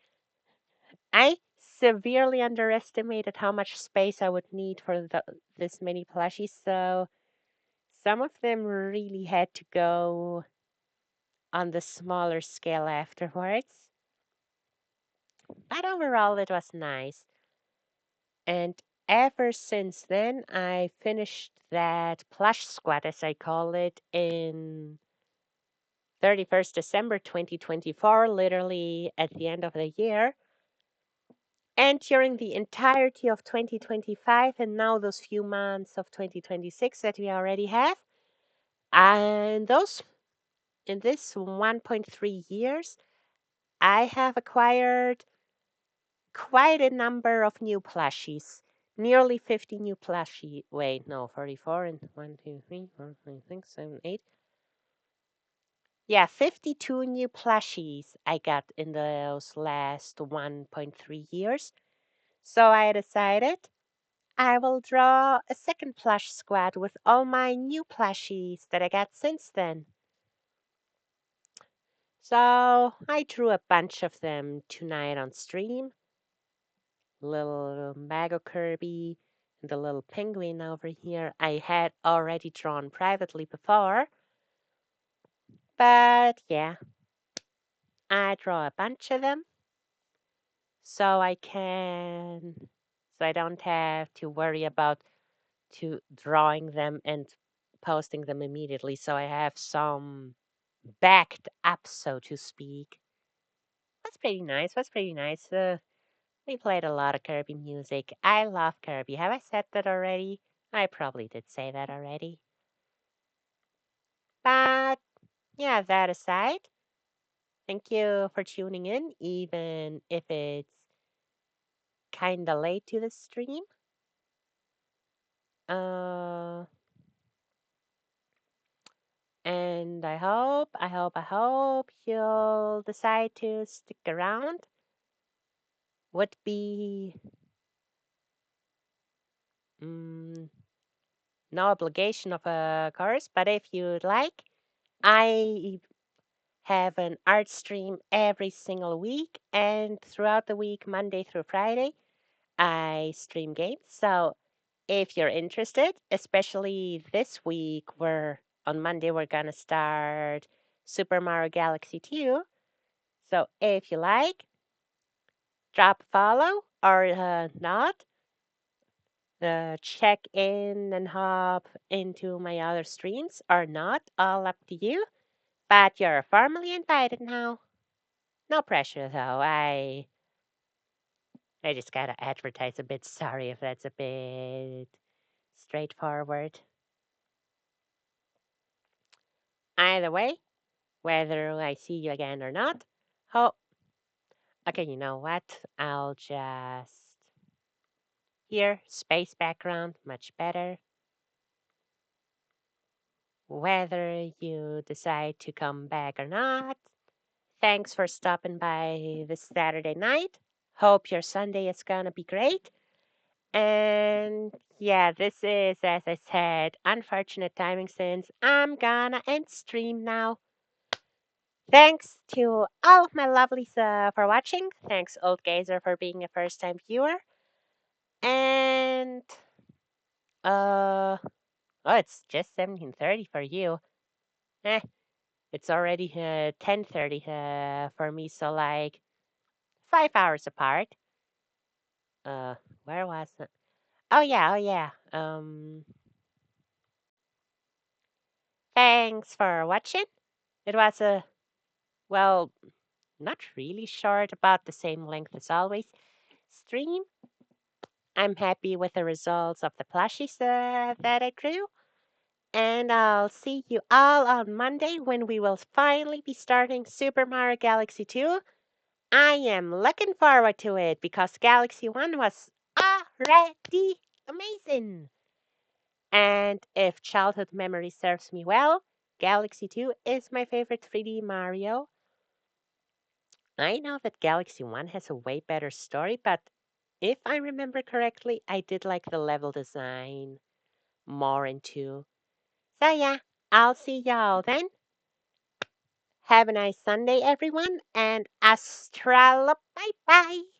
I severely underestimated how much space I would need for this many plushies, so some of them really had to go on the smaller scale afterwards. But overall, it was nice. And ever since then, I finished that Plush Squad, as I call it, in 31st December 2024, literally at the end of the year. And during the entirety of 2025, and now those few months of 2026 that we already have, and those in this 1.3 years, I have acquired quite a number of new plushies. Nearly 50 new plushie. Wait, no, 44 and 1, 2, 3, 4, 5, 6, 7, 8. Yeah, 52 new plushies I got in those last 1.3 years. So I decided I will draw a second plush squad with all my new plushies that I got since then. So I drew a bunch of them tonight on stream. Little Mago Kirby and the little penguin over here I had already drawn privately before. But yeah, I draw a bunch of them so I don't have to worry about to drawing them and posting them immediately. So I have some backed up, so to speak. That's pretty nice. That's pretty nice. We played a lot of Kirby music. I love Kirby. Have I said that already? I probably did say that already. But yeah, that aside, Thank you for tuning in, even if it's kinda late to the stream. Uh, and I hope you'll decide to stick around. Would be mm, no obligation of a course, but if you'd like, I have an art stream every single week, and throughout the week, Monday through Friday, I stream games. So if you're interested, especially this week, where on Monday we're gonna start Super Mario Galaxy 2. So if you like, drop a follow or not. Check in and hop into my other streams or not, all up to you. But you're formally invited now. No pressure though. I just gotta advertise a bit. Sorry if that's a bit straightforward. Either way, whether I see you again or not. Oh, okay, you know what? I'll just. Here, space background, much better. Whether you decide to come back or not. Thanks for stopping by this Saturday night. Hope your Sunday is gonna be great. And yeah, this is, as I said, unfortunate timing since I'm gonna end stream now. Thanks to all of my lovelies for watching. Thanks, Old Gazer, for being a first time viewer. And, uh, oh, it's just 17:30 for you. Eh, it's already 10:30 for me, so like 5 hours apart. Uh, where was it? Oh yeah. Thanks for watching. It was a, well, not really short, about the same length as always. Stream. I'm happy with the results of the plushies that I drew. And I'll see you all on Monday when we will finally be starting Super Mario Galaxy 2. I am looking forward to it because Galaxy 1 was already amazing. And if childhood memory serves me well, Galaxy 2 is my favorite 3D Mario. I know that Galaxy 1 has a way better story, but if I remember correctly, I did like the level design more in 2. So yeah, I'll see y'all then. Have a nice Sunday, everyone, and Astra, bye bye.